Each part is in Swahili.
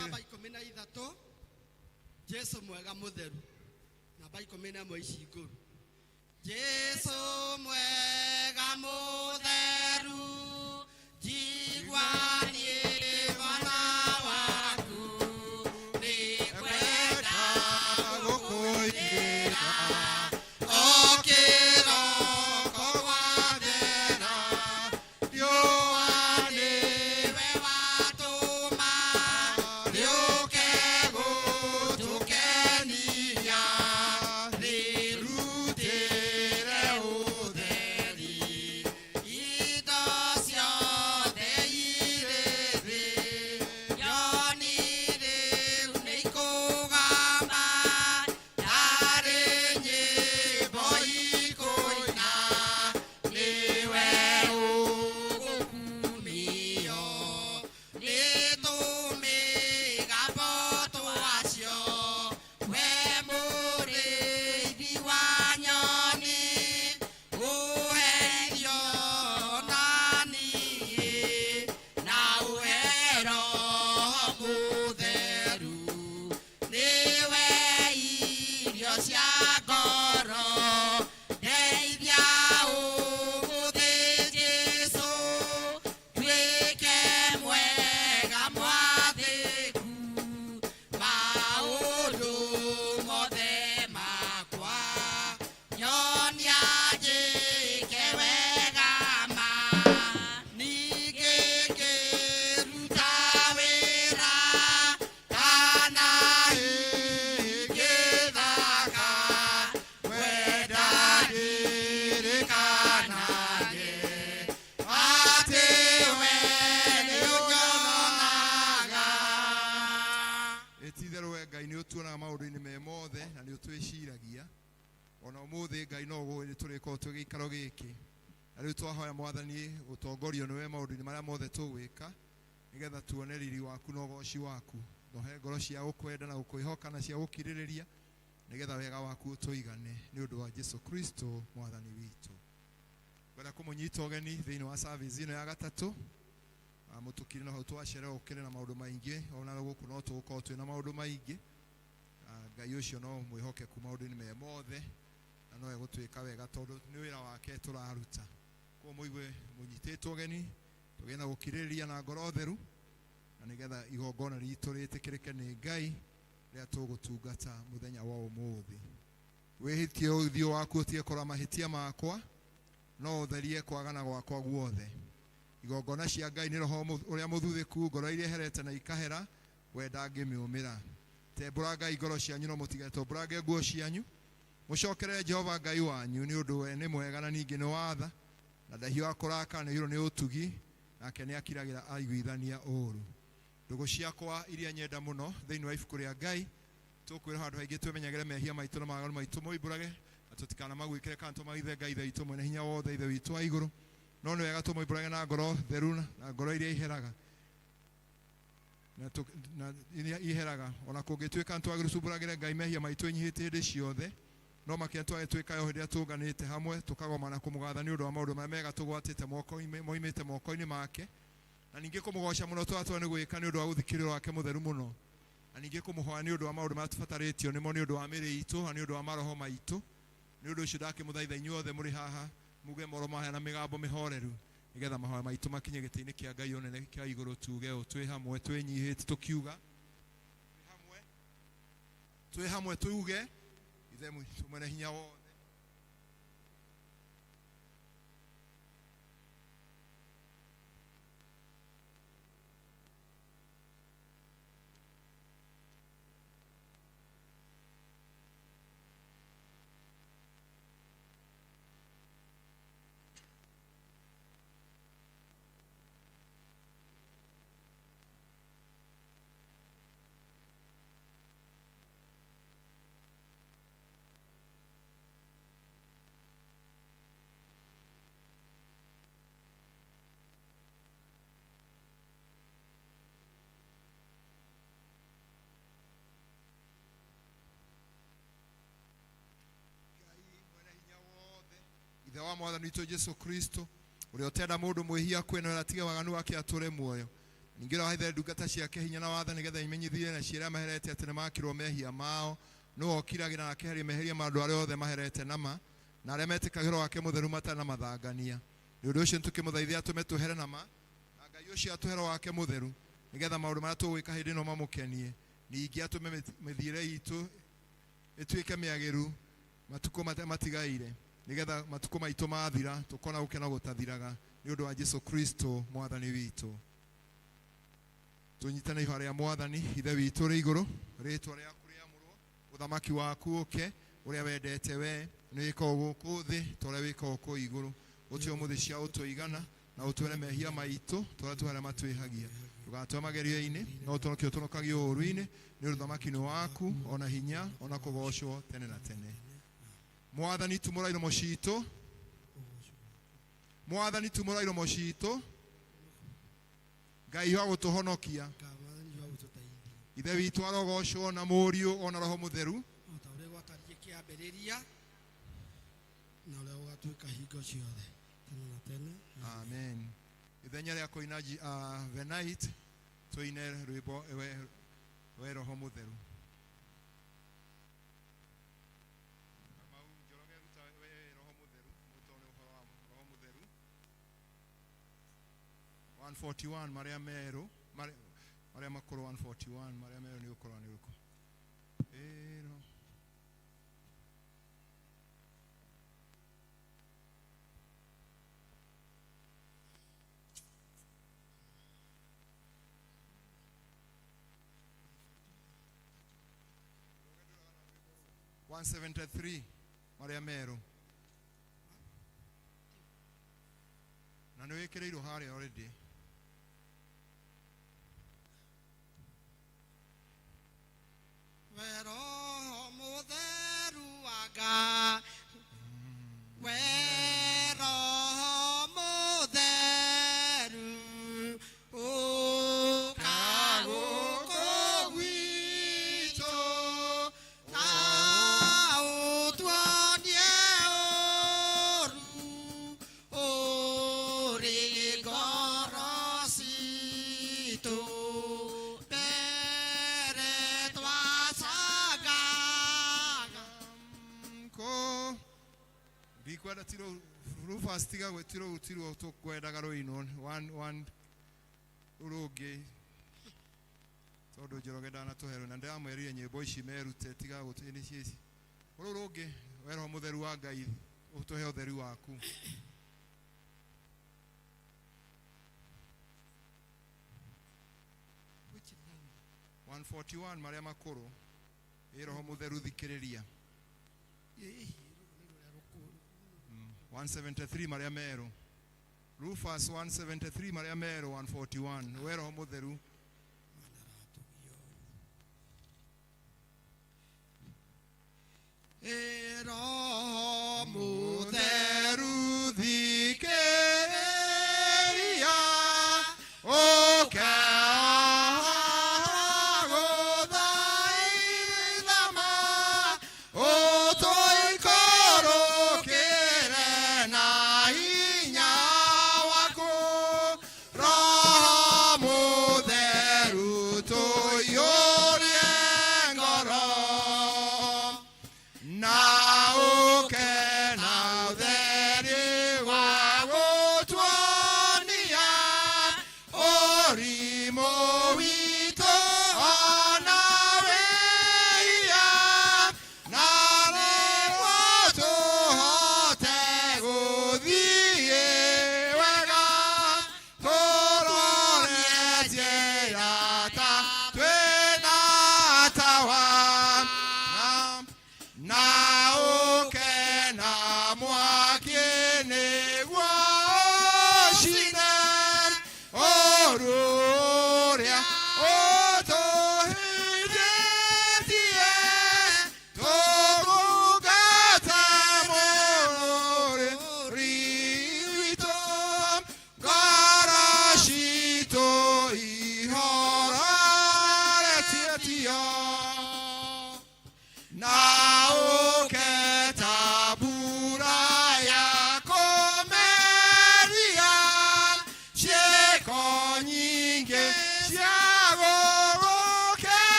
namba 13 Jesu mwega mutheru namba 11 ici nguru Jesu mwega mutheru jigwanie mwana waku ni kwenda gukuira okiro kogwathera yoane we watuma yoke gutukenia nirutire utheri indo ciothe irĩ thĩ yoni rĩu nĩikũgamba tarĩ nyĩmbo ikũina nĩwe ũgũkumio nĩ tũmĩgambo twacio we mũrĩithi wa nyoni ũherio na niĩ na ũhero mũtheru nĩwe irio cia ngoro ndeithia ũmũthĩ Jesũ tuĩke mwega mwathĩku maũndũ mothe makwa nyonia njĩke wega ma ningĩ ngĩruta wĩra kana ngĩthaka wenda ndirikanagie atĩ we nĩũnyonaga. Etitherũ we Ngai nĩ ũtuonaga maũndũ-inĩ me mothe na nĩ ũtwĩciragia ona ũmũthĩ Ngai no gũĩ tũrĩkorwo twĩ gĩikaro gĩkĩ na rĩu twahoya Mwathani ũtongorio nĩwe maũndũ-inĩ marĩa mothe tũgwĩka nĩgetha tuone riri waku na ũgooci waku nohe ngoro cia gũkwenda na gũkwĩhoka na cia gũkirĩrĩria nĩgetha wega waku ũtũigane nĩ ũndũ wa Jesũ Kristo Mwathani witũ. Ngwenda kũmũnyita ũgeni thĩinĩ wa service ĩno ya gatatũ mũtukiri no twacerewo ũkĩrĩ na maũndũ maingĩ ona gũkũ no tũgũkorwo twĩ na maũndũ maingĩ Ngai ũcio no mwĩhokeku maũndũ-inĩ me mothe na no egũtwĩka wega tondũ nĩ wĩra wake tũraruta kwa mũigwe mũnyitĩtwo ũgeni tũgĩe na gũkirĩrĩria na ngoro theru na nĩgetha igongona ritũ rĩtĩkĩrĩke nĩ Ngai rĩrĩa tũgũtungata mũthenya wa ũmũthĩ. Wĩhĩtie ũthiũ waku ũtige kũrora mahĩtia makwa no ũtherie kwagana gwakwa guothe. Igongona cia Ngai nĩ roho ũrĩa mũthuthĩku ngoro iria iherete na ikahera wenda ngĩmĩũmĩra. Tembũra Ngai ngoro cianyu no mũtigetembũrange nguo cianyu mũcokerere Jehova Ngai wanyu nĩ ũndũ we nĩ mwega na ningĩ nĩ watha na ndahiũ kũraka nĩ nĩ ũtugi nake nĩ akiragĩra aiguithania ũũru. Ndũgũ ciakwa iria nyenda mũno thĩinĩ wa ibuku rĩa Ngai tũkwĩra handũ haingĩ twĩmenyagĩre mehia maitũ na maganu maitũ moimbũrage na tũtikanamagwĩkĩre kana tũmaithe Ngai ithe witũ mwene hinya wothe ithe witũ wa igũrũ no nĩ wega tũmoimbũrage na ngoro theru na ngoro iria iheraga na iria iheraga ona kũngĩtuĩka nĩtwagĩrĩcumbũragĩre Ngai mehia maitũ enyihĩte hĩndĩ ciothe no makĩria twagĩtuĩka yo hĩndĩ ĩrĩa tũnganĩte hamwe tũkagomana kũmũgatha nĩ ũndũ wa maũndũ marĩa mega tũgwatĩte moimĩte moko-inĩ make na ningĩ kũmũgoca mũno twatwa nĩ gwĩka nĩ ũndũ wa ũthikĩrĩro wake mũtheru mũno na ningĩ kũmũhoya nĩ ũndũ wa maũndũ marĩa tũbatarĩtio nĩmo nĩ ũndũ wa mĩrĩ itũ na nĩ ũndũ wa maroho maitũ nĩ ũndũ ũcio ndakĩmũthaitha inyuothe mũrĩ haha muge moro mahaya na mĩgambo mĩhoreru nĩgetha mahoya maitũ makinye gĩtĩ-inĩ kĩa Ngai onene kĩa igũrũ tuge twĩ hamwe twĩnyihĩte tũkiuga twĩ hamwe tuge ithe mwene hinya wothe ithe wa Mwathani witũ Jesũ Kristo ũrĩa ũtenda mũndũ mwĩhia kwĩna atiga waganu wake atũre muoyo Ningĩra haithe ndungata ciake hinya na watha nĩgetha imenyithie na ciĩra maherete atĩ nĩmakirwo mehia mao no okiragira na keheria meheria mandũ arĩa othe maherete nama na arĩa metĩkagĩra wake mũtheru matarĩ na mathangania. Nĩ ũndũ ũcio tũkĩmũthaithia atũme tũhere nama na Ngai ũcio atũhere wake mũtheru nĩgetha maũndũ marĩa tũgwĩka hĩndĩ ĩno mamũkenie. Ningĩ atũme mĩthiĩre itũ ĩtuĩke mĩagĩru matukũ matigaire nĩgetha matukũ maitũ mathira tũkona gũkena gũtathiraga nĩ ũndũ wa Jesũ Kristo mwathani witũ. Tunyitane ihooya rĩa mwathani. Ithe witũ ũrĩ igũrũ, rĩĩtwa rĩaku rĩamũrwo, ũthamaki waku ũke, ũrĩa wendete we nĩ wĩkagwo gũkũ thĩ ta ũrĩa wĩkagwo kũu igũrũ. Ũtue mũthĩ cia ũtũigana na ũtware mehia maitũ tũrĩa tũharĩa matwĩhagia. Ndũgatũe magerio-inĩ no ũtũhonokie ũtũhonokagie ũũru-inĩ nĩ ũndũ ũthamaki nĩ waku ona hinya ona kũgocwo tene na tene. Mwathani tumũra iromo ciitũ, Mwathani tumũra iromo ciitũ, Ngai wa gũtũhonokia. Ithe witũ arogocwo na Mũriũ ona Roho Mũtheru. Amen. Ithenya rĩa kũina the night tũine rwĩmbo we Roho Mũtheru. 141 Maria Mero Maria Makoro 141 Maria Mero ni ukoro ni uko ero $173 Maria Mero na nĩ wĩkĩrĩirwo harĩa already. We Roho Mũtheru wa Ngai, we Roho Mũtheru ũka gũkũ gwitũ na ũtuonie ũũru ũrĩ ngoro citũ mbere twacangaga. Ndikwenda tiro Rufus tiga gwetiro utiro tukwendaga rũino one urũngi tondu Njoroge ndanatũherwo na ndamwĩrire nyĩmbo ici merute tiga gũtini cici urũngi we Roho Mũtheru wa Ngai ũtũhe ũtheru waku. Which number? 141 Maria Makoro Roho Mũtheru thikĩrĩria. 173 Maria Mero Rufus 173 Maria Mero 141 we Roho Mũtheru Roho Mũtheru thikĩrĩria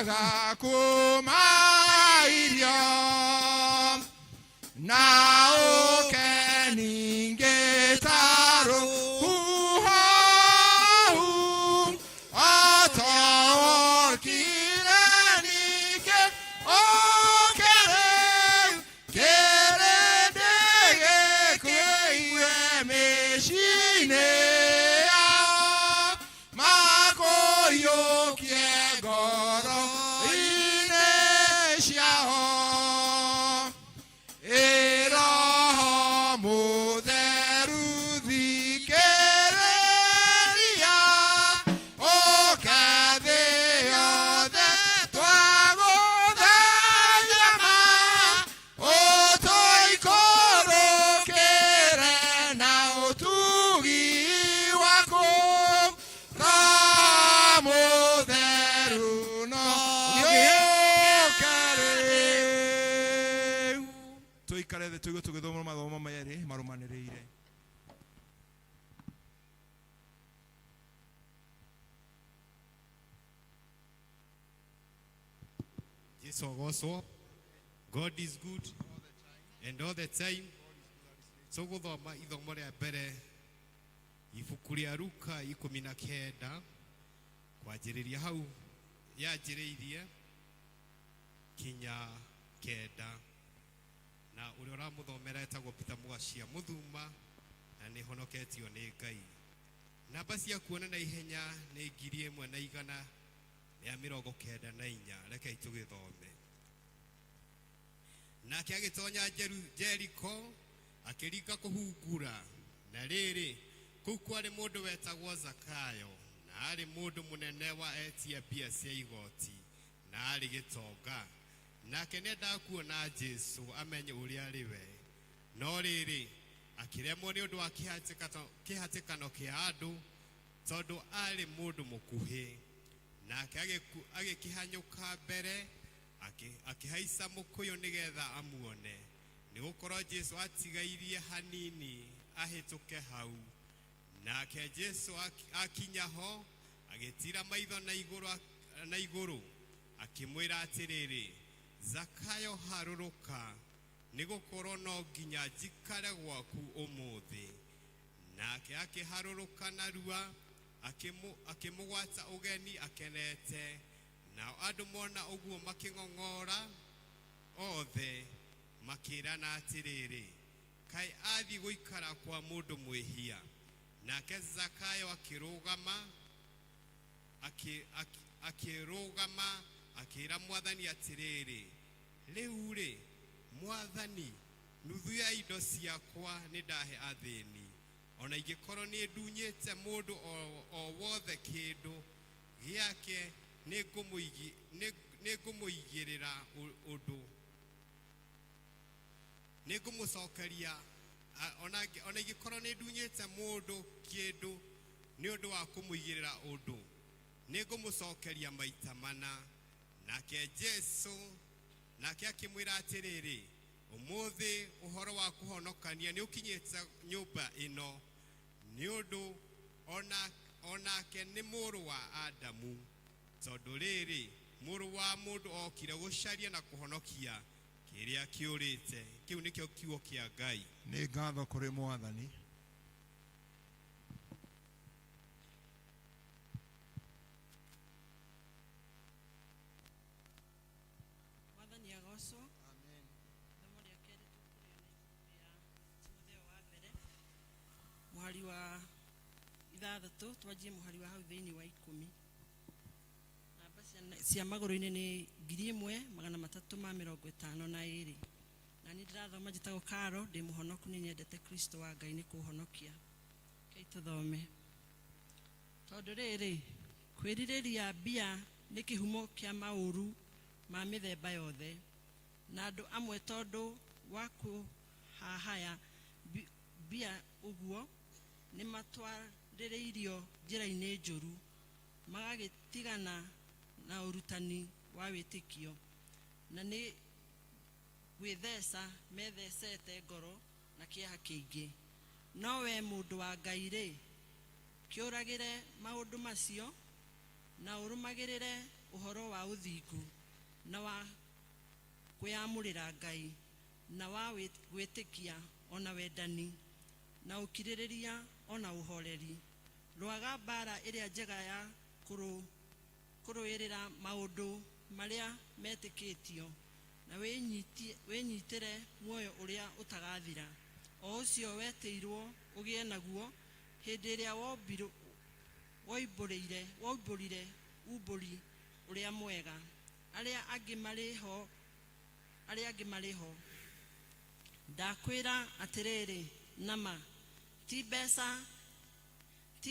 kwaga kumairio na ukeninge taro huhau ator kirenike okere kerendege kwewe meshine makoyo kiegoro inesiao eroho mutheru thikereria okathi yothe twagũthaithama ũtũikũrũkĩre na ũtugi waku Roho mutheru no gĩũka rĩu. Tũikare thĩ tũigue tũgĩthoma mathomo merĩ marũmanĩrĩire. Yes, also, God is good and all the time. So gũthoma ithomo rĩa mbere ibuku rĩa Luka 19 kwanjĩrĩria hau yanjĩrĩirie kinya kenda na ũrĩa ũramũthomera etagwo Peter Mũgacia Mũthuma na nĩ honoketio nĩ Ngai. Namba cia kuona na ihenya nĩ 1,194. Rekei tũgĩthome. Nake agĩtonya Jeriko akĩringa kũhungura, na rĩrĩ kũu kwarĩ mũndũ wetagwo Zakayo, na arĩ mũndũ mũnene wa etia mbia cia igoti, na arĩ gĩtonga. Nake nĩendaga kuona Jesũ amenye ũrĩa arĩ we, no rĩrĩ akĩremwo nĩ ũndũ wa kĩhatĩkano kĩa andũ, tondũ arĩ mũndũ mũkuhĩ. Nake agĩkĩhanyũka mbere akĩhaica mũkũyũ nĩgetha amuone, nĩgũkorwo Jesũ atigairie hanini ahĩtũke hau. Nake Jesũ akinya ho agĩtira maitho na igũrũ akĩmwĩra atĩrĩrĩ, Zakayo harũrũka, nĩgũkorwo no nginya njikare gwaku ũmũthĩ. Nake akĩharũrũka narua akĩmũgwata ũgeni akenete, nao andũ mona ũguo makĩng'ong'ora othe makĩrana atĩrĩrĩ, kaĩ athiĩ gũikara kwa mũndũ mwĩhia. Nake Zakayo akĩrũgama akĩra Mwathani atĩrĩrĩ, rĩu-rĩ Mwathani, nuthu ya indo ciakwa nĩndahe athĩni, ona ingĩkorwo nĩ ndunyĩte mũndũ o wothe kĩndũ gĩake nĩngũmũigĩrĩra ũndũ, nĩngũmũcokeria ona ingĩkorwo nĩ ndunyĩte mũndũ kĩndũ nĩ ũndũ wa kũmũigĩrĩra ũndũ, nĩngũmũcokeria maita mana. Nake Jesũ akĩmwĩra atĩrĩrĩ, ũmũthĩ ũhoro wa kũhonokania nĩ ũkinyĩte nyũmba ĩno, nĩ ũndũ onake nĩ mũrũ wa Adamu, tondũ rĩrĩ mũrũ wa mũndũ okire gũcaria na kũhonokia kĩrĩa kĩũrĩte. Kĩu nĩkĩo kiugo kĩa Ngai. Nĩ ngatho kũrĩ Mwathani. Mwathani agocwo. Amen. Ithomo rĩa kerĩ tũkũrĩa nĩ Timotheo wa mbere mũhari wa 6 twanjie mũhari wa hau thĩinĩ wa 10. Namba cia magũrũ-inĩ nĩ 1,352. Na nĩ ndĩrathoma njĩtagwo Karo, ndĩ mũhonoku nĩ nyendete Kristo wa Ngai nĩ kũhonokia. Kei tũthome. Tondũ rĩrĩ kwĩrirĩria mbia nĩ kĩhumo kĩa maũru ma mĩthemba yothe, na andũ amwe tondũ wa kũhahaya mbia ũguo nĩ matwarĩrĩirio njĩra-inĩ njũru, magagĩtigana na ũrutani wa wĩtĩkio, na nĩ gwĩtheca methecete ngoro na kĩeha kĩingĩ. No we mũndũ wa Ngai-rĩ, kĩũragĩre maũndũ macio na ũrũmagĩrĩre uhoro wa uthingu na wa kwiyamurira Ngai na wa gwitikia ona wendani na ukiririria ona uhoreri rwaga bara iria njega ya kuruirira maundu maria metikitio na wenyitire muoyo uria utagathira o ucio wetirwo ugie naguo hindi iria woiburire uburi uria mwega aria angi mariho ndakwira atiriri nama ti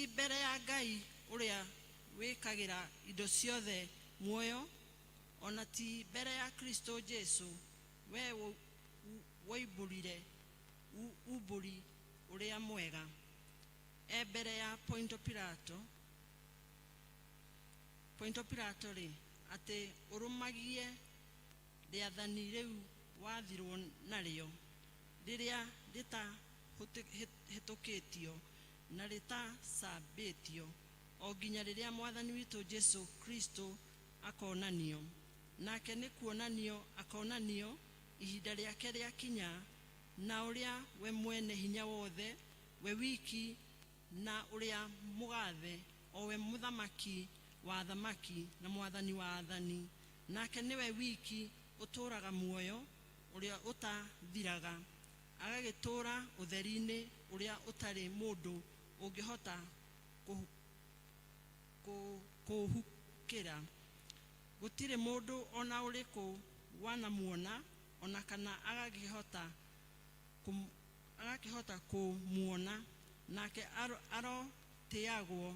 mbere ya Ngai uria wikagira indo ciothe muoyo ona ti mbere ya Kristo Jesu we woiburire uburi uria mwega mbere ya Ponto Pilato ri ati urumagie riathani riu wathirwo nario riria rita hitukitio na rita sabitio o ginya riria mwathani witu Jesu Kristo akonanio nake ni kuonanio akonanio ihinda riake riakinya na uria we mwene hinya wothe we wiki na uria mugathe o we muthamaki wa thamaki na mwathani wa athani nake niwe wiki uturaga muoyo uria utathiraga agagitura utheri-ini uria utari mundu ungihota kuhukira gutire mundu ona uriku wanamuona ona kana agakihota kumuona nake arotiagwo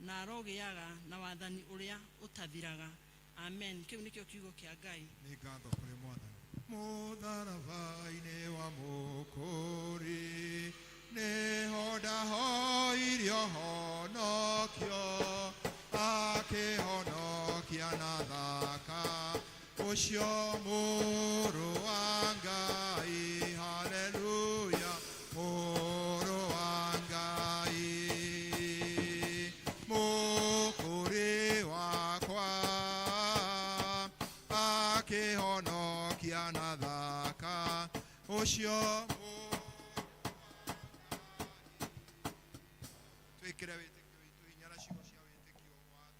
na arogiaga na wathani uria utathiraga. Amen. Kiu nikio kiugo kia Ngai. Ni ngatho kuri mwathani. Mutharaba-ini wa mukuri niho ndahoirio honokio akihonokia na thaka ucio muru wa Ngai. Haleluya. Muru wa Ngai mukuri wakwa akihonokia na thaka ucio twikire witikio witu hinyara ciugo cia witikio wa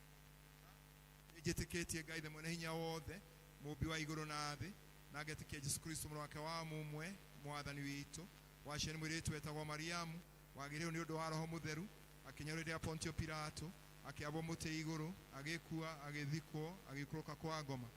ijitikitie Ngai the mwene hinya wothe mumbi wa iguru na thi na ngetikia Jesu Kristo mwana wake wa mumwe mwathani witu waceni mwiritu wetagwo Mariamu wagiriu ni undu wa roho mutheru akinyoriria Pontio Pilato akiabwo muti iguru agikua agithikwo agikuruka kwa ngoma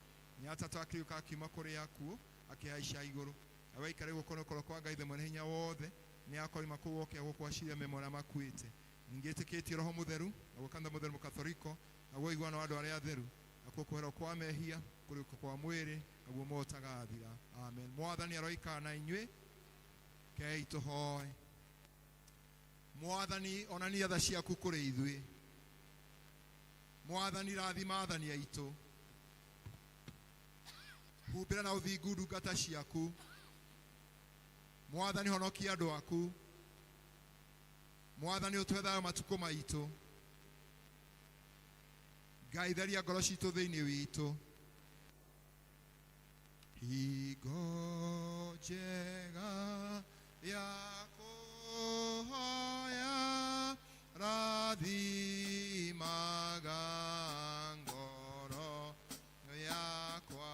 nyatatu akiriuka akiuma kuri yakuo akihaica iguru awaikare gukonokoro kwa Ngai the mwene hinya wothe ni akori makuo ke gukwaciria memora makuite ningetikitie roho mutheru agukanda mutheru mukatholiko agwo igwana wa andu aria atheru akukuhero kwa mehia kuriuka kwa mwiri agwo motagathira. Amen. Mwathani aroika na inywe kei tuhoe. Mwathani onania tha ciaku kuri ithwe. Mwathani rathima athani aitu humbira na uthingu ndungata ciaku. Mwathani honokia andu aku. Mwathani utwe thayo matuko maitu. Ngai theria ngoro citu thiini witu. Hingo njega ya kuhoya rathimaga ngoro yakwa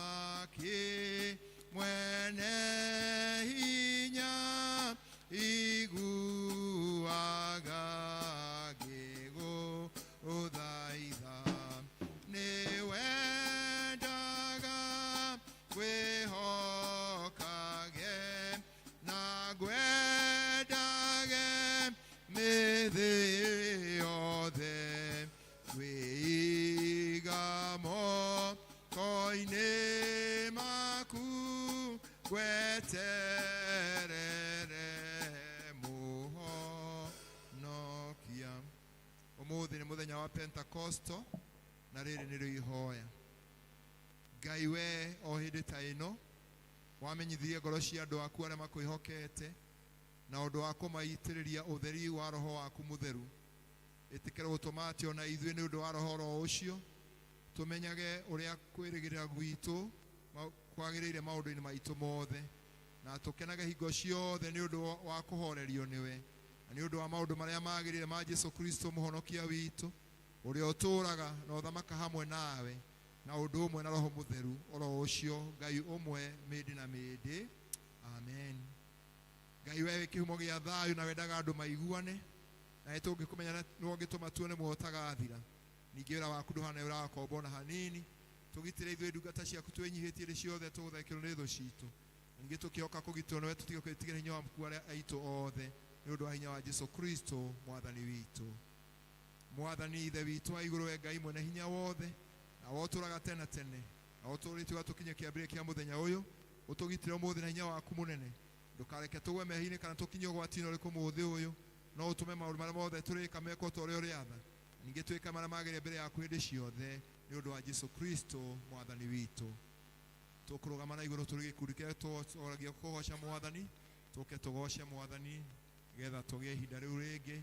muthamaki mwene hinya iguaga giguthaitha ni wendaga kwihokage na gwendage mithi yothe kwiiga moko-ini maku gweterere muhonokia. Umuthi ni muthenya wa Pentecosto na riri niro ihoya. Ngai we o hindi ta ino wamenyithirie ngoro cia andu aku aria makwihokete na undu wa kumaitiriria utheri wa roho waku mutheru itikira gutuma ati ona ithuĩ nĩ ũndũ wa roho ũcio tumenyage ũrĩa kwĩrĩgĩrĩra gwitũ kwagĩrĩire maũndũ-inĩ maitũ mothe, na tũkenage hingo ciothe nĩ ũndũ wa kũhorerio nĩwe, na nĩ ũndũ wa maũndũ marĩa magĩrĩire ma Jesũ Kristo mũhonokia witũ, ũrĩa ũtũũraga na ũthamaka hamwe nawe na ũndũ ũmwe na Roho Mũtheru, oro ũcio Ngai ũmwe mĩndĩ na mĩndĩ. Amen. Ngai we kĩhumo gĩa thayũ na wendaga andũ maiguane, na tũngĩkũmenya nĩwe ũngĩtũma tuone mũhotaga thira. Ningĩ wĩra waku ndũhana wĩra wa kombo na hanini, tũgitĩre ithuĩ ndungata ciaku twĩnyihĩtie hĩndĩ ciothe tũgũthaĩkĩrwo nĩ thũ citũ. Ningĩ tũkĩoka kũgitĩrwo nĩwe tũtige kwĩtigĩra hinya wa muku arĩa aitũ othe, nĩ ũndũ wa hinya wa Jesũ Kristo mwathani witũ. Mwathani ithe witũ wa igũrũ, we Ngai mwene hinya wothe, na wotũraga tene tene, na wotũrĩte ũgatũkinyia kĩambĩrĩria kĩa mũthenya ũyũ, ũtũgitĩre ũmũthĩ na hinya waku mũnene. Ndũkareke tũgwe mehia-inĩ kana tũkinye ũgwati-inĩ ũrĩkũ mũthĩ ũyũ, no ũtũme maũndũ marĩa mothe tũrĩka mekwo ta ũrĩa ũrĩatha. Ningĩ twĩka marĩa magĩrĩire mbere yaku hĩndĩ ciothe, nĩ ũndũ wa Jesũ Kristo mwathani witũ. Tũkũrũgama na igũrũ tũrĩ gĩkundi kĩrĩa tũragia kũgoca Mwathani, tũke tũgoce Mwathani nĩgetha tũgĩe ihinda rĩu rĩngĩ.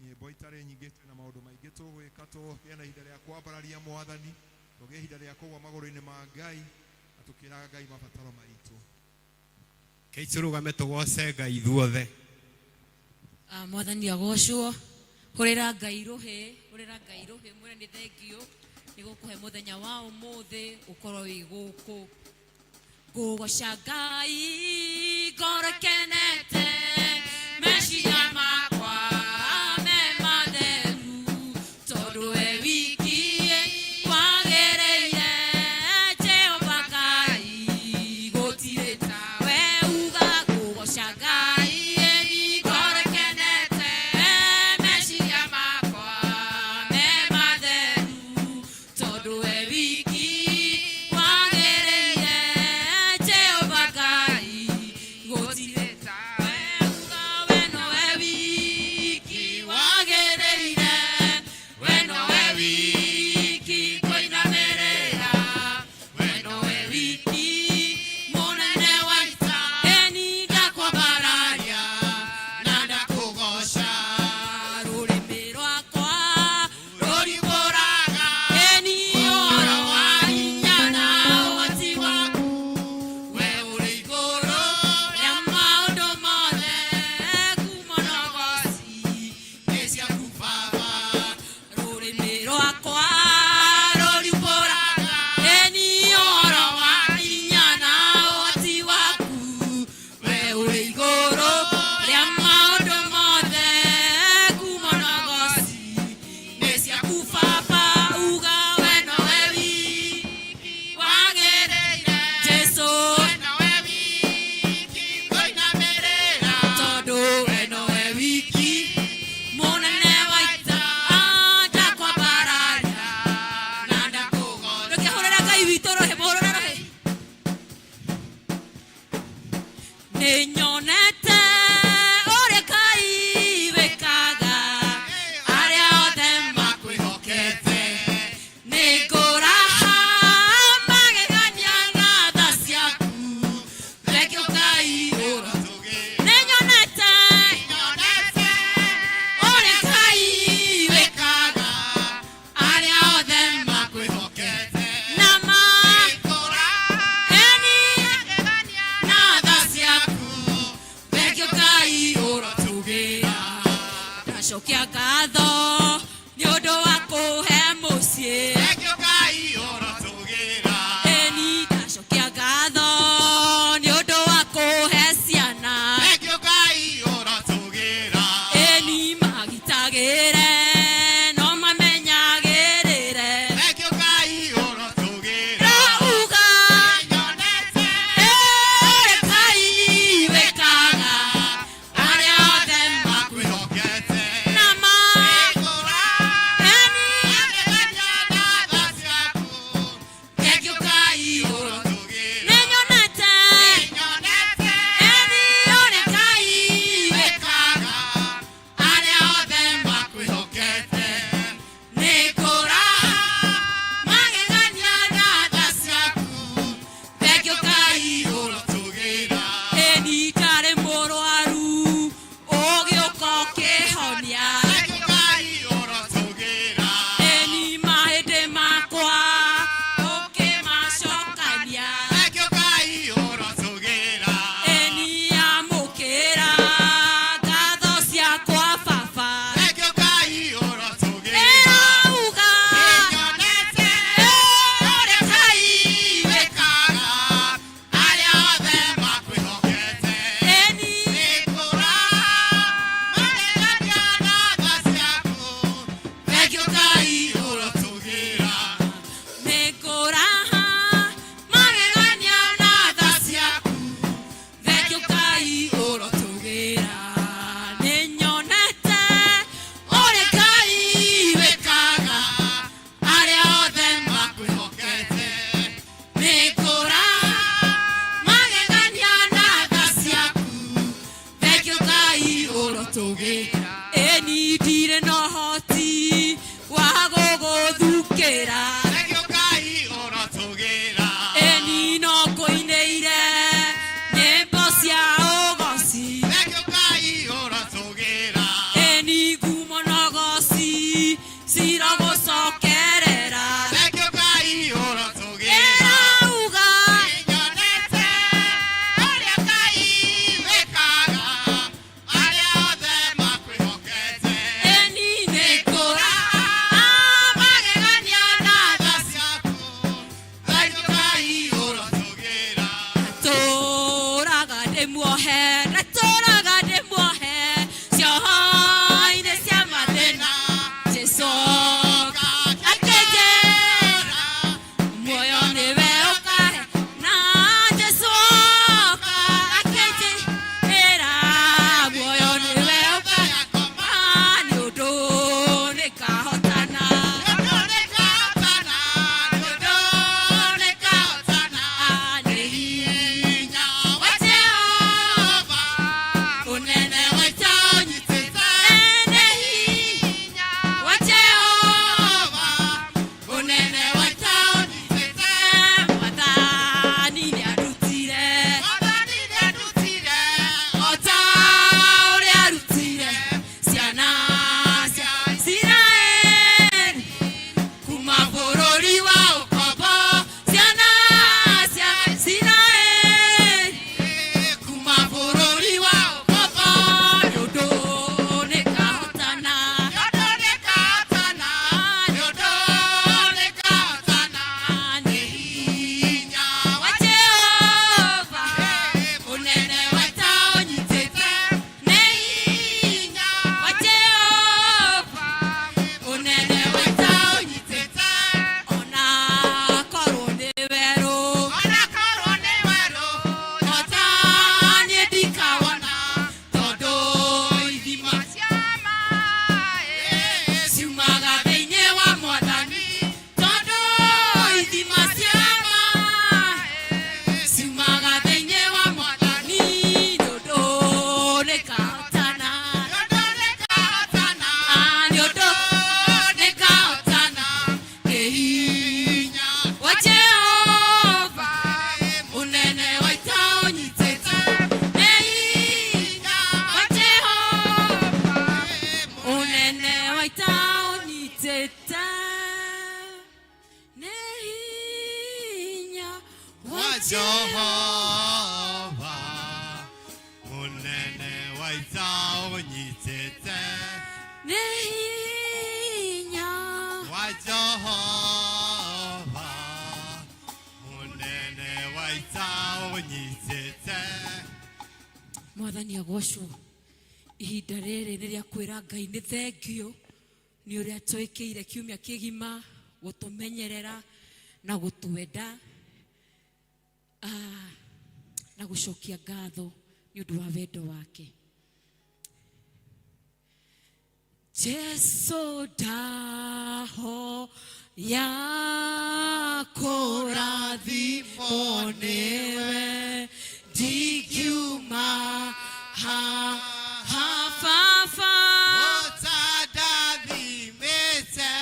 Nyĩmbo itarĩ nyingĩ, twĩna maũndũ maingĩ tũgwĩka, tũgĩe na ihinda rĩa kwambararia Mwathani, tũgĩe ihinda rĩa kũgwa magũrũ-inĩ ma Ngai, na tũkĩraga Ngai mabataro maitũ. Kei tũrũgame tũgoce Ngai ithuothe. Mwathani agocwo, hũrĩra Ngai rũhĩ mwĩre nĩ thengio nĩ gũkũhe mũthenya wa ũmũthĩ ũkorwo wĩ gũkũ. Ngũgoca Ngai ngoro kenete, meciria makwa me matheru, tondũ we wiki wagĩrĩire, Jehova Ngai gũtirĩ tawe. Uga ngũgoca Ngai ngoro kenete, meciria makwa me matheru, tondũ we wiki wagĩrĩire, Jehova Ngai gũtirĩ tawe. guthukira Rekio Ngai ũrotũgĩra eni no kũinĩire nyĩmbo cia ũgoci Rekio Ngai ũrotũgĩra eni ngumo nogoci cirogũcokerera Rekio Ngai ũrotũgĩra erauga Nyonete ũrĩa Ngai wĩkaga arĩa othe makwĩhokete eni nĩkũra magegania na tha ciaku Rekio Ngai ũrotũgĩra tũraga ndĩmuohe natũraga ndĩmuohe cioho-inĩ cia mathĩna Jesũ akĩnjĩra muoyo nĩwe ũkahe na Jesũ akĩnjĩra muoyo nĩwe ũkahe nĩ ũndũ nĩkahotana nĩ hinya wa Jehova ũnene wa ita ũnyitĩte nĩ hinya wa Jehova ũnene wa ita ũnyitĩte Mwathani nĩarutire ota ũrĩa arutire ciana cia Isiraeli kuma bũrũri wa ũkombo ciana cia Isiraeli kuma bũrũri wa ũkombo nĩ ũndũ nĩkahotana nĩ hinya wa Jehova ũnene wa ita ũnyitĩte nĩ hinya wa Jehova ũnene wa ita ũnyitĩte ona korwo nĩ werũ ota niĩ ndikawona tondũ ithima ciumaga thĩinĩ wa Mwathani tondũ ithima cia maaĩ ciumaga thĩinĩ wa Mwathani nĩ ũndũ nĩkahotana nĩ ũndũ nĩkahotana nĩ hinya wa Jehova ũnene wa ita ũnyitĩte nĩ hinya wa Jehova ũnene wa ita ũnyitĩte nĩ hinya wa Jehova mũnene wa ita ũnyitĩte nĩ hinya wa Jehova mũnene wa ita ũnyitĩte Mwathani agocwo ihinda rĩrĩ nĩ rĩa kwĩra Ngai nĩ thengio nĩ ũrĩa twĩkĩire kiumia kĩgima gũtũmenyerera na gũtwenda na gũcokia ngatho nĩ ũndũ wa wendo wake Jesũ ndahoya kũrathimwo nĩwe ndingiuma haha baba ũtandathimĩte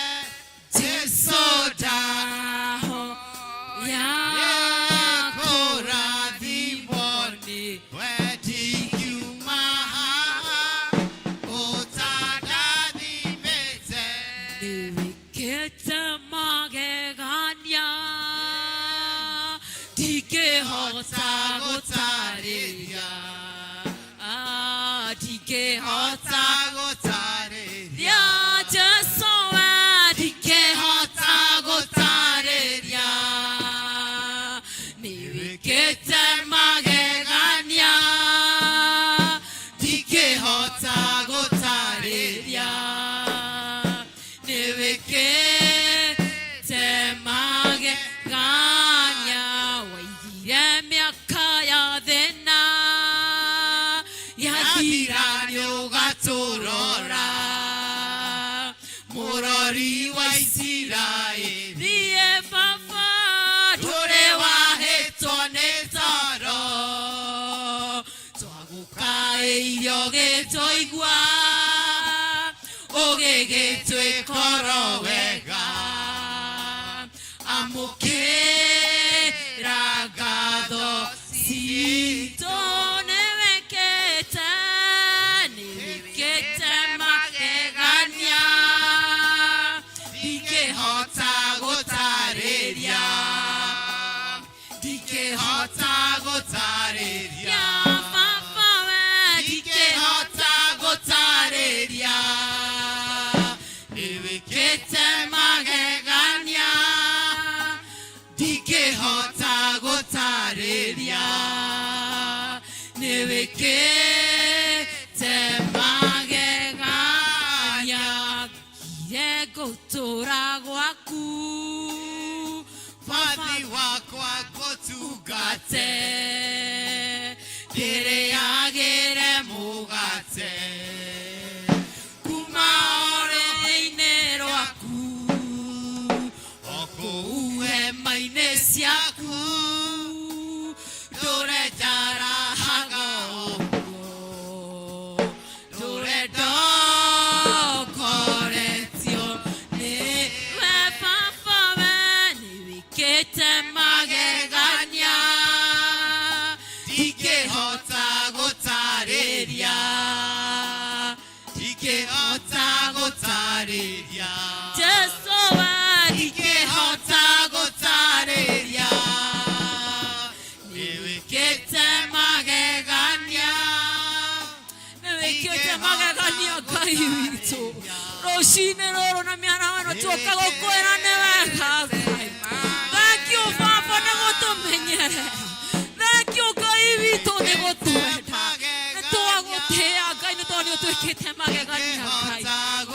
Jesũ ndahoya kũrathimwo nĩwe ndingiuma haha ũtandathimĩte nĩwĩkĩte magegania ndingĩhota gũtarĩria ndingĩhota gũtarĩria Jesũ ndingĩhota gũtarĩria nĩwĩkĩte magegania ndingĩhota gũtarĩria nĩwĩkĩte magegania waigire mĩaka ya thĩna yathira nĩũgatũrora mũrori wa Isiraeli niĩ baba ndũrĩ wahĩtwo nĩ toro twagũkaĩirio gĩtũigua ũgĩgĩtwĩkoro wega ndingĩhota gũtarĩria nĩwĩkĩte magegania ngire gũtũra gwaku Wathi wakwa gũtungate ndĩrĩagĩre mũgate kuma ũrĩrĩ-inĩ rwaku okũu hema-inĩ ciaku ndũrendarahaga ũguo ndũrenda ũkoretio nĩwe baba we nĩwĩkĩte magegania ndingĩhota gũtarĩria ndingĩhota gũtarĩria Jesu we ndingĩhota gũtarĩria nĩwĩkĩte magegania nĩwĩkĩte magegania Ngai witũ rũcinĩ rũrũ na mĩaraho ĩno tuoka gũkwĩra nĩ wega Ngai thank you baba nĩ gũtũmenyerera thank you Ngai witũ nĩ gũtwenda nĩ twagũtĩa Ngai nĩ tondũ nĩũtwĩkĩte magegania Ngai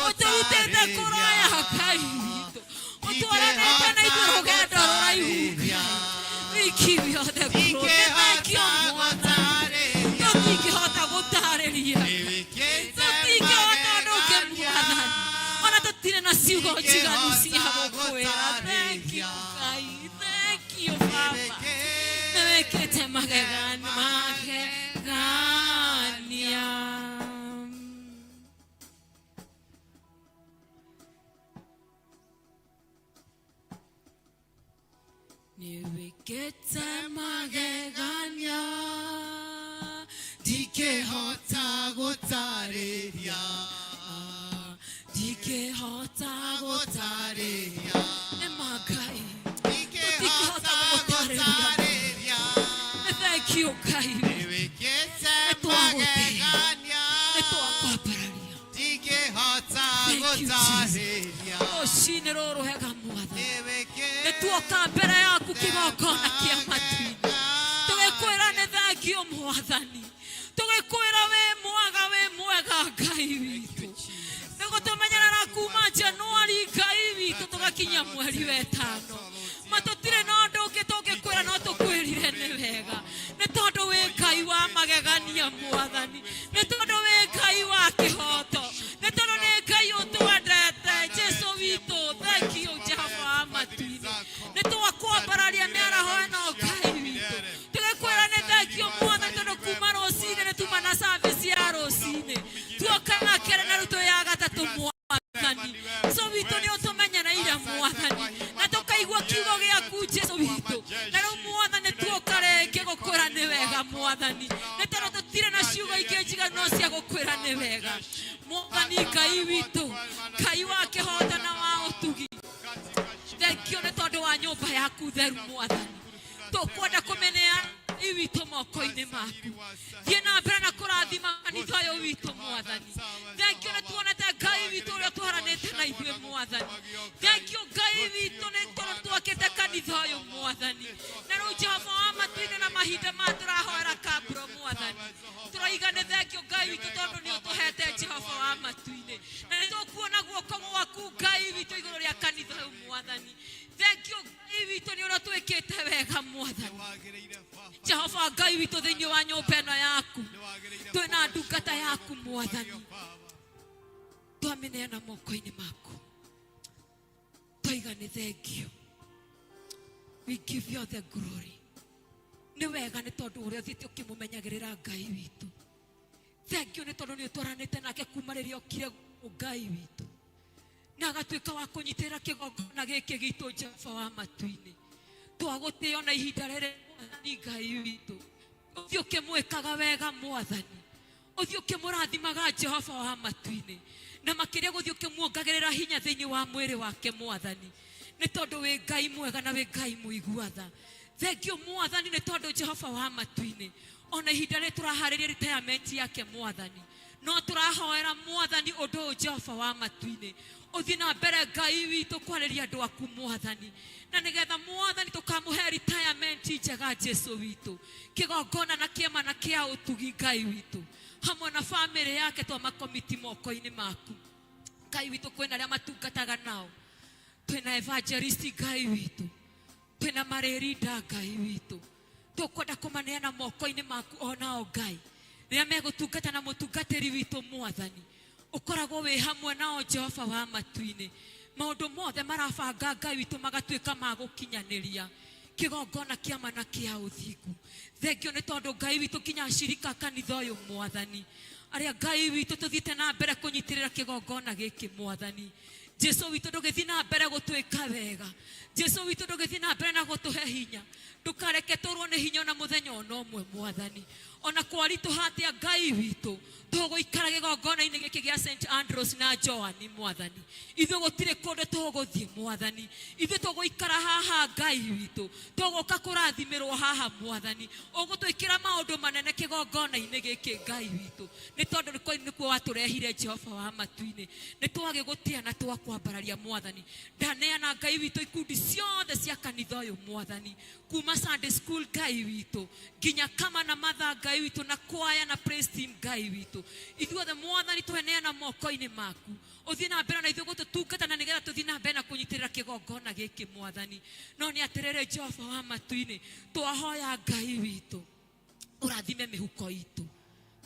ũtũrutĩte kũraya Ngai witũ ũtwaranĩte na ithuĩ rũgendo rũraihu wiki yothe kũrũ thank you Mwathani tũtingĩhota gũtarĩria tũtingĩhota ndũngĩ Mwathani ona tũtirĩ na ciugo njiganu cia gũkwĩra thank you Ngai thank you baba nĩwĩkĩte magegania nĩwĩkĩte magegania ndingĩhota gũtarĩria ndingĩhota gũtarĩria nĩma Ngai tũtingĩhota gũgũtarĩria nĩ thank you Ngai nĩwĩkĩte nĩtwagũtĩa magegania nĩtwakwambararia ndingĩhota Thank you, gũtarĩria rũcinĩ rũrũ hega Mwathani nĩwĩkĩte nĩtuoka mbere yaku kĩgongona kĩa matu-inĩ tũgĩkwĩra nĩ thank you Mwathani tũgĩkwĩra wĩ mwega Ngai witũ nĩgũtũmenyerera kuma Januari Ngai witũ tũgakinya mweri wetano matũtirĩ na ũndũ ũngĩ tũngĩkwĩra no tũkwĩrire nĩ wega nĩ tondũ wĩ Ngai wa magegania Mwathani nĩ tondũ wĩ Ngai wa kĩhoto nĩ tondũ nĩ Ngai ũtwendete Jesu witũ thank you Jehova wa matu-inĩ nĩ twakwambararia mĩaraho ĩno Ngai witũ tũgĩkwĩra nĩ thank you Mwathani tondũ kuma rũcinĩ nĩ tuma na service ya rũcinĩ tuoka na kere na rutũ ya gatatũ Mwathani Jesu witũ nĩ ũtũmenyereire Mwathani na tũkaigua kiugo gĩaku Jesu witũ na rĩu Mwathani tuoka rĩngĩ gũkwĩra nĩ wega Mwathani nĩ tondũ tũtirĩ na ciugo ingĩ njiganu no cia gũkwĩra nĩ wega Mwathani Ngai witũ Ngai wa kĩhoto na wa ũtugi thank you nĩ tondũ wa nyũmba yaku theru Mwathani tũkwenda kũmeneana witũ moko-inĩ maku thiĩ na mbere na kũrathima kanitha ũyũ witũ Mwathani thank you nĩ tuonete Ngai witũ ũrĩa twaranĩte na ithuĩ Mwathani thank you Ngai witũ nĩ tondũ twakĩte kanitha ũyũ Mwathani na rĩu Jehova wa matu-inĩ na mahinda ma tũrahoera kambũro Mwathani tũroiga nĩ thank you Ngai witũ tondũ nĩ ũtũhete Jehova wa matu-inĩ na nĩ tũkuona guoko gwaku Ngai witũ igũrũ rĩa kanitha ũyũ Mwathani thank you Ngai witũ nĩ ũrĩa twĩkĩte wega Mwathani Jehova Ngai witũ thĩinĩ wa nyũmba ĩno yaku twĩna ndungata yaku Mwathani twamĩneana moko-inĩ maku twoiga nĩ thank you we give you the glory nĩ wega nĩ tondũ ũrĩa ũthiĩte ũkĩmũmenyagĩrĩra Ngai witũ thank you nĩ tondũ nĩ ũtwaranĩte nake kuma rĩrĩa okire Ngai witũ na agatuĩka wa kũnyitĩrĩra kĩgongona gĩkĩ gitũ Jehova wa matu-inĩ twagũtĩo na ihinda rĩrĩ Mwathani Ngai witũ ũthiĩ ũkĩmwĩkaga wega Mwathani ũthiĩ ũkĩmũrathimaga Jehova wa matu-inĩ na makĩria gũthiĩ ũkĩmuongagĩrĩra hinya thĩinĩ wa mwĩrĩ wake Mwathani nĩ tondũ wĩ Ngai mwega na wĩ Ngai mũiguatha thank you Mwathani nĩ tondũ Jehova wa matu-inĩ ona ihinda rĩrĩ tũraharĩria retirement yake Mwathani no turahoera Mwathani undu Jehova wa matu-ini uthi na mbere Ngai witu kwariria andu aku Mwathani na nigetha Mwathani tukamuhe retirement njega Jesu witu kigongona na kiema na kia utugi Ngai witu hamwe na family yake twa makomiti moko-ini maku Ngai witu kwina aria matungataga nao twina evangelist Ngai witu twina marerida Ngai witu tukwenda kumaneana moko-ini maku onao Ngai ria megutungata na mutungatiri witu Mwathani ukoragwo we hamwe nao Jehova wa matu-ini maundu mothe marabanga Ngai witu magatuika magukinyaniria kigongona kiama na kia uthingu thengio ni tondu Ngai witu kinya shirika kanitha uyu Mwathani aria Ngai witu tuthite na mbere kunyitirira kigongona giki Mwathani Jesu witu ndugithi na mbere gutuika wega Jesu witu ndugithi na mbere na gutuhe hinya ndukareke turwo ni hinya na muthenya ono umwe Mwathani ona kwaritu hatia Ngai witu tuguikara gigongona-ini giki gia St Andrews na Joani Mwathani ithu gutire kundu tuguthie Mwathani ithu tuguikara haha Ngai witu tuguka kurathimirwo haha Mwathani ugutwikira maundu manene kigongona-ini giki Ngai witu ni tondu nikuo waturehire Jehova wa matu-ini ni twage gutia na twakwambararia Mwathani ndaneana Ngai witu ikundi ciothe cia kanitha uyu Mwathani kuma Sunday school Ngai witu ginya kama na matha Ngai witu na kwaya na praise team Ngai witu ithuothe Mwathani tweneana moko-ini maku uthi na mbere na ithu gututungata na nigetha tuthi na mbere na kunyitirira kigongona giki Mwathani no ni atirire Jehova wa matu-ini twahoya Ngai witu urathime mihuko itu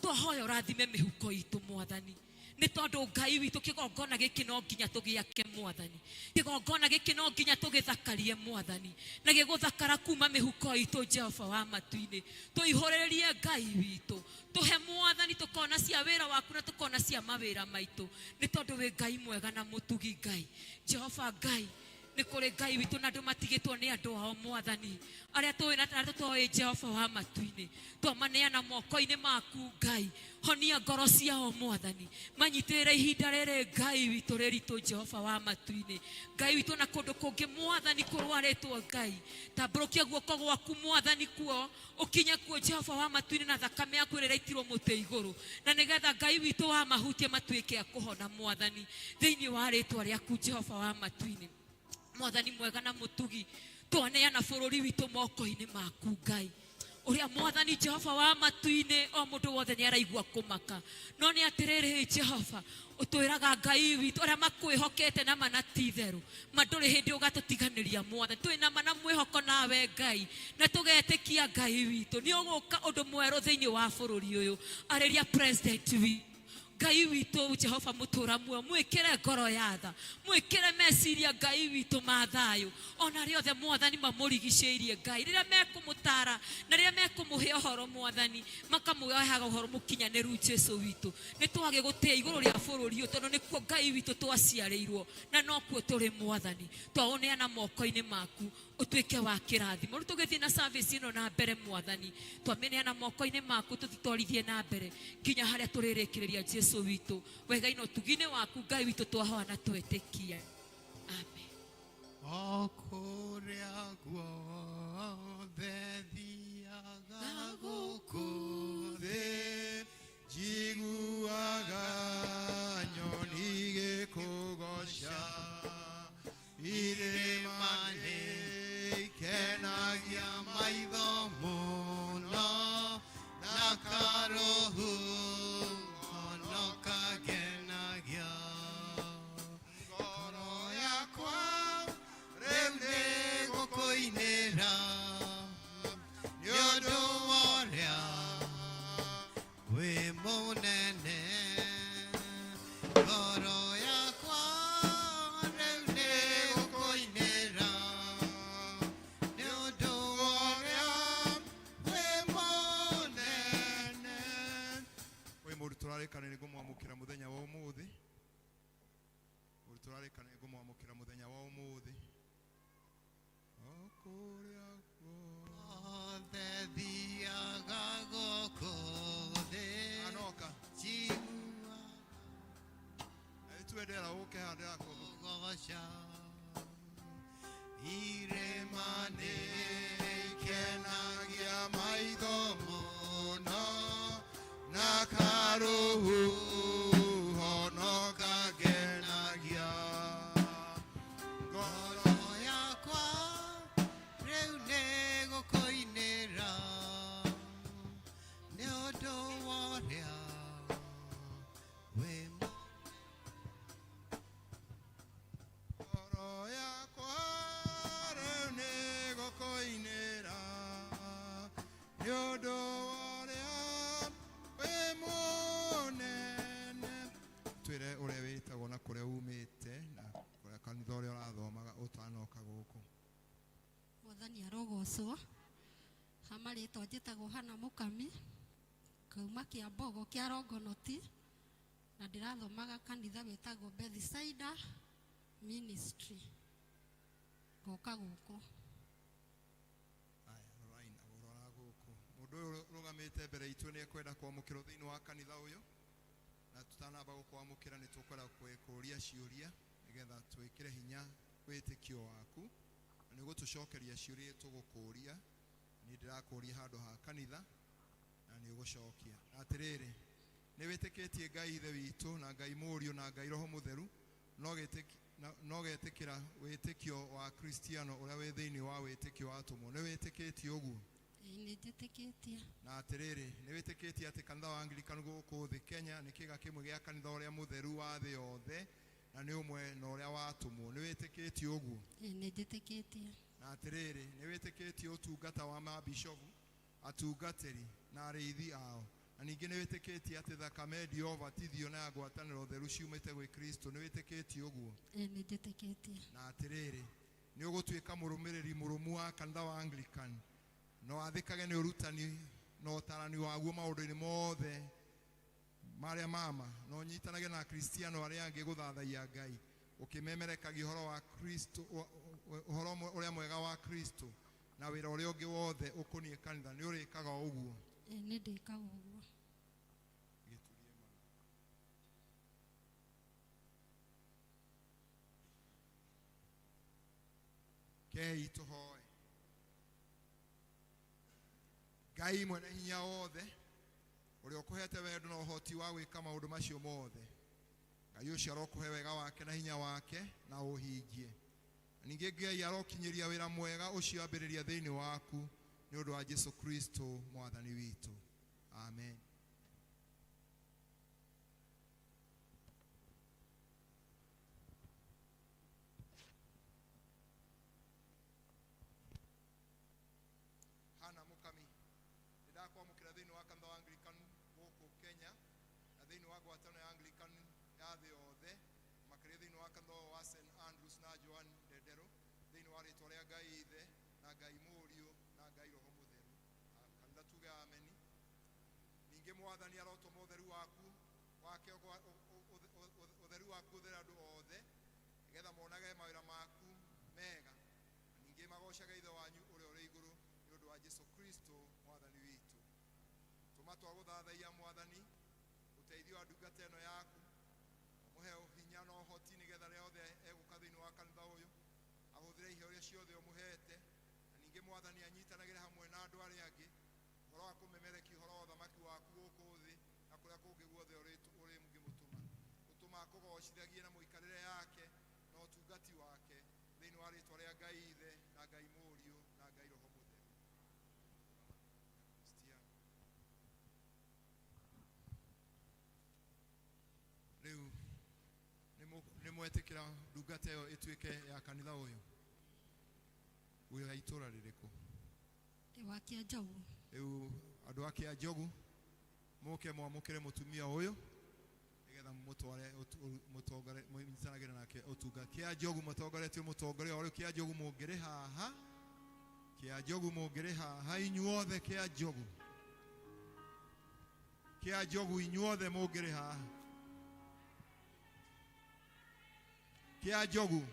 twahoya urathime mihuko itu Mwathani ni tondu Ngai witu kigongona giki no nginya tugiake Mwathani kigongona giki no nginya tugithakarie Mwathani na giguthakara kuma mihuko itu Jehova wa matu-ini tuihorererie Ngai witu tuhe Mwathani tukona cia wira waku na tukona cia mawira maitu ni tondu we Ngai mwega na mutugi Ngai Jehova Ngai ni kuri Ngai witu na andu matigitwo ni andu ao Mwathani aria tuwina tatoe Jehova wa matu-ini twamaneana moko-ini maku Ngai honia ngoro ciao Mwathani manyitirire ihinda riri Ngai witu riritu Jehova wa matu-ini Ngai witu na kundu kungi Mwathani kurwaritwo Ngai tamburukia guoko gwaku Mwathani kuo ukinye kuo Jehova wa matu-ini na thakame yaku riraitirwo muti iguru na nigetha Ngai witu wa mahutia matuike akuhona Mwathani thiini wa ritwa riaku Jehova wa matu-ini Mwathani mwega na mutugi twaneana bururi witu moko-ini maku Ngai uria Mwathani Jehova wa matu-ini o mundu wothe ni araigua kumaka no ni atiriri Jehova utwiraga Ngai witu aria makwihokete na manatitheru manduri hindi ugatutiganiria Mwathani twina mana mwihoko nawe Ngai na tugetikia Ngai witu ni uguka undu mweru thiini wa bururi uyu ariria president wi Ngai witu Jehova mutura muo mwikire ngoro ya tha mwikire meciria Ngai witu mathayo ona riothe Mwathani mamurigiceirie Ngai riria mekumutara na riria mekumuhe uhoro Mwathani makamuheaga uhoro mukinyaniru Jesu witu ni twage gutia iguru ria bururi uyu tondu nikuo Ngai witu twaciarirwo na no kuo turi Mwathani twaoneana moko-ini maku utuike wa kirathimo tugithi na service ino na mbere Mwathani twameneana moko-ini maku tutitwarithie na mbere nginya haria turirikiriria Jesu witu wega ino tugine waku Ngai witu twahoa na twetikia amen okuria guothe thiaga guku thi njiguaga nyoni gikugoca irĩma-inĩ ikenagia maitho mũno na karũhu ono kagenagia ngoro yakwa rĩu nĩ gũkũinĩra nĩ ũndũ wa ũrĩa wĩ mũnene ngoro yakwa rĩu nĩ gũkũinĩra nĩ ũndũ wa ũrĩa wĩ mũnene Oi mũndũ tũrarĩkanĩra nĩ ngũmwamũkĩra mũthenya wa ũmũthĩ mũndũ tũrarĩkanĩra nĩ ngũmwamũkĩra mũthenya wa ũmũthĩ okũrĩa guothe thiaga gũkũ thĩ anoka njiguaga tuendera ũke handũ yakwa kugoca irĩma-inĩ ikenagia maitho mũno na karũhu gocwo hamarĩtwo njĩtagwo Hana Mũkami kauma Kĩambogo kĩa Rongonoti na ndĩrathomaga kanitha wĩtagwo Bethsaida Ministry ngoka gũkũ. Aya Lorraine agorora gũkũ mũndũ ũyũ rũgamĩte mbere itũ nĩ ekwenda kwamũkĩrwo thĩinĩ wa kanitha ũyũ na tutanamba gũkwamũkĩra nĩ tũkwenda kũria ciũria nĩgetha twĩkĩre hinya wĩtĩkio waku na nĩ gũtũcokeria ciũria tũgũkũria nĩ ndĩrakũria handũ ha kanitha na nĩ ũgũcokia atĩrĩrĩ nĩ wĩtĩkĩtie Ngai ithe witũ na Ngai Mũriũ na Ngai Roho Mũtheru no getĩkĩra wĩtĩkio wa Kristiano ũrĩa wĩ thĩinĩ wa wĩtĩkio wa atũmwo nĩ wĩtĩkĩtie ũguo? Nĩ njĩtĩkĩtie. Na atĩrĩrĩ nĩ wĩtĩkĩtie atĩ kanitha wa Anglican gũkũ thĩ Kenya nĩ kĩga kĩmwe gĩa kanitha ũrĩa mũtheru wa thĩ yothe na nĩ ũmwe na ũrĩa watũmwo nĩ wĩtĩkĩtie ũguo? Nĩ njĩtĩkĩtie. Na atĩrĩrĩ nĩ wĩtĩkĩtie ũtungata wa mabishopu atungatĩri na arĩithi ao na ningĩ nĩ wĩtĩkĩtie atĩ thakame ndiobatithio na ngwatanĩro theru ciumĩte gwĩ Kristo nĩ wĩtĩkĩtie ũguo? Nĩ njĩtĩkĩtie. Na atĩrĩrĩ nĩ ũgũtuĩka mũrũmĩrĩri mũrũmu wa kanitha wa Anglican no athĩkage nĩ ũrutani na ũtarani waguo maũndũ-inĩ mothe marĩa mama no nyitanage na Kristiano arĩa angĩ gũthathaiya Ngai ũkĩmemerekagia ũhoro wa Kristo ũhoro ũrĩa mwega wa Kristo na wĩra ũrĩa ũngĩ wothe ũkoniĩ kanitha nĩ ũrĩkaga ũguo? Nĩ ndĩkaga ũguo. Kei tũhoe. Ngai mwene hinya wothe ũrĩa ũkũhete wendo na ũhoti wa gwĩka maũndũ macio mothe Ngai ũcio arokũhe wega wake na hinya wake na ũhingie ningĩ Ngai arokinyĩria wĩra mwega ũcio ambĩrĩria thĩinĩ waku nĩ ũndũ wa Jesũ Kristo mwathani witũ amen. Hana Mũkami ndakwamũkĩra thĩinĩ wa kanitha wa Anglican gũkũ Kenya na thĩinĩ wa ngwatanĩro ya Anglican ya thĩ yothe makĩria thĩinĩ wa kanitha wa St Andrews na Joan Ndendero thĩinĩ wa rĩtwa rĩa Ngai ithe na Ngai Mũriũ na Ngai Roho Mũtheru kanitha tuge ameni. Ningĩ mwathani arotũma ũtheru waku wake ũtheru waku ũthere andũ othe nĩgetha monage mawĩra maku mega ningĩ magocage ithe wanyu ũrĩa ũrĩ igũrũ nĩ ũndũ wa Jesũ Kristo mwathani witũ. Tũma twagũthathaiya mwathani ũteithio wa ndungata ĩno yaku ũmũhe hinya na ũhoti nĩgetha rĩrĩa othe egũka thĩinĩ wa kanitha ũyũ ahũthĩre iheo iria ciothe ũmũhete na ningĩ mwathani anyitanagĩre hamwe na andũ arĩa angĩ ũhoro wa kũmemerekia ũhoro wa ũthamaki waku gũkũ thĩ na kũrĩa kũngĩ guothe ũrĩ mũngĩmũtũma gũtũma akũgocithagie na mũikarĩre yake na ũtungati wake thĩinĩ wa rĩtwa rĩa Ngai ithe na Ngai Mũriũ na Ngai Roho Mũtheru. Rĩu nĩ mwetĩkĩra ndungata ĩyo ĩtuĩke ya kanitha ũyũ wĩ itũra rĩrĩkũ? Wa Kĩanjogu. Rĩu andũ a Kĩanjogu mũke mwamũkĩre mũtumia ũyũ nĩgetha mũtware mũtongore mũnyitanagĩre nake ũtungata. Kĩanjogu mũtongoretio mũtongoria ũrĩa Kĩanjogu mũngĩrĩ haha Kĩanjogu mũngĩrĩ haha inyuothe Kĩanjogu Kĩanjogu inyuothe mũngĩrĩ haha Kĩanjogu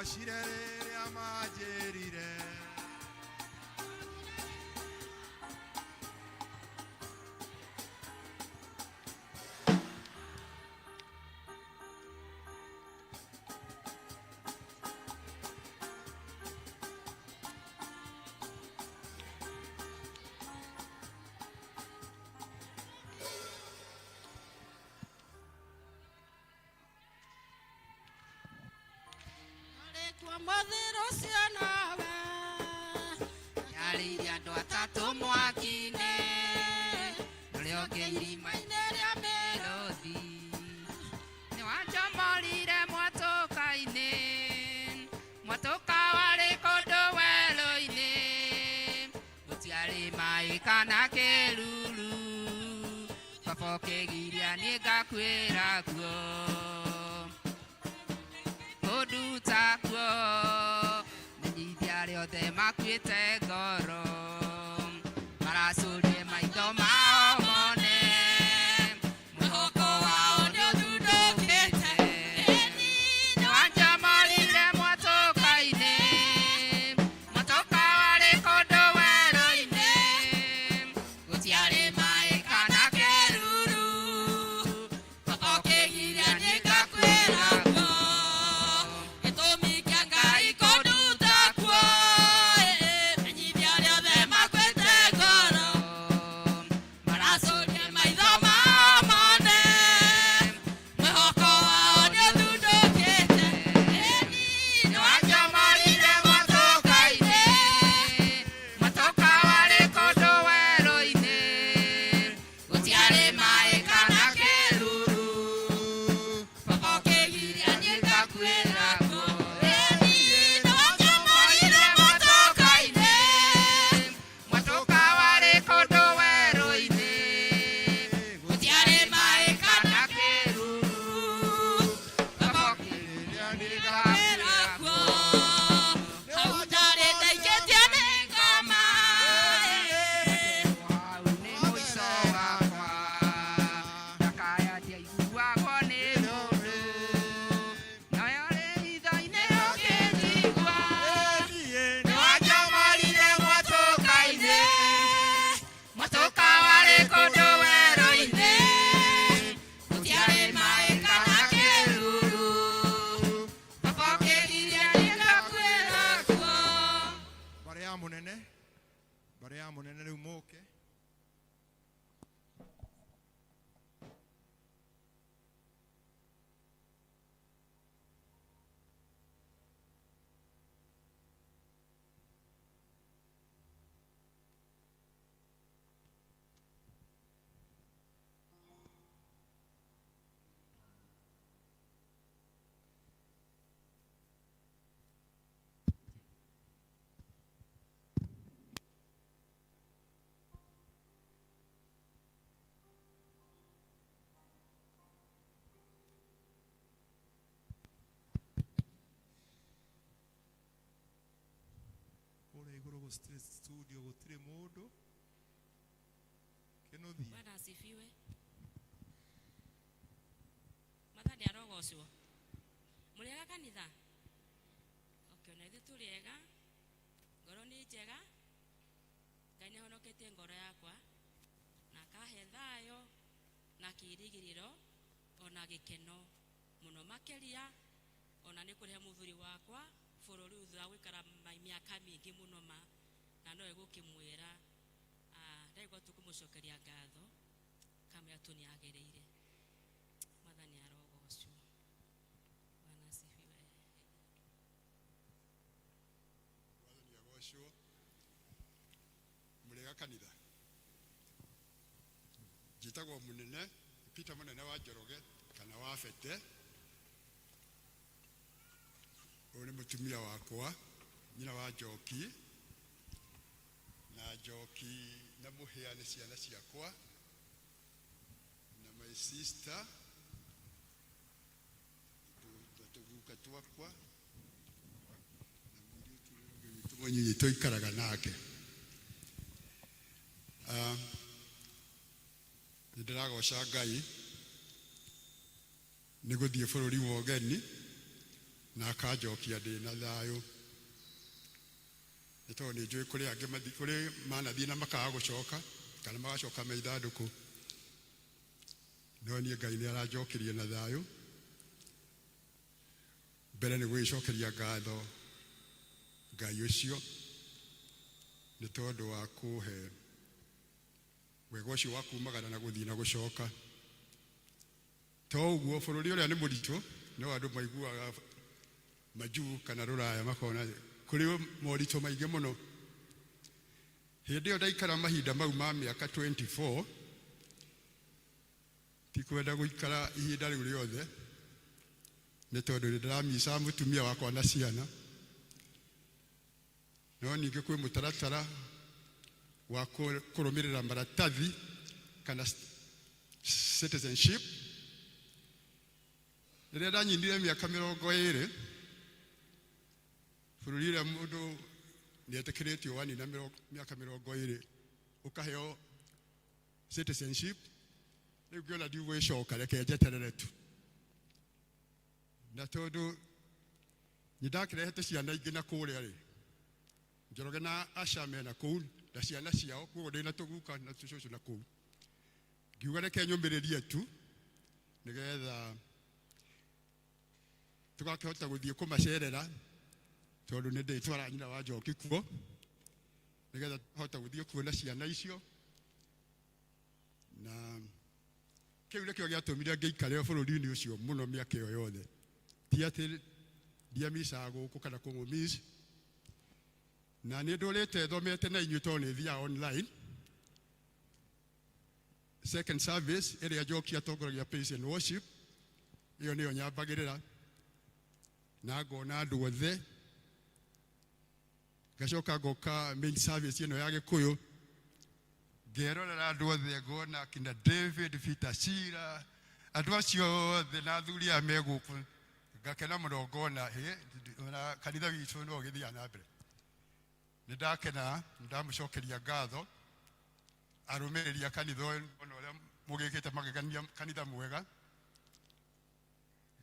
Shirere amajerire Mother Oceanawe, Yari ya doata to mwakine, Ryoke irima ineria melody. Ni wacha molire mwatoka ine, mwatoka wale kodo welo ine. Utiare mai kana kelulu, papoke giria niga kwera kuo. Kodu takuo, nidiare ode makwete goro. Marasuri maito maomone, mwoko wao ndio tudokete. Ni wanja malire mwatoka ine, mwatoka wale kodo wero ine. Utiare mai kana keruru, papoke giria niga kwera kuo. Etomi kianga ikodu takuo, nidiare ode makwete goro. Marasuri maito maomone, mwoko wao ndio tudokete. Ni wanja malire mwatoka ine, mwatoka wale kodo wero ine. Utiare mai kana keruru, papoke giria niga kwera kuo. Ni wanja malire mwatoka ine, mwatoka wale kodo wero ine. Utiare mai kana keruru, papoke giria niga kwera kuo. Hautare taiketia nengama, ni mwiso wakwa. Dakaya dia iguagwo ni mundu, noyore itho-ini ukijigua. Ni wanja malire mwatoka ine, mwatoka wale kodo wero-ini. Utiare mai kana keruru, papoke giria niga kwera kuo. Bare ya munene riu muke. Kule iguru gustire studio gutire mundu. Kenothi. Bwana asifiwe. Mathani arogocwo. Muriega kanitha? Ukiona ithu turiega, ngoro ni njega. Ngai ni honokete ngoro yakwa na akahe thayo na kirigiriro ona gikeno muno makeria ona ni kurihe muthuri wakwa bururi utha gwikara miaka mingi muno ma na no egukimwira ndego tukumucokeria ngatho kama atuni agereire. Mathani arogocwo. Bwana asifiwe. Mwathani agocwo. Murega kanitha. Njitagwo munene Peter munene wa Njoroge kana wa Fete. Uyu ni mutumia wakwa nyina wa Njoki na Njoki na muhia ni ciana ciakwa na my sister tuvuka twakwa na tumonyi toikaraga nake. Ndiragoca Ngai ni guthie bururi wa ugeni na akanjokia ndina thayo. Nito ni njui kuri angi mathi kuri manathie na makaga gucoka kana magacoka me ithanduku. No ni Ngai ni aranjokirie na thayo. Mbere ni gwicokeria ngatho Ngai ucio ni tondu wa kuhe wega ucio wa kumagana na guthie na gucoka. To uguo bururi uria ni muritu no andu maiguaga majuu kana ruraya makona kuri morito maige muno hindi yo ndaikara mahinda mau ma miaka 24 tikwenda guikara ihinda riu riothe ni tondu ndiramisa mutumia wakwa na ciana no ninge kwi mutaratara wa kurumirira maratathi kana citizenship rĩrĩa ndanyinire miaka 20 bũrũri ũrĩa mũndũ nĩetĩkĩrĩtio wanina miaka 20 ũkaheo citizenship rĩu ngĩona ndigwĩcoka reke njeterere tu na tondũ nĩndakĩrehete ciana ingĩ na kũrĩa rĩ Njoroge na Asha mena kũu na ciana ciao koguo ndĩna tũguka na tũcũcũ na kũu ngiuga reke nyũmĩrĩrie tu nĩgetha tugakĩhota gũthiĩ kũmacerera tondũ nĩ ndĩtwara nyina wa Njoki kuo nĩgetha hota gũthiĩ kuona ciana icio na kĩu nĩkĩo gĩatũmire ngĩikare bũrũri-inĩ ũcio mũno mĩaka ĩyo yothe ti atĩ ndiamisaga gũkũ kana kũmũmiss na nĩ ndũrĩte thomete na inyuĩ tondũ nĩthiaga online second service ĩrĩa Njoki atongoragia praise and worship ĩyo nĩyo nyambagĩrĩra na ngona andũ othe ngacoka ngoka main service ĩno ya Gĩkũyũ ngerorera andũ othe ngona kina David Peter Shira andũ acio othe na athuri a megũkũ ngakena mũno ngona na kanitha witũ no gĩthiaga na mbere nĩndakena ndamũcokeria ngatho arũmĩrĩria kanitha ona ũrĩa mũgĩkĩte magegania kanitha mwega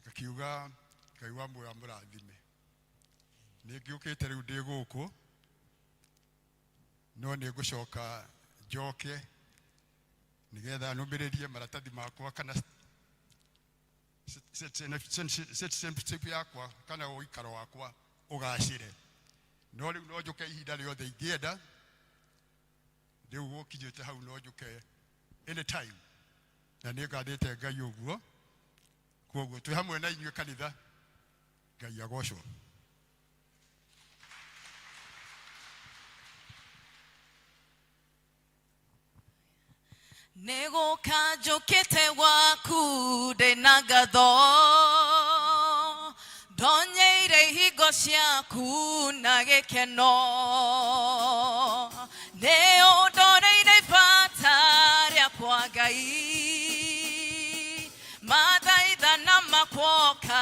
ngakiuga Ngai wa muoyo mũrathime nĩngĩũkĩte rĩu ndĩ gũkũ no nĩngũcoka njoke nĩgetha nũmĩrĩrie maratathi makwa kana citizenship yakwa kana ũikaro wakwa ũgacĩre no rĩu no njũke ihinda rĩothe ingĩenda rĩu gũkinyĩte hau no njũke anytime na nĩngathĩte Ngai ũguo koguo twĩ hamwe na inyuĩ kanitha Ngai agocwo Nĩgũka njũkĩte gwaku ndĩna ngatho ndonyeire ihingo ciaku na gĩkeno nĩũndoreire ibata rĩakwa Ngai mathaithana makwoka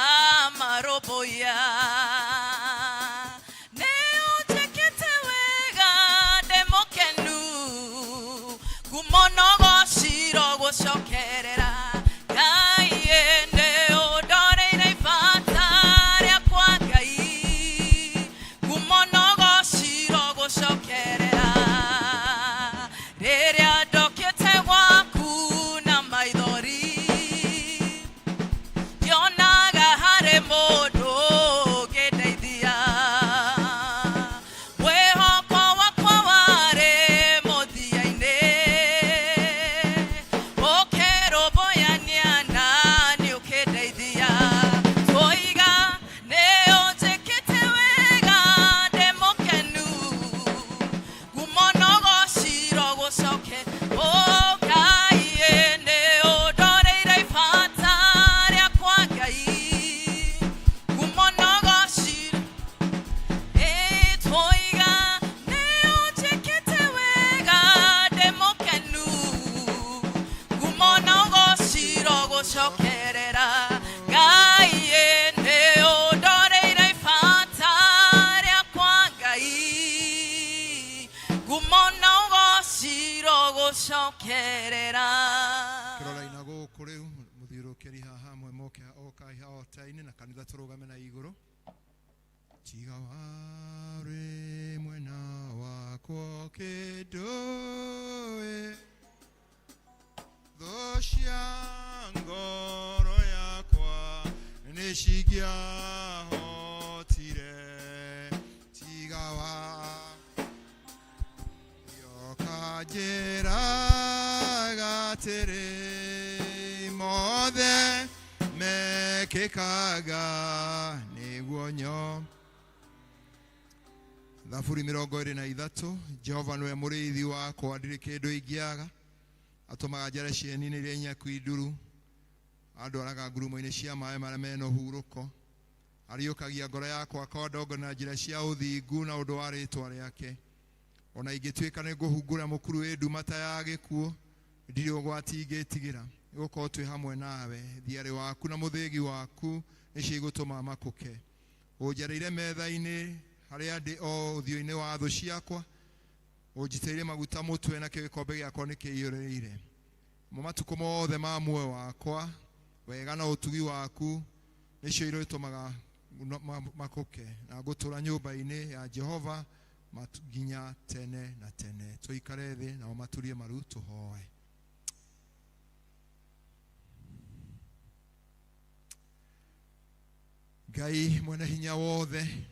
marũmbũiya nĩũnjĩkĩte wega ndĩ mũkenu ngũmonogocirwo gũcokerera Ngai nĩũndoreire ibata rĩakwa Ngai ngũmonogocirwo gũcokerera rĩrĩa ndokĩte gwaku na maithori ndionaga harĩ mũndũ ũngĩndeithia mwĩhoko wakwa warĩ mũthia-inĩ ũkĩrũmbũyania na nĩũkĩndeithia twoiga nĩũnjĩkĩte wega ndĩ mũkenu ngũmonogocirwo gũcoke Ngai nĩũndoreire ibata rĩakwa Ngai ngũmonogocirwo twoiga nĩũnjĩkĩte wega ndĩ mũkenu ngũmonogocirwo gũcokerera Ngai nĩũndoreire ibata rĩakwa Ngai ngũmonogocirwo gũcokerera kĩrora-inĩ gũkũ rĩu mũthiũrũkĩri haha hamwe moke okai haota-inĩ na kanitha tũrũgame na igũrũ tiga warĩ mwena wakwa kĩndũĩ thũ cia ngoro yakwa nĩcingĩahotire tiga wa yoka njĩraga atĩrĩ mothe mekĩkaga nĩguo gonyo. Thaburi 23. Jehova niwe mũrĩithi wakwa, ndirĩ kĩndũ ingĩaga. Atũmaga njĩra cieni-inĩ iria nyaku nduru. Andwaraga ngurumo-inĩ cia maaĩ marĩa mena ũhurũko. Ariũkagia ngoro yakwa akondongo na njĩra cia ũthingu na ũndũ wa rĩĩtwa rĩake. Ona ingĩtuĩka nĩngũhungũra mũkuru wĩ ndumata ya gĩkuũ, ndirĩ ũgwati ingĩtigĩra, nĩgũkorwo twĩ hamwe nawe. Thiarĩ waku na mũthĩgi waku nĩcio igũtũma makũke. Ũnjereire metha-inĩ harĩa ndĩ o ũthiũ-inĩ wa thũ ciakwa. Ũnjitĩire maguta mũtwe na gĩkombe gĩakwa nĩkĩiyũrĩrĩire. Mo matukũ mothe ma muoyo wakwa, wega na ũtugi waku nĩcio irĩtũmaga makũke. Na ngũtũũra nyũmba-inĩ ya Jehova nginya tene na tene. Tũikare thĩ nao maturie maru tũhoe. Ngai mwene hinya wothe,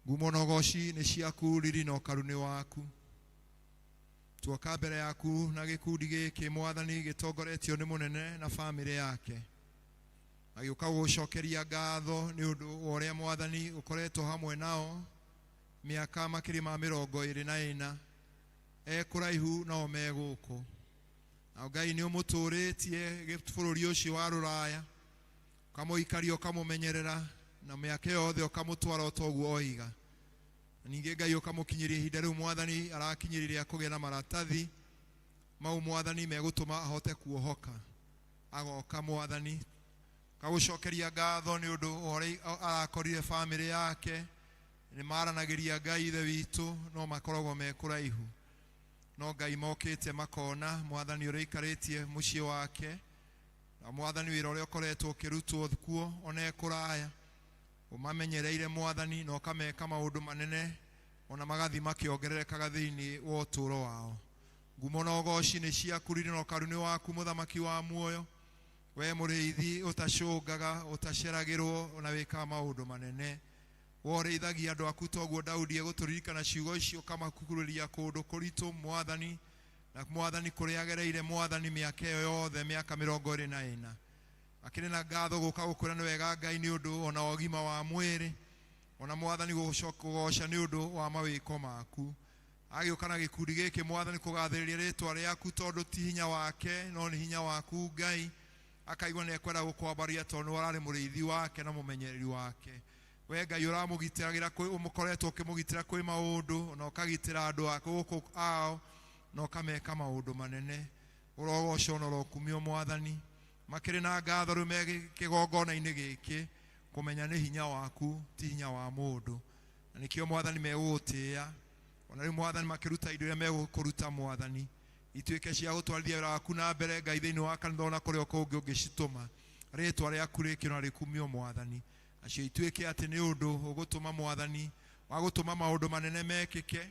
ngumo na ũgooci nĩ ciaku, riri na ũkaru nĩ waku. Tuoka mbere yaku na gĩkundi gĩkĩ Mwathani gĩtongoretio nĩ mũnene na bamĩrĩ yake. Agĩũka gũgũcokeria ngatho nĩ ũndũ wa ũrĩa Mwathani ũkoretwo hamwe nao mĩaka makĩria ma 24. Kũraihu nao me gũkũ. Na Ngai nĩ ũmũtũrĩtie bũrũri ũcio wa Rũraya, ũkamũikaria ũkamũmenyerera, na mĩaka yothe ũkamũtwara o toguo oiga. Ningĩ Ngai ũkamũkinyĩria ihinda rĩu Mwathani arakinyĩrĩria kũgĩa na maratathi mau Mwathani megũtũma ahote kuohoka. Agoka Mwathani, kagũcokeria ngatho nĩ ũndũ ũrĩa arakorire bamĩrĩ yake. Nĩ maranagĩria Ngai ithe witũ, no makoragwo me kũraihu. No Ngai mokĩte makona Mwathani ũrĩa ikarĩtie mũciĩ wake, na Mwathani wĩra ũrĩa ũkoretwo ũkĩrutwo kuo ona kũraya. Ũmamenyereire Mwathani na ũkameka maũndũ manene, ona magathi makĩongererekaga thĩinĩ wa ũtũũro wao. Ngumo na ũgooci nĩ ciaku, riri na ũkaru nĩ waku, mũthamaki wa muoyo. We mũrĩithi ũtacũngaga, ũtaceragĩrwo, ona wĩkaga maũndũ manene. Worĩithagia andũ aku toguo Daudi egũtũririkana ciugo icio, ũkamakuhĩrĩria kũndũ kũritũ Mwathani. Na Mwathani kũrĩa agereire Mwathani mĩaka ĩyo yothe, mĩaka 24. Akĩrĩ na ngatho gũka gũkwĩra nĩ wega Ngai nĩ ũndũ ona ũgima wa mwĩrĩ, ona Mwathani gũgoca nĩ ũndũ wa mawĩko maku. Agĩũka na gĩkundi gĩkĩ Mwathani kũgathĩrĩria rĩĩtwa rĩaku, tondũ ti hinya wake no nĩ hinya waku Ngai. Akaigua nĩ ekwenda gũkwambaria tondũ wararĩ mũrĩithi wake na mũmenyereri wake. We Ngai ũramũgitĩragĩra, ũmũkoretwo ũkĩmũgitĩra kwĩ maũndũ, ona ũkagitĩra andũ aku gũkũ ao, na ũkameka maũndũ manene. Ũrogocwo na ũrokumio Mwathani. Makĩrĩ na ngatho rĩu me kĩgongona-inĩ gĩkĩ, kũmenya nĩ hinya waku ti hinya wa mũndũ. Na nĩkĩo Mwathani megũgũtĩĩa. Ona rĩu Mwathani makĩruta indo iria megũkũruta Mwathani, ituĩke cia gũtwarithia wĩra waku na mbere Ngai thĩinĩ wa kanitha ona kũrĩa kũngĩ ũngĩcitũma. Rĩĩtwa rĩaku rĩkĩrwo na rĩkumio Mwathani. Acio ituĩke atĩ nĩ ũndũ ũgũtũma Mwathani wa gũtũma maũndũ manene mekĩke,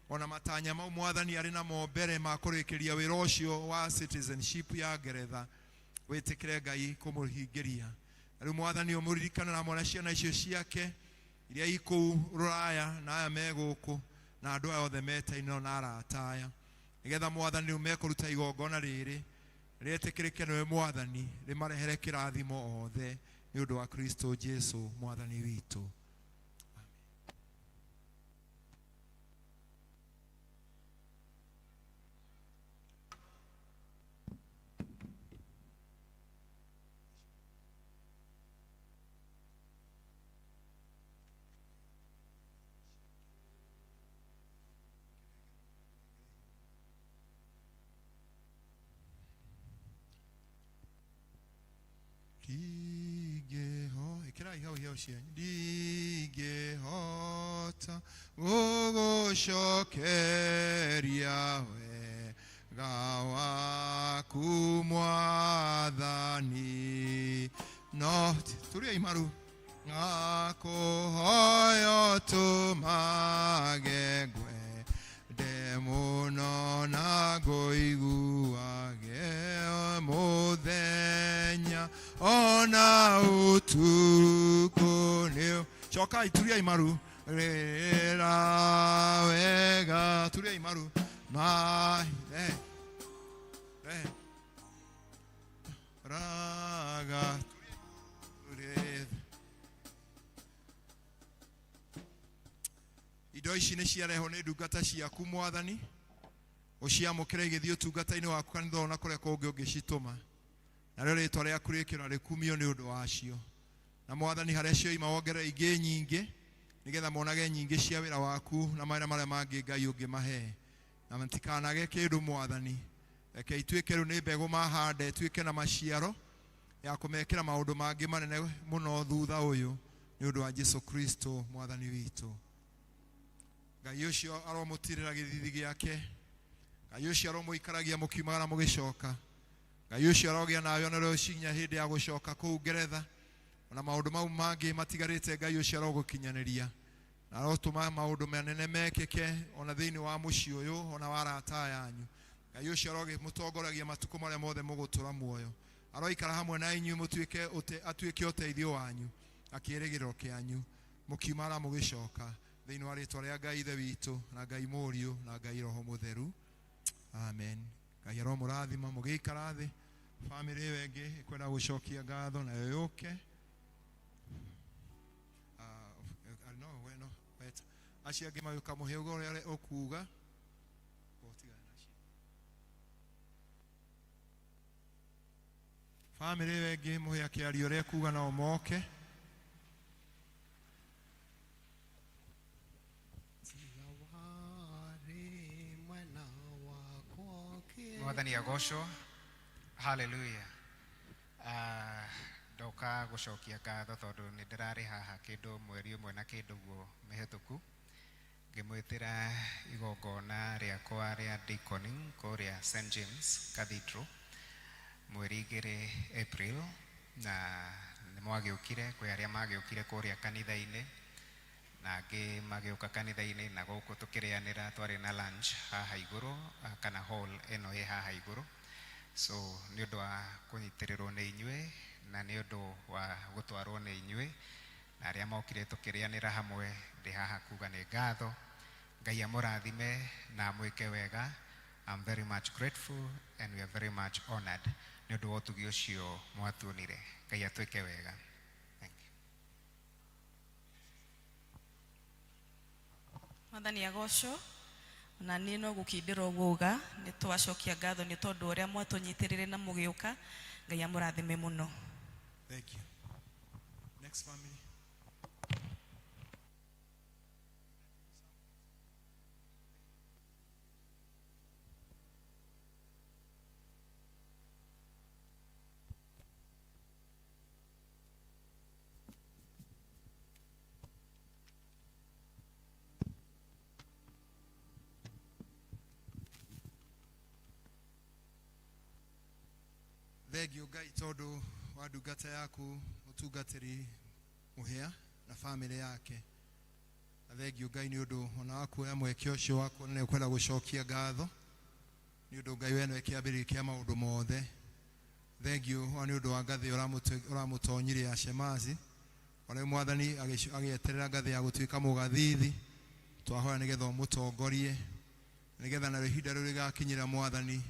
ona matanya mau Mwathani arĩ namo mbere ma kũrĩkĩria wĩra ũcio wa citizenship ya Ngeretha. Wĩtĩkĩre Ngai kũmũhingĩria. Rĩu Mwathani ũmũririkane na mwana ciana icio ciake iria ikũu Rũraya na aya me gũkũ, na andũ aya othe metaine na arata aya, nĩgetha Mwathani rĩu mekũruta igongona rĩrĩ rĩetĩkĩrĩke nĩwe Mwathani, rĩmarehere kĩrathimo othe nĩ ũndũ wa Kristo Jesu Mwathani witũ. Ndingĩhota gũgũcokeria wega waku Mwathani, no tũrĩai maru ngakũhoya ũtũmage ngwende mũno na ngũiguage mũthenya ona utuko nĩo. Cokai turiai maru rĩra wega, turiai maru raga indo ici nĩ ciareho nĩ ndungata ciaku Mwathani ũciamũkĩre igĩthiĩ ũtungata-inĩ waku kanitha ona kũrĩa kũngĩ ũngĩcitũma na rĩo rĩtwa rĩaku rĩkĩro rĩkumio nĩ ũndũ wacio na Mwathani harĩa cioima wongerere ingĩ nyingĩ nigetha monage nyingĩ cia wĩra waku na mawĩra marĩa mangĩ Ngai ũngĩmahe na matikanage kĩndũ Mwathani reke ituĩke rĩu nĩ mbegũ mahanda ituĩke na maciaro ya kũmekĩra maũndũ mangĩ manene mũno thutha ũyũ nĩ ũndũ wa Jesũ Kristo Mwathani witũ. Ngai ũcio aromũtirĩra gĩthithi gĩake, Ngai ũcio aromũikaragia mũkiumagara mũgĩcoka, Ngai ũcio arogĩa nawe ona rũcinya hĩndĩ ya gũcoka kũu Ngeretha ona maũndũ mau mangĩ matigarĩte Ngai ũcio arogũkinyanĩria na arotũma maũndũ manene mekĩke ona thĩinĩ wa mũciĩ ũyũ ona wa arata yanyu. Ngai ũcio arogĩmũtongoragia matukũ marĩa mothe mũgũtũra muoyo, aroikara hamwe na inyuĩ atuĩke ũteithio wanyu akĩrĩgĩrĩro kĩanyu mũkiumagara mũgĩcoka thĩinĩ wa rĩtwa rĩa Ngai Ithe witũ na Ngai Mũriũ na Ngai Roho Mũtheru, amen. Ngai aromũrathima mũgĩikara thĩ, bamĩrĩ ĩyo ĩngĩ ĩkwenda gũcokia ngatho nayo yũke. Acio angĩ magĩũka mũhe ũrĩa ũkuuga. Bamĩrĩ ĩyo ĩngĩ mũhe akĩaria ũrĩa kuuga nao moke. Mwathani agocwo. Hallelujah. Ndoka gũcokia ngatho tondũ nĩ ndĩrarĩ haha kĩndũ mweri ũmwe na kĩndũ guo mĩhĩtũku ngĩmwĩtĩra igongona rĩakwa rĩa deaconing kũrĩa St James Cathedral mweri 2 April na nĩ mwagĩũkire kwĩ arĩa magĩũkire kũrĩa kanitha-inĩ na angĩ magĩũka kanitha-inĩ na gũkũ tũkĩrĩanĩra twarĩ na lunch haha igũrũ kana hall ĩno ĩ haha igũrũ. So nĩ ũndũ wa kũnyitĩrĩrwo nĩ inyuĩ na nĩ ũndũ wa gũtwarwo nĩ inyuĩ na arĩa mokire tũkĩrĩanĩra hamwe ndĩ haha kuga nĩ ngatho. Ngai amũrathime na mwĩke wega. I'm very much grateful and we are very much honored nĩ ũndũ wa ũtugi ũcio mwatuonire. Ngai atwĩke wega. Thank you. Mwathani agocwo na niĩ no gũkindĩra ũguo uga nĩ twacokia ngatho nĩ tondũ ũrĩa mwatũnyitĩrĩire na mũgĩũka. Ngai amũrathime mũno. Thank you. Next family. Thank you Ngai tondũ wa ndungata yaku mũtungatĩri mũhĩa na bamĩrĩ yake. Thank you Ngai nĩ ũndũ ona wakuoya mweke ũcio waku nĩ ũkwenda gũcokia ngatho nĩ ũndũ Ngai weno ĩkĩambĩrĩria kĩa maũndũ mothe. Thank you nĩ ũndũ wa ngathĩ ũramũtonyire ya Shemazi ona Mwathani agĩeterera ngathĩ ya gũtuĩka mũgathithi twahoya nĩgetha ũmũtongorie nĩgetha na ihinda rĩu rĩgakinyĩra Mwathani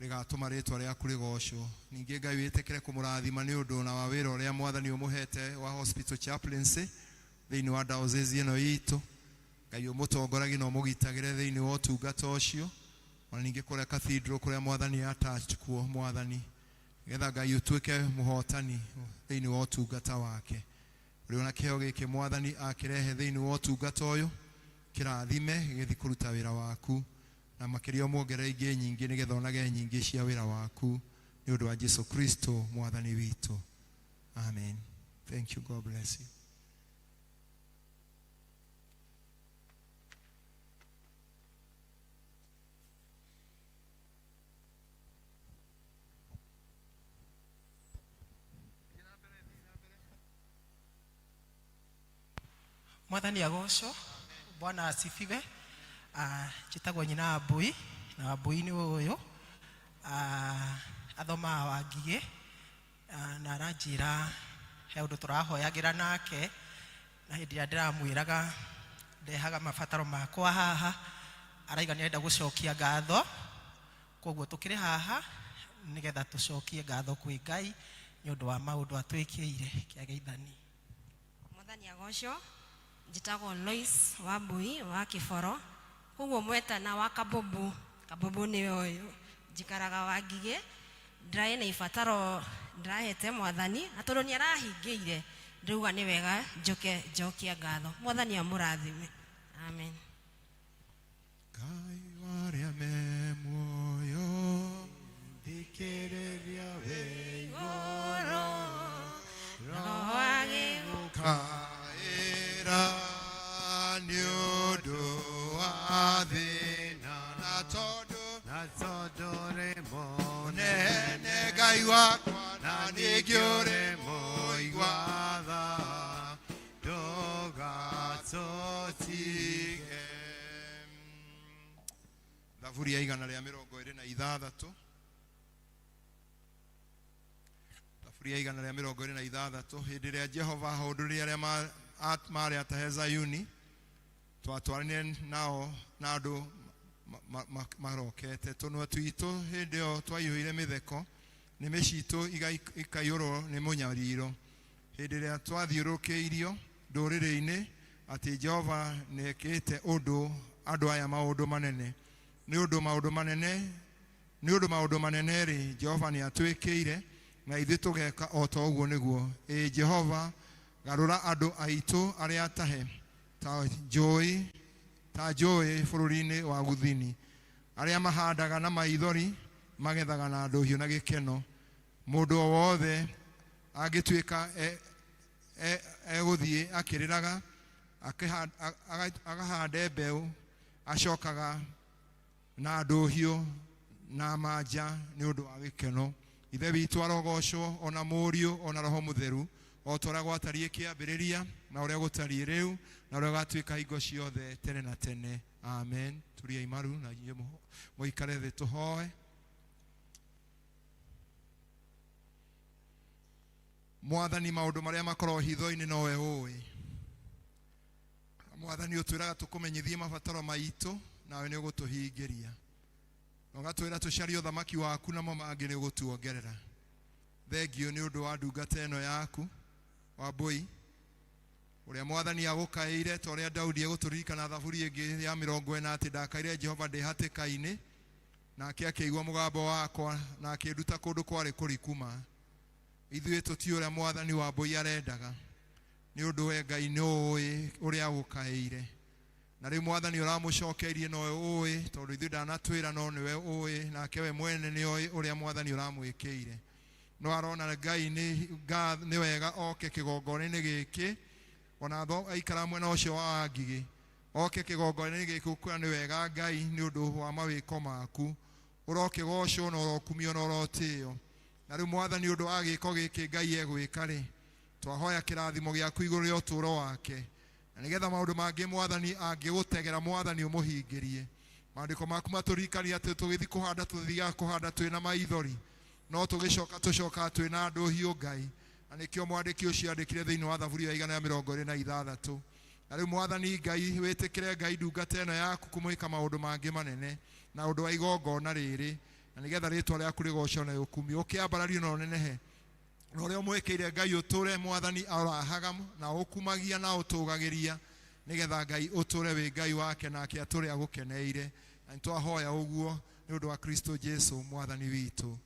rĩgatũma rĩtwa rĩaku rĩgocwo. Ningĩ Ngai wĩtĩkĩre kũmũrathima nĩ ũndũ na wa wĩra ũrĩa Mwathani ũmũhete wa hospital chaplaincy thĩinĩ wa diocese ĩno itũ. Ngai ũmũtongoragie na ũmũgitagĩre thĩinĩ wa ũtungata ũcio ona ningĩ kũrĩa cathedral kũrĩa Mwathani attached kuo Mwathani nĩgetha Ngai ũtuĩke mũhotani thĩinĩ wa ũtungata wake. Ũrĩ ona kĩheo gĩkĩ Mwathani akĩrehe thĩinĩ wa ũtungata ũyũ kĩrathime gĩgĩthiĩ kũruta wĩra waku na makĩria muongerere ingĩ nyingĩ nĩgetha onage nyingĩ cia wĩra waku nĩ ũndũ wa Jesũ Kristo Mwathani witũ, amen. Thank you. God bless you. Mwathani agocwo. Bwana asifiwe. Chitagwo nyina Wambui na Wambui nĩ ũyũ athomaga Wangigĩ na aranjĩra he ũndũ tũrahoyagĩra nake na hĩndĩ ĩrĩa ndĩramwĩraga ndehaga mabataro makwa haha araiga nĩarenda gũcokia ngatho koguo tũkĩrĩ haha nĩgetha tũcokie ngatho kwĩ Ngai nĩ ũndũ wa maũndũ atwĩkĩire kĩa geithani. Mwathani agocwo. njitagwo Lois Wambui wa Kiboro koguo mwetana wa Kabobo. Kabobo ni oyo njikaraga Wangige ndirae na ibataro ndirahete mwathani na tondu ni arahingiire ndiruga ni wega njokia ngatho. Mwathani amurathime. Amen. Ngai waria me muoyo thikiriria we igoro roho agigukaira ni undu wa thina na tondu ri munene Ngai wakwa na ningĩ ũrĩ mũigua tha ndũgatũtige. Thaburi ya 126. Thaburi ya 126. Hĩndĩ ĩrĩa Jehova ahũndũrire arĩa marĩ atahe Zayuni, twatwaranire nao na andũ marokete. Tũnua twitũ hĩndĩ ĩyo twaiyũire mĩtheko, nĩmĩ citũ ikaiyũrwo nĩ mũnyariro. Hĩndĩ ĩrĩa twathiũrũrũkĩirio ndũrĩrĩ-inĩ atĩ Jehova nĩekĩte ũndũ andũ aya maũndũ manene. Nĩ ũndũ maũndũ manene rĩ Jehova nĩ atwĩkĩire na ithuĩ tũgeka o ta ũguo nĩguo. Jehova garũra andũ aitũ arĩa atahe ta njũĩ bũrũri-inĩ wa Guthini, arĩa mahandaga na maithori magethaga na ndũhiũ na gĩkeno. Mũndũ o wothe angĩtuĩka egũthiĩ akĩrĩraga akahande mbeũ acokaga na ndũhiũ na manja nĩ ũndũ wa gĩkeno. Ithe witũ arogocwo ona Mũriũ ona Roho Mũtheru o ta ũrĩa gwatariĩ kĩambĩrĩria na ũrĩa gũtariĩ rĩu na ũrĩa gatuĩka hingo ciothe tene na tene. Amen. Turiai maru na inyuĩ mũikare thĩ tũhoe. Mwathani maũndũ marĩa makorwo hitho-inĩ nowe ũĩ. Mwathani ũtwĩraga tũkũmenyithie mabataro maitũ nawe nĩ ũgũtũhingĩria. Na ũgatwĩra tũcarie ũthamaki waku namo mangĩ nĩ ũgũtuongerera. Thengio nĩ ũndũ wa ndungata ĩno yaku Wambui ũrĩa Mwathani agũkaĩire ta ũrĩa Daudi egũtũririkana thaburi ĩngĩ ya 40 atĩ ndakaire Jehova ndĩ hatĩka-inĩ nake akĩigua mũgambo wakwa na akĩnduta kũndũ kwarĩ kũrikuma. Ithuĩ tũtiũĩ ũrĩa Mwathani Wambui arendaga nĩ ũndũ we Ngai nĩ ũĩ ũrĩa agũkaĩire. Na rĩu Mwathani ũramũcokeirie nowe ũĩ tondũ ithuĩ ndanatwĩra no nĩwe ũĩ nake we mwene nĩ oĩ ũrĩa Mwathani ũramwĩkĩire. No arona Ngai nĩ wega oke kĩgongona-inĩ gĩkĩ ona aikara mwena ũcio wa Wangigĩ oke kĩgongona-inĩ gĩkĩ kuona nĩ wega Ngai nĩ ũndũ wa mawĩko maku ũrokĩgocwo na ũrokumio na ũrotĩo. Na rĩu Mwathani ũndũ wa gĩko gĩkĩ Ngai egwĩka rĩ twahoya kĩrathimo gĩaku igũrũ rĩa ũtũũro wake na nĩgetha maũndũ mangĩ Mwathani angĩgũtegera Mwathani ũmũhingĩrie. Maandĩko maku matũririkania atĩ tũgĩthiĩ kũhanda tũthiaga kũhanda twĩna maithori no tũcoka twĩna ndũhiũ Ngai. Na nĩkĩo mwandĩki ũcio andĩkire thĩinĩ wa thaburi ya 126. Na rĩu Mwathani Ngai wĩtĩkĩre Ngai ndungata ĩno yaku kũmwĩka maũndũ mangĩ manene na ũndũ wa igongona rĩrĩ na nĩgetha rĩtwa rĩaku rĩgocwo na ũkumio ũkĩambarario na ũnenehe na ũrĩa ũmwĩkĩire Ngai ũtũre Mwathani arahaga na ũkumagia na ũtũgagĩria nĩgetha Ngai ũtũre wĩ Ngai wake nake atũre agũkeneire. Na nĩtwahoya ũguo nĩ ũndũ wa Kristo Jesu Mwathani witũ.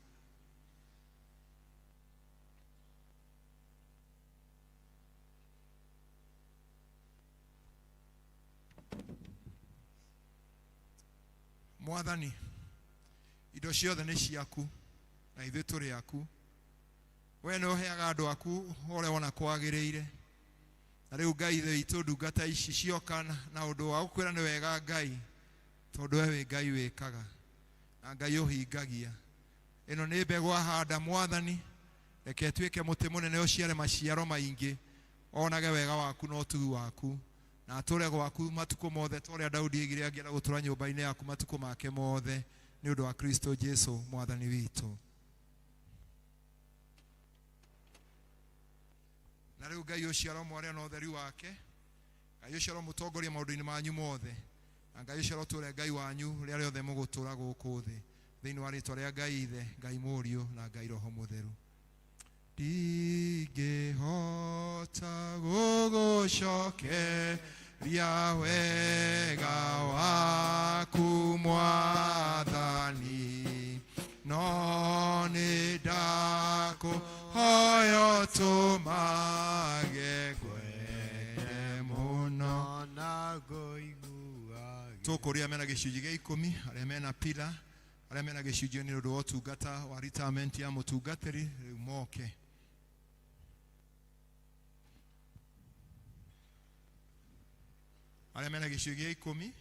Mwathani indo ciothe nĩ ciaku na ithuĩ tũrĩ aku. We nĩ ũheaga andũ aku ũrĩa wona kwagĩrĩire. Na rĩu Ngai ithe witũ ndungata ici cioka na ũndũ wa gũkwĩra nĩ wega Ngai tondũ we wĩ Ngai wĩkaga na Ngai ũhingagia. Ĩno nĩ mbegũ ahanda Mwathani reke ĩtuĩke mũtĩ mũnene ũciare maciaro maingĩ onage wega waku na ũtugi waku na atũre gwaku matukũ mothe ta ũrĩa Daudi aigire angĩenda gũtũra nyũmba-inĩ yaku matukũ make mothe nĩ ũndũ wa Kristo Jesu Mwathani witũ. Na rĩu Ngai ũcio aromwarĩa na ũtheri wake, Ngai ũcio aromũtongoria maũndũ-inĩ manyu mothe, na Ngai ũcio arotũre Ngai wanyu rĩrĩa rĩothe mũgũtũra gũkũ thĩ thĩinĩ wa rĩĩtwa rĩa Ngai Ithe, Ngai Mũriũ na Ngai Roho Mũtheru. ndingĩhota gũgũcokeria wega waku Mwathani, no nĩ ndakũhoya ũtũmage ngwende mũno na ngũiguage. Tũkũrĩa mena gĩcunjĩ gĩa 10, arĩa mena pila, arĩa mena gĩcunjĩ nĩ ũndũ wa ũtungata wa retirement ya mũtungatĩri rĩu moke. Arĩa mena gĩcunjĩ gĩa 10,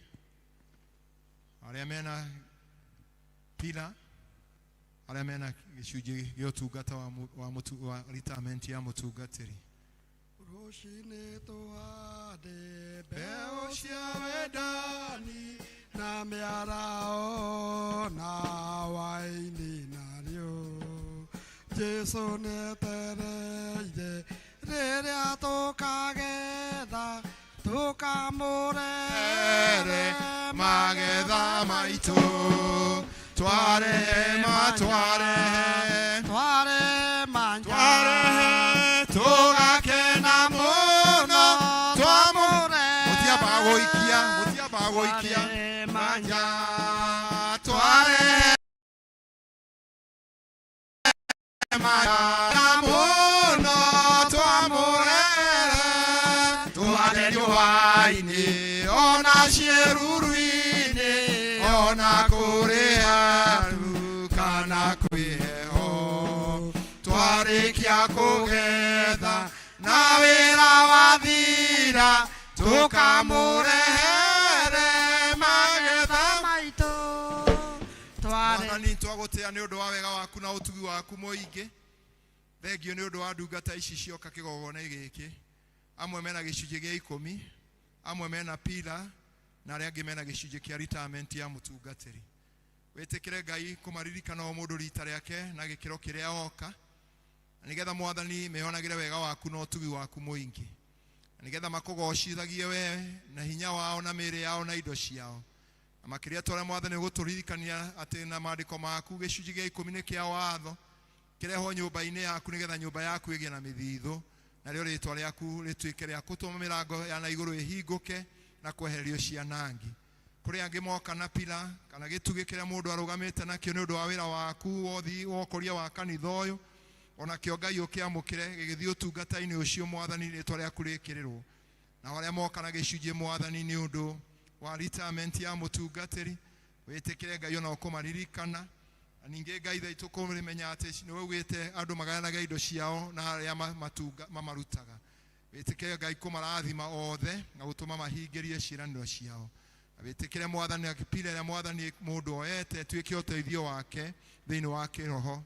arĩa mena pila, arĩa mena gĩcunjĩ gĩa ũtungata wa retirement ya mũtungatĩri. Rũcinĩ tũhande mbeũ cia wendani na mĩarao na waini narĩo. Jesũ nĩetereire rĩrĩa tũkagetha tũkamũrehere magetha maitũ. Twarehe tũgakena mũno twamũrehe. Mũtiambaga gũikia manja. Twarehe manja mũno twamũrehe. Tũhande riũa-inĩ ona ciĩruru-inĩ ona kũrĩ andũ kana kwĩ heho. Twarĩkia kũgetha na wĩra wathira tũkamũrehere magetha maitũ. Mwathani twagũtĩĩa nĩ ũndũ wa wega waku na ũtugi waku mũingĩ. Thengio nĩ ũndũ wa ndungata ici cioka kĩgongona gĩkĩ. Amwe mena gĩcunjĩ gĩa 10, amwe mena pila, na arĩa angĩ mena gĩcunjĩ kĩa retirement ya mũtungatĩri. Wĩtĩkĩre Ngai kũmaririkana o mũndũ rita rĩake na gĩkĩro kĩrĩa oka, na nĩgetha Mwathani mehonagĩre wega waku na ũtugi waku mũingĩ, na nĩgetha makũgocithagie we na hinya wao na mĩĩrĩ yao na indo ciao. Na makĩria tũrĩa Mwathani gũtũririkania atĩ na maandĩko maku gĩcunjĩ gĩa 10 nĩ kĩa watho kĩrehwo nyũmba-inĩ yaku nĩgetha nyũmba yaku ĩgĩe na mĩthithũ, narĩo rĩĩtwa rĩaku rĩtuĩke rĩa gũtũma mĩrango ya na igũrũ ĩhingũke na kweherio cianangi. Kũrĩ angĩ moka na pila kana gĩtugĩ kĩrĩa mũndũ arũgamĩte nakĩo nĩ ũndũ wa wĩra waku wokoria wa kanitha ũyũ, onakĩo Ngai ũkĩamũkĩre gĩgĩthiĩ ũtungata-inĩ ũcio Mwathani, rĩĩtwa rĩaku rĩkĩrĩrwo. Na arĩa moka na gĩcunjĩ Mwathani nĩ ũndũ wa retirement ya mũtungatĩri, wĩtĩkĩre Ngai ona ũkũmaririkana. Na ningĩ Ngai tha itũkũmenya atĩ nĩwe ugĩte andũ magayanaga indo ciao na arĩa mamarutaga. Wĩtĩkĩre Ngai kũmarathima othe na gũtũma mahingĩrie ciĩranĩro ciao. Wĩtĩkĩre Mwathani akĩpira ya Mwathani mũndũ oete tuĩke ũteithio wake thĩinĩ wa kĩroho.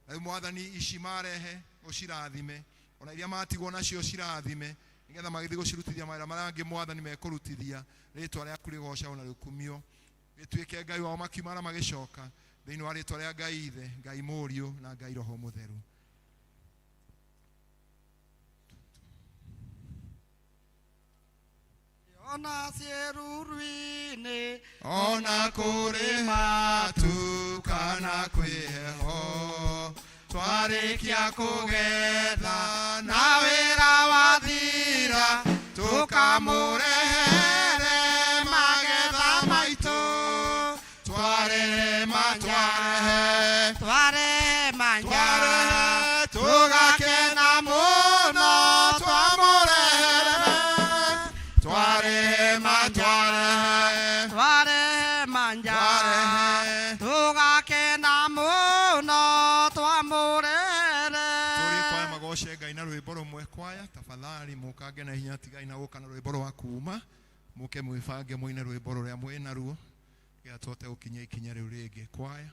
Rĩu Mwathani ici marehe ũcirathime, ona iria matigwo nacio cirathime, nĩgetha magĩthiĩ gũcirutithia mawĩra marĩa angĩ Mwathani mekũrutithia, rĩĩtwa rĩaku rĩgocagwo na rĩkumio. Gĩtuĩke Ngai wao makiumara magĩcoka thĩinĩ wa rĩĩtwa rĩa Ngai Ithe, Ngai Mũriũ na Ngai Roho Mũtheru. Ona ciĩruru-inĩ ona kũrĩ matu kana kwĩ heho, twarĩkia kũgetha na wĩra wathira tũkamũrehere magetha maitũ. Twarehe manja tũgakena mũno twamũrehere. Twarehe manja tũgakena mũno twamũrehere. Tũrĩ kwaya magoce Ngai na rwĩmbo rũmwe. Kwaya tafadhali mũkange na hinya tigai na gũka na rwĩmbo rwa kuuma, mũke mwĩbange mũine rwĩmbo rũrĩa mwĩna ruo nĩgetha tũhote gũkinya ikinya rĩu rĩngĩ. Kwaya.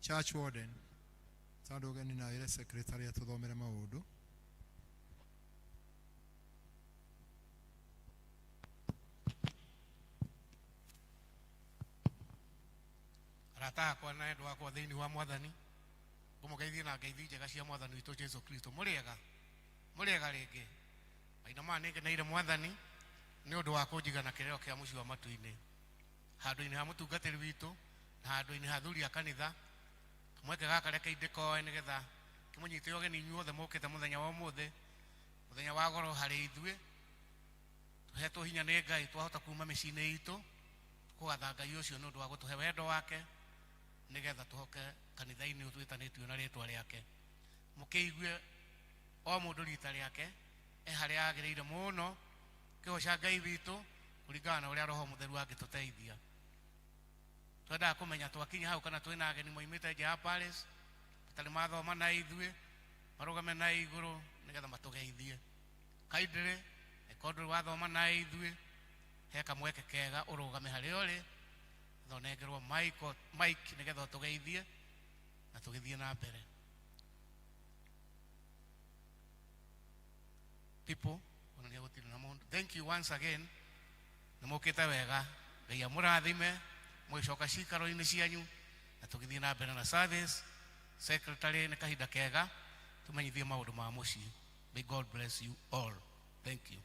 Church warden tandogani na ile secretary atuthomere maundu. Arata akwa na endwa akwa thiini wa Mwathani, ngumugeithie na ngeithi njega cia Mwathani witũ Jesu Kristo. Mũrĩega rĩngĩ. Maina ma nĩngeneire Mwathani nĩ ũndũ wa kũnjigana kĩrĩro kĩa mũciĩ wa matu-inĩ, handũ-inĩ ha mũtungatĩri witũ na handũ-inĩ ha athuri a kanitha. Kamweke gaka reke indĩkoe nĩgetha kĩmũnyite ũgeni inyuothe mũkĩte mũthenya wa ũmũthĩ, mũthenya wa goro harĩ ithuĩ. Tũhetwo hinya nĩ Ngai twahota kuma mĩciĩ-inĩ itũ kũgatha Ngai ũcio nĩ ũndũ wa gũtũhe wendo wake, nĩgetha tũhoke kanitha-inĩ ũyũ twĩtanĩtio na rĩtwa rĩake. Mũkĩigue o mũndũ rita rĩake harĩa agĩrĩire mũno kĩhoca Ngai witũ kũringana na ũrĩa Roho Mũtheru angĩtũteithia. Twendaga kũmenya twakinya hau kana twĩna ageni moimĩte nja ya palace matarĩ mathoma na ithuĩ, marũgame na igũrũ nĩgetha matũgeithie. Kaindĩrĩ ĩkorwo ndũrĩ wathoma na ithuĩ, he kamweke kega ũrũgame harĩa ũrĩ, thonengerwo mic nĩgetha ũtũgeithie na tũgĩthiĩ na mbere. People, thank you once again. Nĩmũkĩte wega, Ngai amũrathime, mũgĩcoka cikaro-inĩ cianyu na tũgĩthiĩ na mbere na service. Secretary nĩ kahinda kega tũmenyithie maũndũ ma mũciĩ. May God bless you all. Thank you.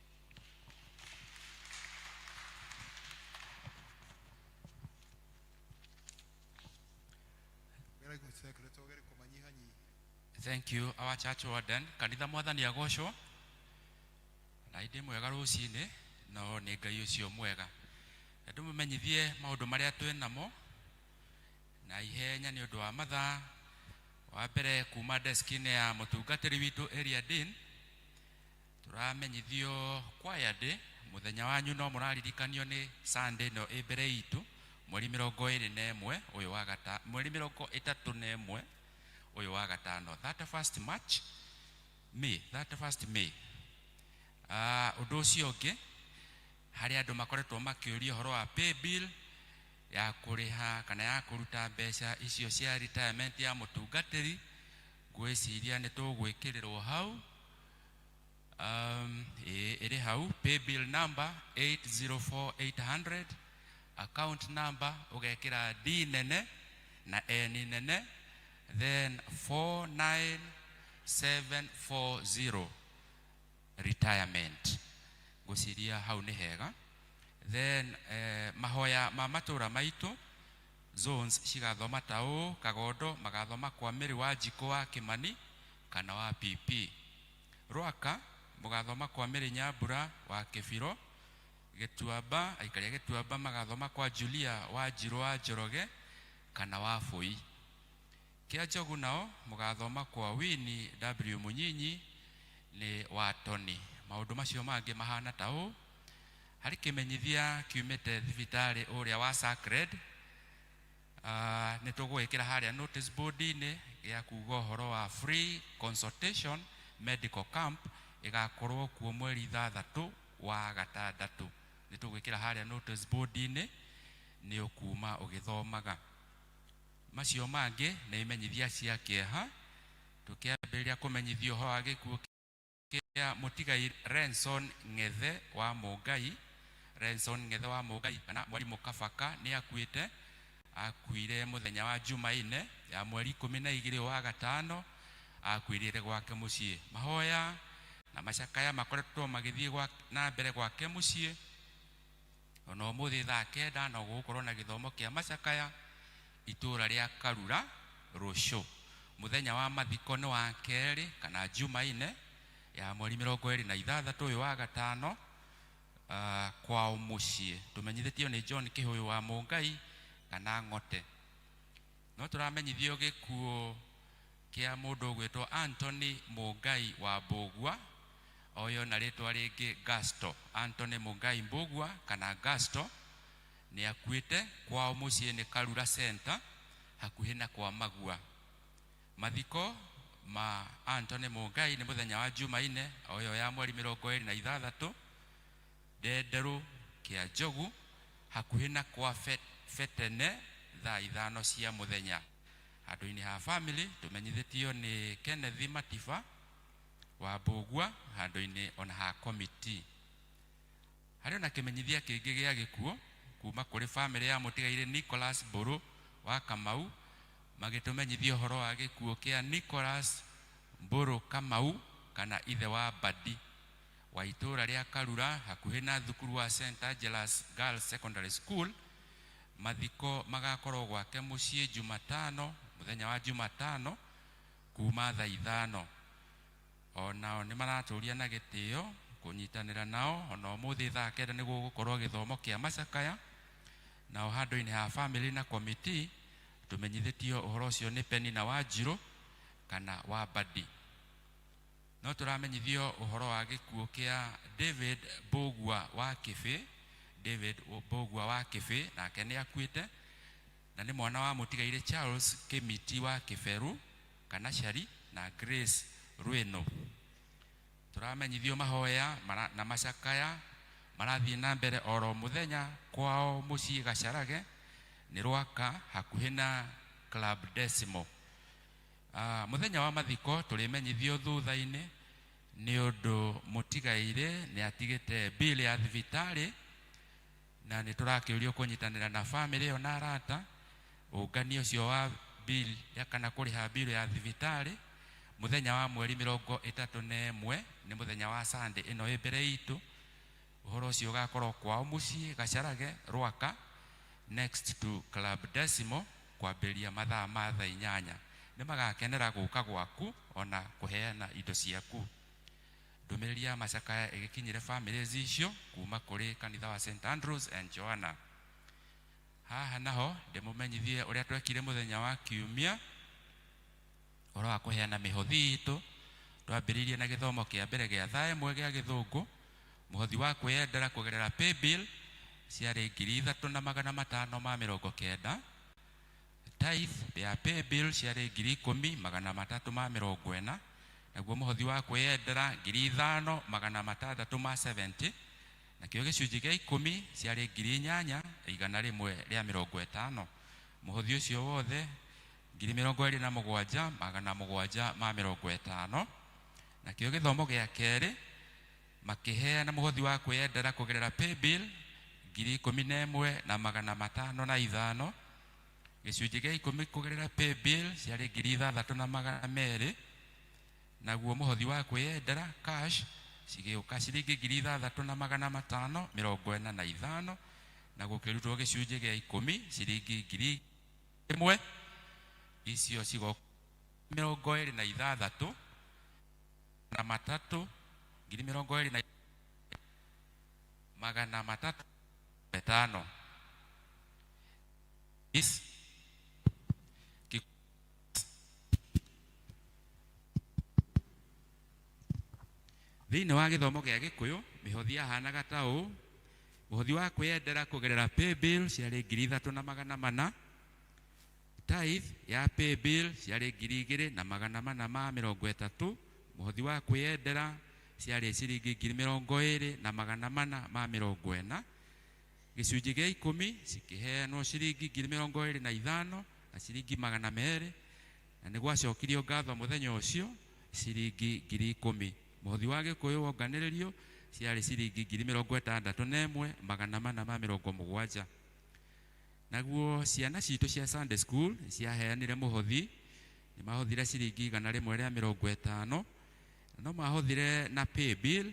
Thank you, our church warden. Kanitha Mwathani agocwo. Na inde mwega rũcinĩ, no nĩ Ngai ũcio mwega. Ndĩmũmenyithie maũndũ marĩa twĩnamo na ihenya nĩ ũndũ wa mathaa. Wa mbere kuma desk-inĩ ya mũtungatĩri witũ area dean, tũramenyithio choir day mũthenya wanyu no mũraririkanio nĩ Sunday no mbere itũ mweri 21 ũyũ wa gatano, mweri 31 ũyũ wa gatano, 31st March, May, 31st May. Ũndũ ũcio ũngĩ harĩa andũ makoretwo makĩũria ũhoro wa pay bill ya kũrĩha kana ya kũruta mbeca icio cia retirement ya mũtungatĩri, ngwĩciria nĩ tũgwĩkĩrĩrwo hau. Ĩrĩ hau, pay bill number 804800, account number ũgekĩra D nene na N nene, then 49740 retirement. Ngwĩciria hau nĩ hega. Then mahoya ma matũra maitũ zones cigathoma ta ũũ: Kagondo magathoma kwa Mĩrĩ wa Njiko wa Kĩmani kana wa PP. Rwaka mũgathoma kwa Mĩrĩ Nyambura wa Kĩbiro. Gĩtuamba, aikaria Gĩtuamba magathoma kwa Julia wa Njirũ wa Njoroge kana wa Bũi. Kĩanjogu nao mũgathoma kwa Winnie W Mũnyinyi nĩ wa Toni. Maũndũ macio mangĩ mahana ta ũũ: harĩ kĩmenyithia kiumĩte thibitarĩ ũrĩa wa Sacred, nĩ tũgwĩkĩra harĩa notice board-inĩ gĩa kuuga ũhoro wa free consultation medical camp ĩgakorwo kuo mweri 3 wa gatandatũ. Nĩ tũgwĩkĩra harĩa notice board-inĩ, nĩ ũkuma ũgĩthomaga. Macio mangĩ nĩ imenyithia cia kĩeha, tũkĩambĩrĩria kũmenyithia ũhoro wa gĩkuũ kĩa mũtigai Renson Ng'ethe wa Mũngai. Renson Ng'ethe wa Mũngai kana Mwarimũ Kabaka nĩ akuĩte. Akuire mũthenya wa Jumaine ya mweri 12 wa gatano, akuirire gwake mũciĩ. Mahoya na macakaya makoretwo magĩthiĩ na mbere gwake mũciĩ. Ona ũmũthĩ thaa 9 no gũgũkorwo na gĩthomo kĩa macakaya itũra rĩa Karura rũciũ. Mũthenya wa mathiko nĩ wa kerĩ kana Jumaine ya mweri 26 ũyũ wa gatano, kwao mũciĩ. Tũmenyithĩtio nĩ John Kĩhũyũ wa Mũngai kana Ng'ote. No tũramenyithio gĩkuũ kĩa mũndũ ũgwĩtwo Anthony Mũngai wa Mbũgua, oyo na rĩtwa rĩngĩ Gasto. Anthony Mũngai Mbũgua kana Gasto nĩ akuĩte. Kwao mũciĩ nĩ Karura Center hakuhĩ na kwa Magua. Mathiko ma Anthony Mũngai nĩ mũthenya wa Jumaine oyo ya mweri 26 Ndenderũ Kĩanjogu hakuhĩ na kwa Fetene thaa 5 cia mũthenya. handũ-inĩ ha family tũmenyithĩtio nĩ Kenneth Matiba wa Mbũgua handũ-inĩ ona ha committee. Harĩ na kĩmenyithia kĩngĩ gĩa gĩkuũ kuma kũrĩ family ya mũtigaire Nicholas Mbũrũ wa Kamau, magĩtũmenyithia ũhoro wa gĩkuũ kĩa Nicholas Mbũrũ Kamau kana ithe wa Badi wa itũũra rĩa Karura hakuhĩ na thukuru wa St. Angelas Girls Secondary School. Mathiko magakorwo gwake mũciĩ Jumatano, mũthenya wa Jumatano kuma thaa 5. Onao nĩ maratũria na gĩtĩo kũnyitanĩra nao, ona ũmũthĩ thaa 9 nĩguo gũkorwo gĩthomo kĩa macakaya. Nao handũ-inĩ ha family na committee tũmenyithĩtio ũhoro ũcio nĩ Penny na Wanjirũ kana wa Badi. No tũramenyithio ũhoro wa gĩkuũ kĩa David Mbũgua wa Kĩbĩ. David Mbũgua wa Kĩbĩ nake nĩ akuĩte, na nĩ mwana wa mũtigaire Charles Kĩmiti wa Kĩberu kana Cari na Grace Rweno. Tũramenyithio mahoya na macakaya marathiĩ na mbere oro mũthenya kwao mũciĩ Gacarage nĩ Rwaka hakuhĩ na Club Decimal. Mũthenya wa mathiko tũrĩmenyithio thutha-inĩ nĩ ũndũ mũtigaire nĩ atigĩte bill ya thibitarĩ, na nĩ tũrakĩũrio kũnyitanĩra na family ona arata ũngania ũcio wa bill ya kana kũrĩha bill ya thibitarĩ mũthenya wa mweri 31 nĩ mũthenya wa Sunday ĩno ĩ mbere itũ. Ũhoro ũcio ũgakorwo kwao mũciĩ Gacarage Rwaka next to Club Decimal kwambĩrĩria mathaa ma thaa 8. Nĩ magakenera gũka gwaku ona kũheana indo ciaku. Ndũmĩrĩri ya macakaya ĩgĩkinyĩre families icio kuma kũrĩ kanitha wa St. Andrews and Joanna. Haha naho ndĩmũmenyithie ũrĩa twekire mũthenya wa Kiumia ũhoro wa kũheana mĩhothi itũ. Twambĩrĩirie na gĩthomo kĩa mbere gĩa thaa 1 gĩa Gĩthũngũ. Mũhothi wa kwĩyendera kũgerera pay bill ciarĩ 3,590. Tithe ya pay bill ciarĩ 10,340. Naguo mũhothi wa kwĩyendera 5,670. Nakĩo gĩcunjĩ gĩa 10 ciarĩ 8,150. Mũhothi ũcio wothe 27,750. Nakĩo gĩthomo gĩa kerĩ makĩheana mũhothi wa kwĩyendera kũgerera pay bill 11,505. Gĩcunjĩ gĩa 10 kũgerera pay bill ciarĩ 6,200. Naguo mũhothi wa kwĩyendera cash cigĩũka ciringi 6,545. Na gũkĩrutwo gĩcunjĩ gĩa 10 ciringi 1,000. Icio cigo 26 na 3 20,305. Thĩinĩ wa gĩthomo gĩa Gĩkũyũ mĩhothi yahanaga ta ũũ. Mũhothi wa kwĩyendera kũgerera pay bill ciarĩ 3,400. Tithe ya pay bill ciarĩ 2,430. Mũhothi wa kwĩyendera ciarĩ ciringi 20,440. Gĩcunjĩ gĩa 10 cikĩheanwo ciringi 25,000 na ciringi 200. Na nĩ gwacokirio ngatho mũthenya ũcio ciringi 10,000. Mũhothi wa Gĩkũyũ wonganĩrĩrio ciarĩ ciringi 61,470. Naguo ciana citũ cia Sunday school ciaheanire mũhothi, nĩ mahothire ciringi 150. No mahothire na pay bill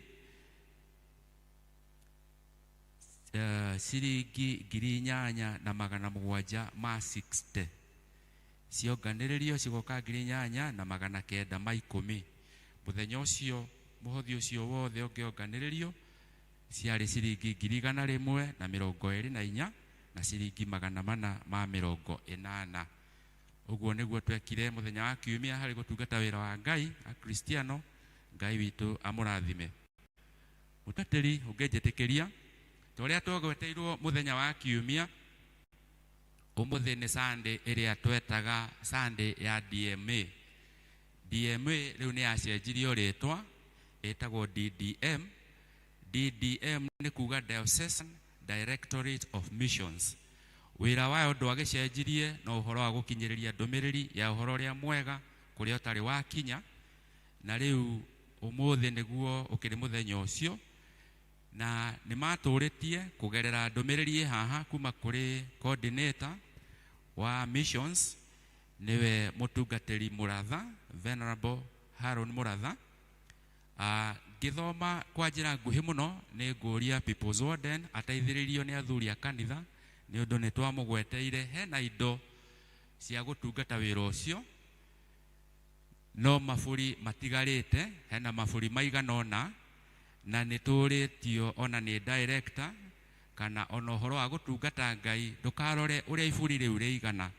ciringi 8,760. Cionganĩrĩrio cigoka 8,910. Mũthenya ũcio mũhothi ũcio wothe ũngĩonganĩrĩrio ciarĩ ciringi 124 na ciringi 480. Ũguo nĩguo twekire mũthenya wa Kiumia harĩ gũtungata wĩra wa Ngai Akristiano. Ngai witũ amũrathime. Mũtatĩri ũngĩnjĩtĩkĩria ta ũrĩa twagweteirwo mũthenya wa Kiumia, ũmũthĩ nĩ Sunday ĩrĩa twetaga Sunday ya DMA. DMA rĩu nĩ yacenjirio rĩtwa ĩtagwo DDM. DDM nĩ kuga Diocesan Directorate of Missions. wira wayo ndwagecenjirie no uhoro wa gukinyiriria ndumiriri ya uhoro ria mwega kuria utari wakinya na riu umuthi niguo ukiri muthenya ucio na ni maturitie kugerera ndumiriri haha kuma kuri coordinator wa missions niwe mutungatiri Muratha Venerable Haron Muratha. Ngithoma kwa njira nguhi muno ni nguria People's Warden ateithiririo ni athuri a kanitha ni undu ni twamugweteire hena indo cia gutungata wira ucio no maburi matigarite hena maburi maiganona na nituritio ona ni director kana ona uhoro wa gutungata Ngai ndukarore uria iburi riu riigana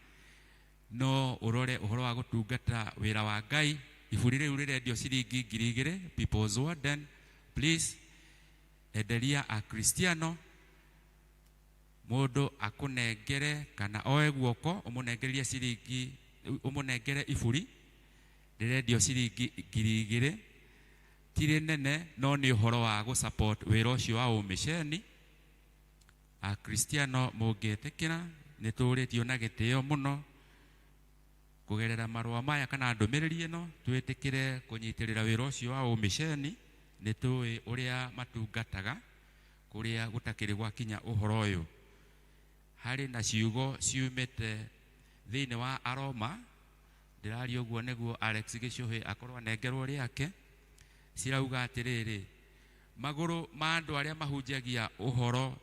no urore uhoro wa gutungata wira wa Ngai. Iburi riu rirendio ciringi 2,000. People's Warden, please enderia a Cristiano mundu akunengere kana oe guoko umunengereria ciringi umunengere iburi rirendio ciringi 2,000. Tire nene no ni uhoro wa gu support wira ucio wa umisheni. A Cristiano mungetekira nituritio na gitio muno kugerera marua maya kana ndumiriri ino twitikire kunyitirira wira ucio wa umisheni nitui uria matungataga kuria gutakiri gwakinya uhoro uyu hari na ciugo ciumite thiini wa aroma ndirari uguo niguo Alex Gicuhi akorwa nengerwo riake cirauga atiriri maguru ma andu aria mahunjagia uhoro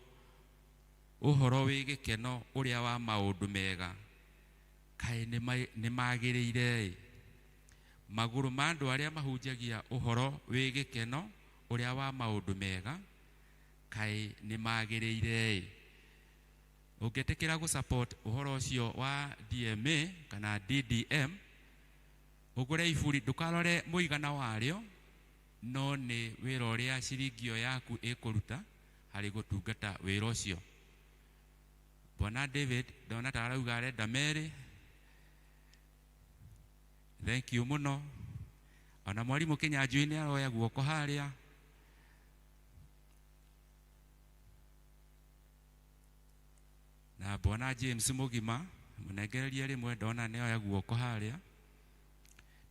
wi gikeno uria wa maundu mega kai ni magiriire maguru ma andu aria mahunjagia uhoro wi gikeno uria wa maundu mega kai ni magiriire. Ungetekira gu support uhoro ucio wa DMA kana DDM ugure iburi ndukarore muigana wario no ni wira uria ciringio yaku ikuruta hari gutungata wira ucio. Bwana David ndona tarauga arenda Mary. Thank you muno. Ona mwarimu Kinyanjui ni aroya guoko haria. Na Bwana James Mugima munengereria rimwe ndona ni oya guoko haria.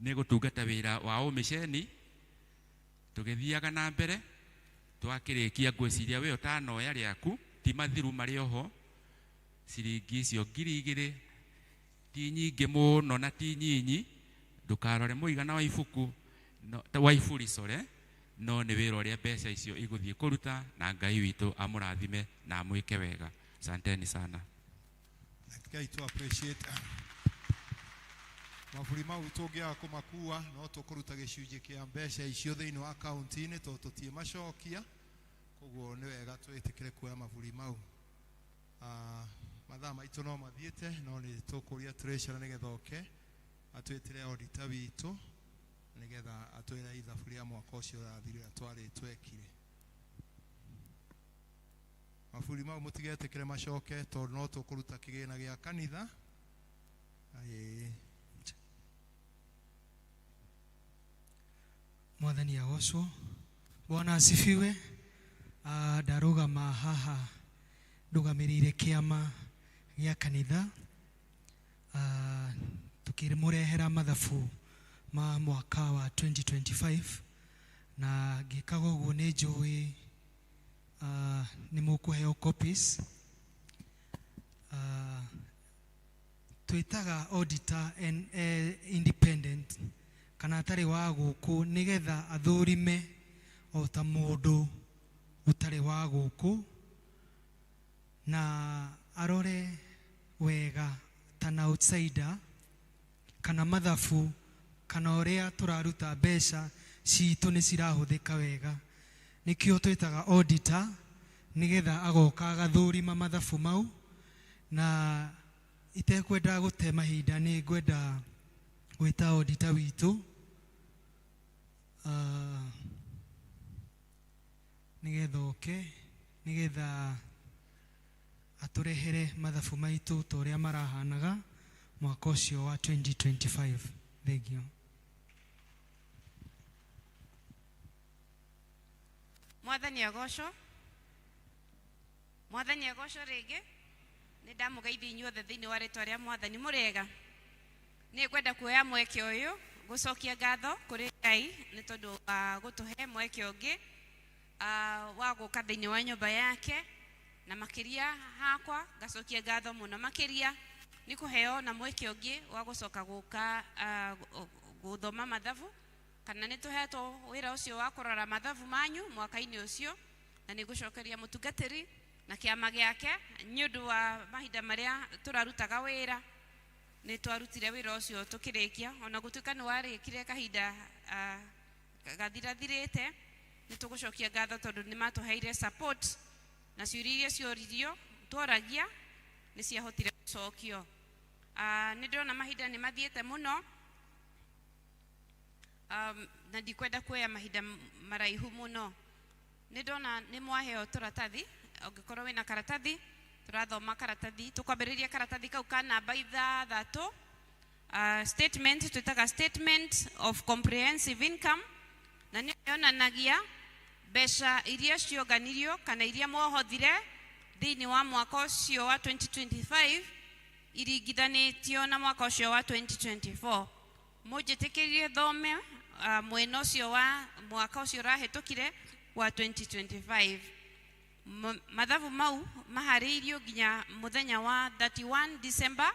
Ni gutungata wira wa umisheni tugithiaga na mbere twakirikia ngwiciria we utanoya riaku ti mathiru mari oho ciringi icio 2,000 ti nyingi muno na ti nyinyi ndukarore muigana wa ibuku wa iburi no ni wira uria mbeca icio iguthie kuruta na Ngai witu amurathime na amwike wega. Asanteni sana. Ngai tu appreciate maburi mau tungiaga kumakua no tukuruta gicunji kia mbeca icio thiini wa account-ini to tutie macokia koguo ni wega twitikire kuoya maburi mau. Mathaa maitu no mathiete no ni tukuria treasurer nigetha oke atwitire auditor witu nigetha atwira ithabu ria mwaka ucio urathirira twari twekire. Maburi mau mutigetikire macoke tondu no tukuruta kigina gia kanitha. Mwathani agocwo. Bwana asifiwe. Ndarugama haha ndugamirire kiama gia kanitha tukimurehera mathabu ma mwaka wa 2025 na ngikaga uguo ni njui ni mukuheo copies. Twitaga auditor and independent kana atari wa guku nigetha athurime o ta mundu utari wa guku na arore wega tana outsider kana mathabu kana uria turaruta mbeca citu ni cirahuthika wega. Nikio twitaga auditor nigetha agoka agathurima mathabu mau na itekwenda gute mahinda ni ngwenda gwita auditor witu nigetha oke nigetha aturehere mathabu maitu toria marahanaga mwaka ucio wa 2025. Thank you. Mwathani agocwo. Mwathani agocwo ringi. nĩ ndamũgeithia inyuothe thĩinĩ wa rĩtwa rĩa Mwathani mũrĩega. Nĩ ngwenda kuoya mweke ũyũ gũcokia ngatho kũrĩ Ngai nĩ tondũ wa gũtũhe mweke ũngĩ wa gũka thĩinĩ wa nyũmba yake, na makĩria hakwa ngacokia ngatho mũno makĩria nĩ kũheo na mweke ũngĩ wa gũcoka gũka gũthoma mathabu, kana nĩ tũhetwo wĩra ũcio wa kũrora mathabu manyu mwaka-inĩ ũcio, na nĩ gũcokeria mũtungatĩri na kĩama gĩake nĩ ũndũ wa mahinda marĩa tũrarutaga wĩra. Nĩ twarutire wĩra ũcio tũkĩrĩkia, ona gũtuĩka nĩ warĩkire kahinda gathirathirĩte, nĩ tũgũcokia ngatho tondũ nĩ matũheire support, na ciũria iria cioririo tworagia nĩ ciahotire gũcokio. Nĩ ndĩrona mahinda nĩ mathiĩte mũno, na ndikwenda kuoya mahinda maraihu mũno. Nĩ ndona nĩ mwaheo tũratathi, ũngĩkorwo wĩna karatathi tũrathoma karatathi, tũkwambĩrĩria karatathi kau ka namba 6. Statement twĩtaga statement of comprehensive income, na nĩ yonanagia mbeca iria cionganirio kana iria mwohothire thĩinĩ wa mwaka ũcio wa 2025 iringithanĩtio na mwaka ũcio wa 2024. Mũnjĩtĩkĩrie thome mwena ũcio wa mwaka ũcio ũrahĩtũkire wa 2025. Mathabu mau maharĩirio nginya mũthenya wa 31 December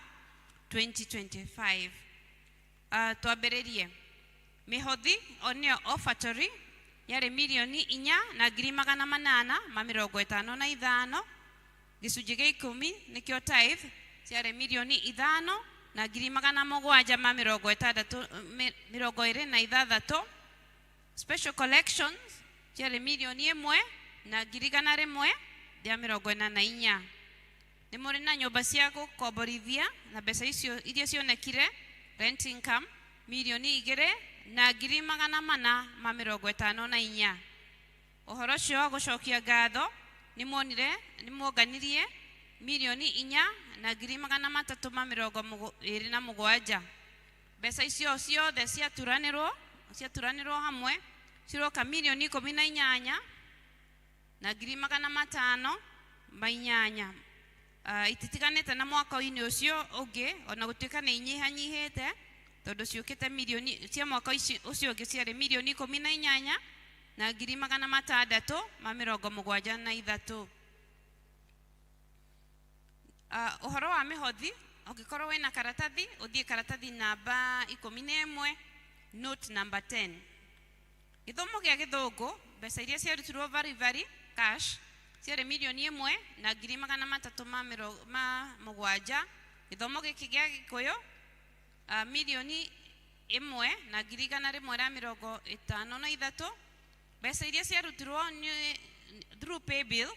2025. Twambĩrĩrie. Mĩhothi onio offertory yarĩ mirioni 4,855. Gĩcunjĩ gĩa 10 nĩkĩo tithe ciarĩ mirioni 5,726. Special collections ciarĩ mirioni 1,144. Nĩ mũrĩ na nyũmba cia gũkomborithia na mbeca icio iria cionekire rent income mirioni 2,454. Ũhoro ũcio wa gũcokia ngatho nĩ muonganirie mirioni 4,327. Mbeca icio ciothe ciaturanĩrwo hamwe ciroka mirioni 18,508. Ititiganĩte na mwaka-inĩ ũcio ũngĩ, ona gũtuĩka nĩ inyihanyihĩte tondũ ciũkĩte mirioni cia mwaka ũcio ũngĩ ciarĩ mirioni 18,673. Ũhoro wa mĩhothi, ũngĩkorwo wĩna karatathi ũthiĩ karatathi namba 11, note number 10. Gĩthomo gĩa Gĩthũngũ, mbeca iria ciarutirwo vari cash ciarĩ mirioni 1,307. Gĩthomo gĩkĩ gĩa Gĩkũyũ mirioni 1,153. Mbeca iria ciarutirwo through pay bill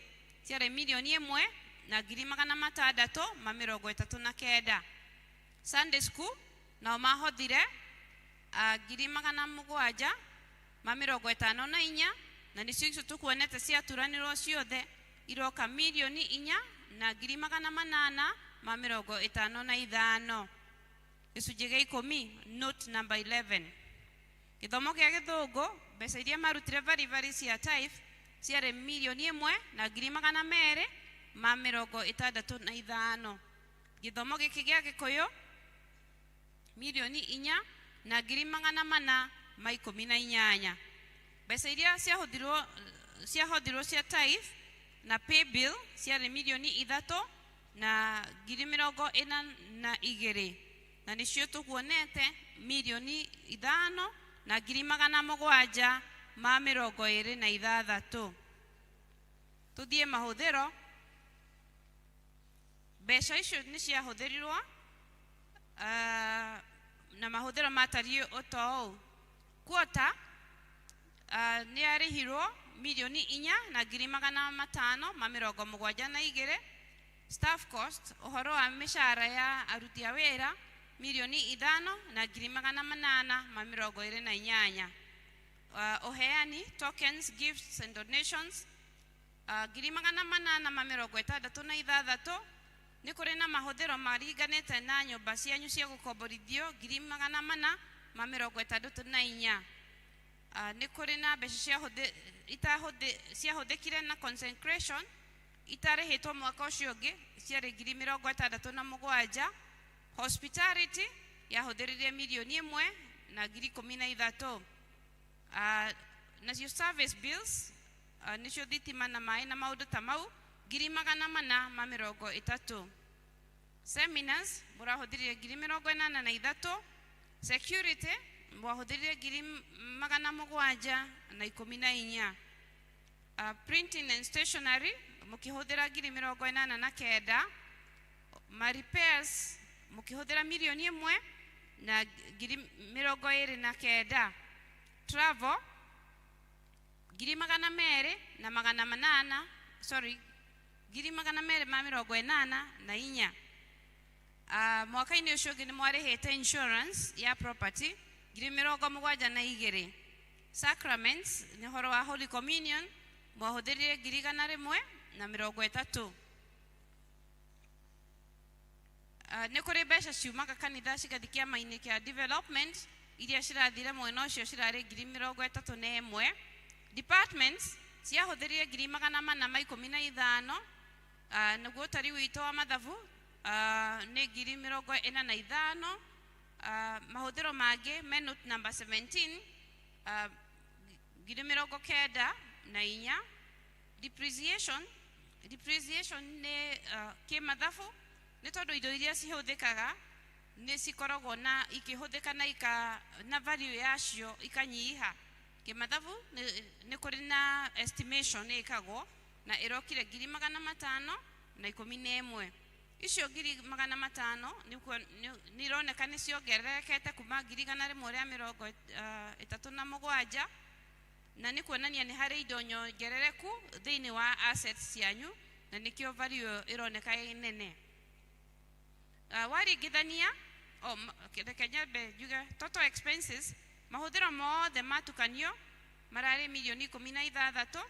ciarĩ mirioni 1,639. Sunday school nao mahothire 754, na nĩcio icio tũkuonete ciaturanĩrwo ciothe iroka mirioni 4,855. Gĩcunjĩ gĩa 10 note number 11. Gĩthomo gĩa Gĩthũngũ, mbeca iria marutire vari cia tithe ciarĩ mirioni 1,265. Gĩthomo gĩkĩ gĩa Gĩkũyũ mirioni 4,418. Mbeca iria ciahũthirwo cia tithe na pay bill ciarĩ mirioni 3,42. Na nĩcio tũkuonete mirioni 5,726. Tũthiĩ mahũthĩro. Mbeca icio nĩ ciahũthĩrirwo na mahũthĩro matariĩ ũũ. Quota nĩ yarĩhirwo mirioni 4,572. Staff cost, ũhoro wa mĩcara ya aruti a wĩra mirioni 5,828. Ũheani, tokens, gifts and donations 866. Nĩ kũrĩ na mahũthĩro maringanĩte na nyũmba cianyu cia gũkomborithio 464. Nĩ kũrĩ na mbeca ciahũthĩkire na consecration itarĩhĩtwo mwaka ũcio ũngĩ ciarĩ 67,000. Hospitality yahũthĩrire mirioni 1,13,000. Nacio service bills nĩcio thitima na maĩ na maũndũ ta mau 830. Seminars mũrahũthĩrire 83,000. Security mwahũthĩrire 714. Printing and stationery mũkĩhũthĩra 89,000. Ma repairs mũkĩhũthĩra mirioni 1,29,000. Travel 2,280. Sorry, 2,284. Mwaka-inĩ ũcio ũngĩ nĩ mwarĩhĩte insurance ya property 72,000. Sacraments nĩ ũhoro wa Holy Communion mwahũthĩrire 130. Nĩ kũrĩ mbeca ciumaga kanitha cigathiĩ kĩama-inĩ kĩa development iria cirathire mwena ũcio cirarĩ 31,000. Departments ciahũthĩrire 415. Naguo ũtari witũ wa mathabu nĩ 45,000. Mahũthĩro mangĩ note number 17 94. Depreciation nĩ kĩmathabu nĩ tondũ indo iria cihũthĩkaga nĩ cikoragwo na ikĩhũthĩka na value yacio ikanyiha. Kĩmathabu nĩ kũrĩ na estimation ĩkagwo na ĩrokire 511. Icio 500 nĩ ironeka nĩ ciongererekete kuma 137 na nĩ kuonania nĩ harĩ indo nyongerereku thĩinĩ wa assets cianyu na nĩkĩo value ĩroneka ĩ nene. Waringithania total expenses mahũthĩro mothe matukanio mararĩ mirioni 16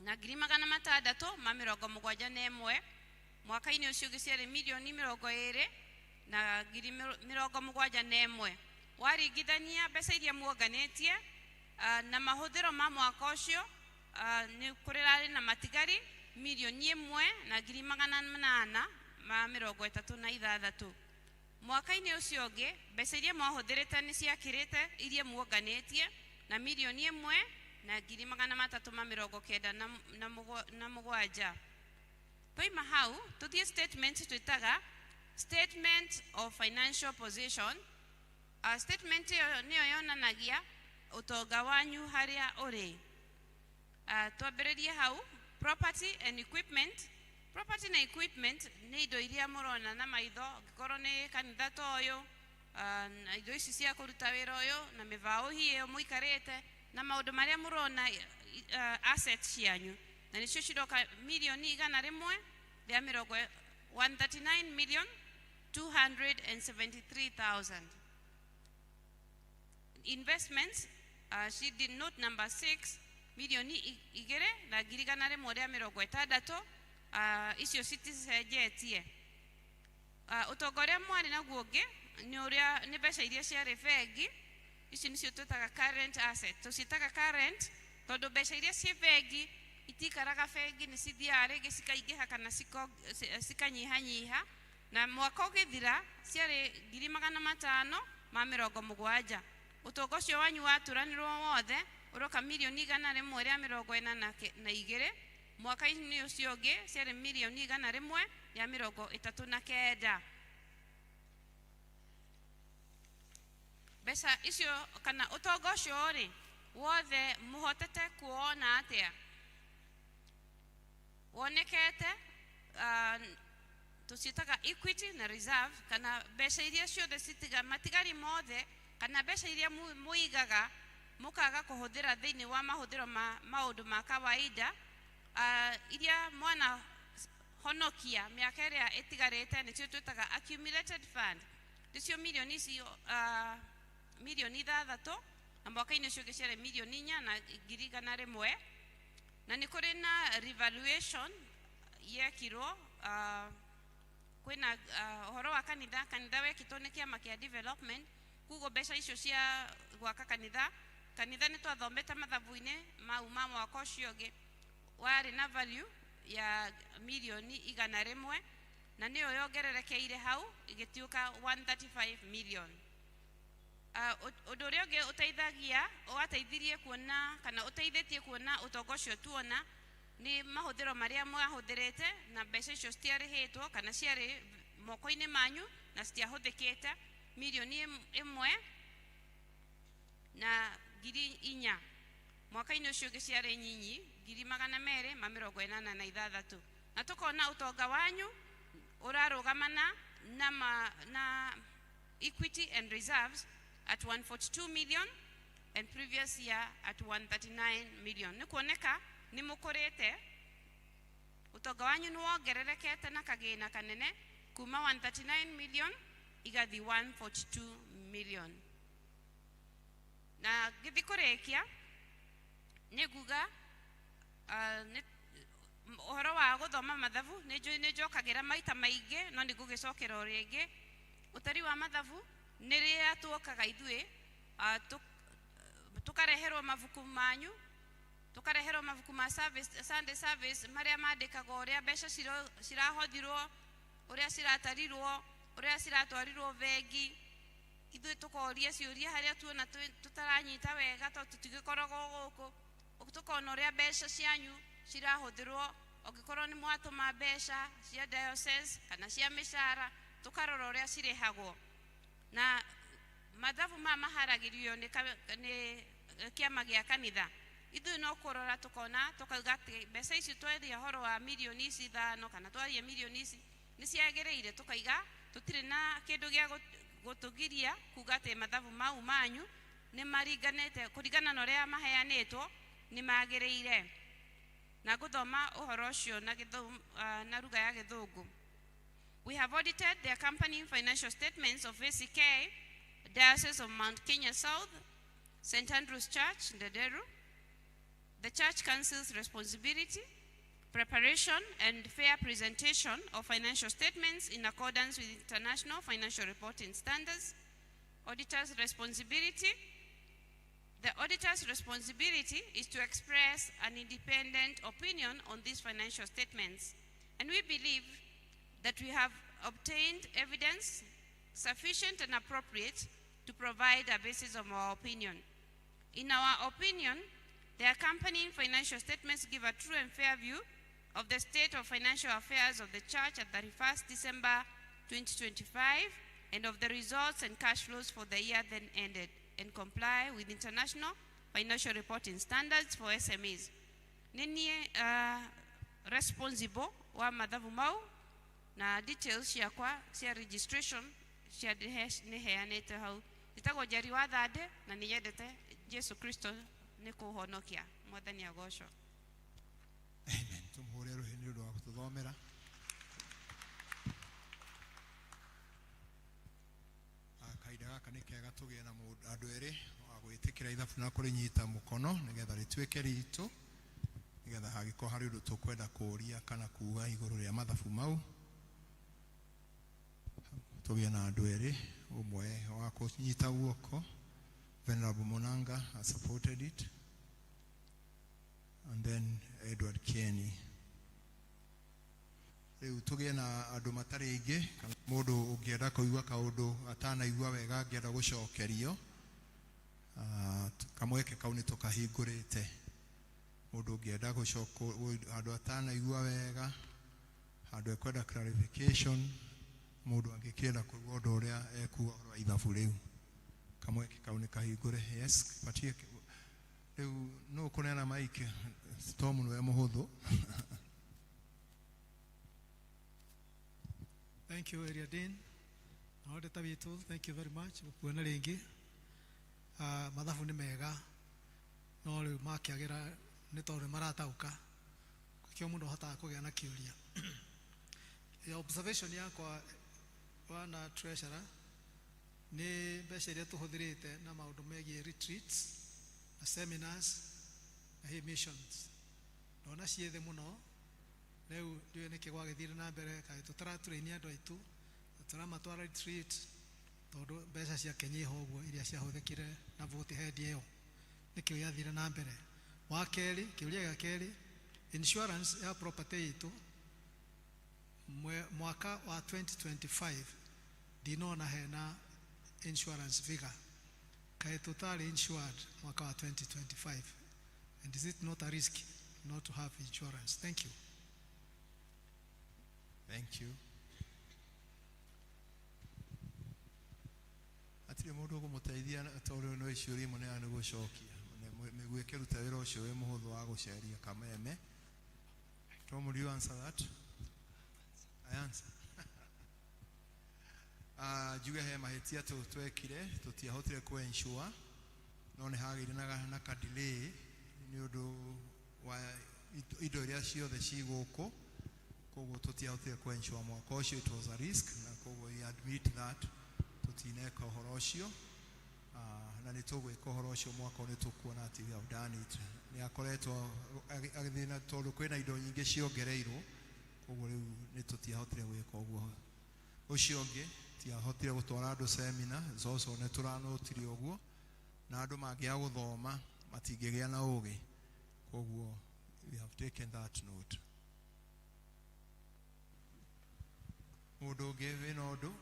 na 671. Mwaka-inĩ ũcio ũngĩ ciarĩ mirioni 20 na 71. Waringithania mbeca iria muonganĩtie na mahũthĩro ma mwaka ũcio nĩ kũrĩ na matigari mirioni 1,836. Mwaka-inĩ ũcio ũngĩ mbeca iria mwahũthĩrĩte nĩ ciakĩrĩte iria muonganĩtie na mirioni 1,397. Toima hau tuthie statement twitaga statement of financial position. Statement nĩyo yonanagia ũtonga wanyu harĩa ũrĩ. Twambĩrĩrie hau property and equipment. Property na equipment nĩ indo iria mũrona na maitho angĩkorwo nĩ kanitha ta ũyũ, na indo ici cia kũruta wĩra ũyũ na mĩbaũ hiyo mũikarĩte na maũndũ marĩa mũrona assets cianyu na nĩcio ciroka mirioni 139,273,000. Investments she did note number 6 mirioni 2,160. Icio citicenjetie. Ũtonga ũrĩa mwarĩ naguo ũngĩ nĩ mbeca iria ciarĩ bengi. Ici nĩcio twĩtaga current asset. Tũciĩtaga current tondũ mbeca iria ciĩ bengi itikaraga bengi, nĩ cithiaga rĩngĩ cikaingĩha kana cikanyihanyiha, na mwaka ũgĩthira ciarĩ 570. Ũtonga ũcio wanyu waturanĩrwo wothe ũroka mirioni 142. Mwaka-inĩ ũcio ũngĩ ciarĩ mirioni 139. Mbeca icio kana ũtonga ũcio rĩ wothe mũhotete kuona atĩa? Wonekete tuciĩtaga equity na reserve, kana mbeca iria ciothe matigari mothe kana mbeca iria muigaga mukaga kuhũthĩra thĩinĩ wa mahũthĩro ma maũndũ ma kawaida, iria mwana honokia mĩaka ĩrĩa ĩtigarĩte nĩcio twĩtaga accumulated fund. Nĩcio mirioni icio mirioni 6 na mwaka-inĩ ũcio ũngĩ ciarĩ mirioni 4,100. Na nĩ kũrĩ na revaluation yekirwo kwĩna ũhoro wa kanitha wekĩtwo nĩ kĩama kĩa development. Kuguo mbeca icio cia gwaka kanitha nĩ twathomete mathabu-inĩ mau ma mwaka ũcio ũngĩ warĩ na value ya milioni 100 na niyo yongererekeire hau igituka 135 million. Undu uria ungi uteithagia ugateithirie kuona kana uteithitie kuona utongo ucio tuona ni mahuthiro maria mwahuthirite na mbeca icio citiarihitwo kana ciari moko-ini manyu na citiahuthikite milioni 1 na ngiri 4 mwaka-ini ucio ungi ciari nyinyi 286 na tukona utonga wanyu urarugamana na equity and reserves at 142 million and previous year at 139 million. Ni kuoneka ni mukorete utonga wanyu ni wongererekete na kagina kanene kuma 139 million igathi 142 million. Na githikurekia ni guga uhoro wa guthoma mathabu ni njokagira maita maingi no ni gugicokera uringi utari wa mathabu ni ria tuokaga ithui tukareherwo mabuku manyu tukareherwo mabuku ma service Sunday service maria mandikaga uria mbeca cirahothirwo uria ciratarirwo uria ciratwarirwo vengi ithui tukoria ciuria haria tuona tutaranyita wega to tutigikoragwo guku tukona uria mbeca cianyu cirahuthirwo ogikorwo ni mwatuma mbeca cia diocese kana cia mishara tukarora uria cirihagwo na mathabu maharagirio ni kiama gia kanitha ithui no kurora tukona tukauga ati mbeca ici tweria horo wa milioni 5 kana twaria milioni ici ni ciagereire tukaiga tutire na kindu gia gutugiria kuga ati mathabu mau manyu ni maringanete kuringana na uria maheanitwo ni magereire na guthoma uhoro ucio na ruga ya githungu. We have audited the accompanying financial statements of ACK, Diocese of Mount Kenya South, St. Andrew's Church, Ndederu, the Church Council's responsibility, preparation and fair presentation of financial statements in accordance with international financial reporting standards, auditor's responsibility. The auditor's responsibility is to express an independent opinion on these financial statements, and we believe that we have obtained evidence sufficient and appropriate to provide a basis of our opinion. In our opinion, the accompanying financial statements give a true and fair view of the state of financial affairs of the Church at 31st December 2025 and of the results and cash flows for the year then ended, and comply with international financial reporting standards for SMEs. Nini responsible wa mathabu mau na details ciakwa cia registration cia niheanite hau itagwo Njeri wa Thande na niyendete Jesu Kristo ni kuhonokia. Mwathani agocwo. Amen. Tumuhore ruhini ndu wa kututhomera. Kaida gaka ni kega tugie na andu eri wa gwitikira ithabu na kurinyita mukono nigetha ritwike ritu nigetha hagiko hari undu tukwenda kuria kana kuga iguru ria mathabu mau tugie na andu eri umwe wa kunyita guoko Venerable Monanga has supported it, and then Edward Kieni. Riu tugie na andu matari ingi kana mundu ungienda kuigua kaundu atanaigua wega angienda gucokerio kamweke kau ni tukahingurite mundu ungienda gucoko andu atanaigua wega andu ekwenda clarification mundu angikienda kuigua undu uria ekuga horo ithabu riu kamweke kau ni kahingure. Yes, patie riu no kunena mike storm no emuhuthu. Thank you, Area Dean. Auditor witu, thank you very much. Kuona ringi mathabu ni mega no riu makiagira ni tondu maratauka kio mundu hata kugia na kiuria. Observation yakwa wana treasurer ni mbeca iria tuhuthirite na maundu megie retreats na seminars na missions ndona ciethe muno riu ndio niki gwagithire na mbere kai tutaraturainia andu aitu tutaramatwara retreat tondu mbeca cia kenyiho uguo iria ciahuthikire na vote head iyo nikio yathire na mbere. Wa keri kiuria gya keri insurance ya property itu mwaka wa 2025 dinona hena insurance figure kai totally insured mwaka wa 2025, and is it not a risk not to have insurance? Thank you. Thank you. Atire mundu gumuteithia tondu no icuri mune ani gucokia megwekeruta wira ucio we muhuthu wa guceria kameme. Tom, will you answer that? I answer. Juga he mahitia twekire tutiahotire ku ensure no ne hagire na ka delay ni undu wa indo iria ciothe ciguku koguo tutiahotire ku ensure mwaka ucio. It was a risk na koguo we admit that tutineka uhoro ucio na nitugwika uhoro ucio mwaka ni tukuona ati we have done it. Ni akoretwo agithina tondu kwina indo nyingi ciongereirwo koguo riu ni tutiahotire gwika uguo. Ucio ungi tiahotire gutwara andu seminar zoso ne turanotire uguo na andu mangia guthoma matingigia na ugi koguo we have taken that note. Mundu ungi wina undu,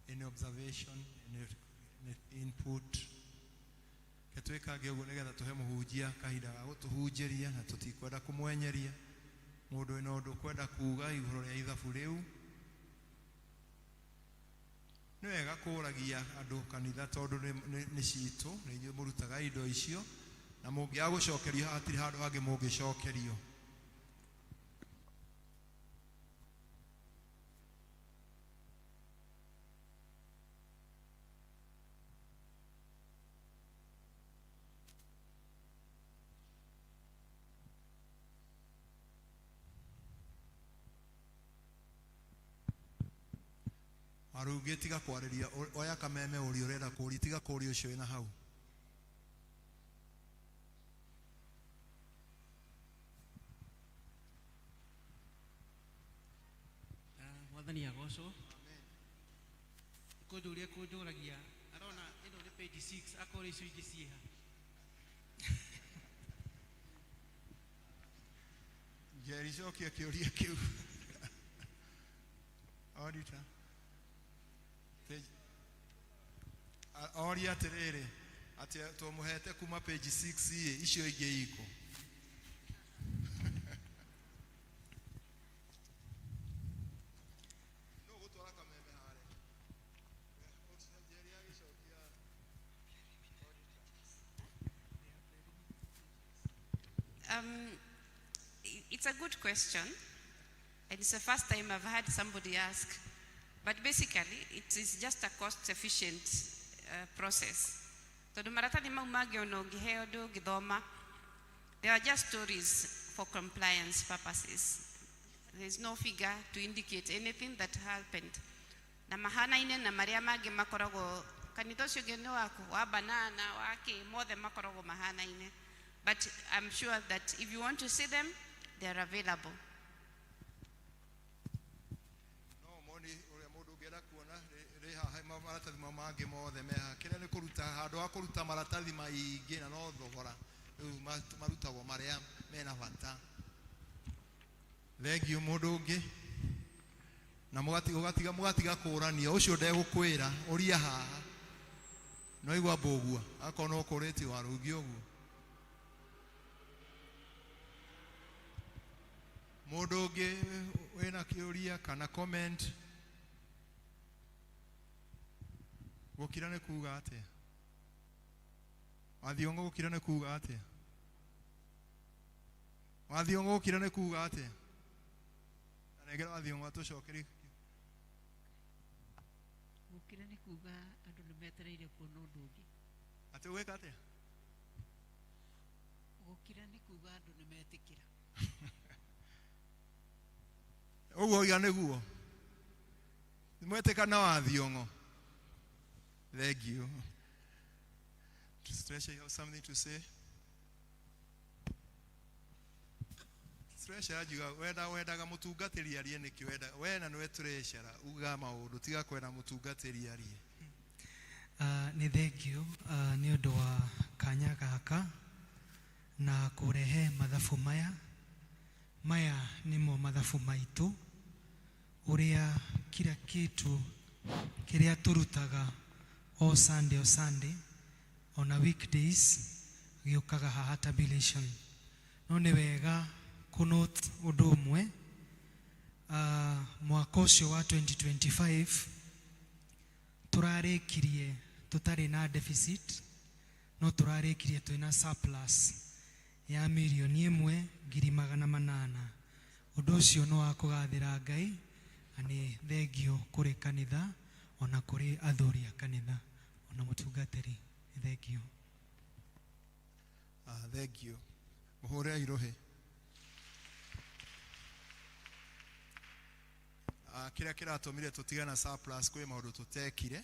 any observation, any input? Ketwikage uguo nigetha tuhe muhunjia kahinda ga gutuhunjiria na tutikwenda kumwenyeria. Mundu wina undu kwenda kuga iguru ria ithabu riu? Ni wega kuragia andu kanitha tondu ni citu ni ithuĩ murutaga indo icio na mungia gucokerio hatiri handu hangi mungicokerio. Aruge tiga kwariria oya kameme uri urenda kuri tiga kuri ucio wina hau. Mwathani agocwo. Kunjuria kunjuragia arona ino ni page 6 akore icio ingi cieha. Jerry cokia kiuria kiu. Auditor. Oria atiriri ati tumuhete kuma page 6 icio ingi iko. It's a good question, and it's the first time I've had somebody ask. But basically, it is just a cost-efficient process. Tondu maratathi mau mangi ono ngiheo ndu ngithoma, they are just stories for compliance purposes. There is no figure to indicate anything that happened. Na mahanaine na maria mangi makoragwo kanitha ucio ngi ni wa banana wake mothe makoragwo mahanaine. But I'm sure that if you want to see them, they are available. Maratathi mangi mothe meha kire ni kuruta handu wa kuruta maratathi maingi na no thogora riu marutagwo maria mena bata. Thank you mundu ungi na mugatiga kurania ucio ndegukwira uria haha no igwa mbogua akona ukuriti warugi uguo. Mundu ungi wina kiuria kana comment? Gukira ne kuga atia? Wathiongo gukira ne kuga atia? Wathiongo gukira ne kuga atia? Anegera wathiongo atucokeri. Gukira ne kuga andu ni metereire kuona undu ungi. Ati weka atia? Gukira ne kuga andu ni metikira. Uguo ya neguo. Mweteka na wathiongo. Thank you. Stretcher, you have something to say? Stretcher, you wenda mutungatiri arie niki wena nwe treasure uga maundu tiga kwenda mutungatiri arie. Ni thank you ni undu wa kanya gaka na kurehe mathabu maya nimo mathabu maitu uria kila kitu kiria turutaga o Sunday on a weekdays giukaga haha tabulation. No ni wega kunote undu umwe mwaka ucio wa 2025 turarikirie tutari na deficit, no turarikirie twina surplus ya milioni 1,800,000. Undu ucio no wa kugathira Ngai, ani thengio kuri kanitha ona kuri athuri a kanitha ona mutungatiri. Thengio. Thengio. Muhore irohe. Kira kiratumire tutigana surplus kwi maundu tutekire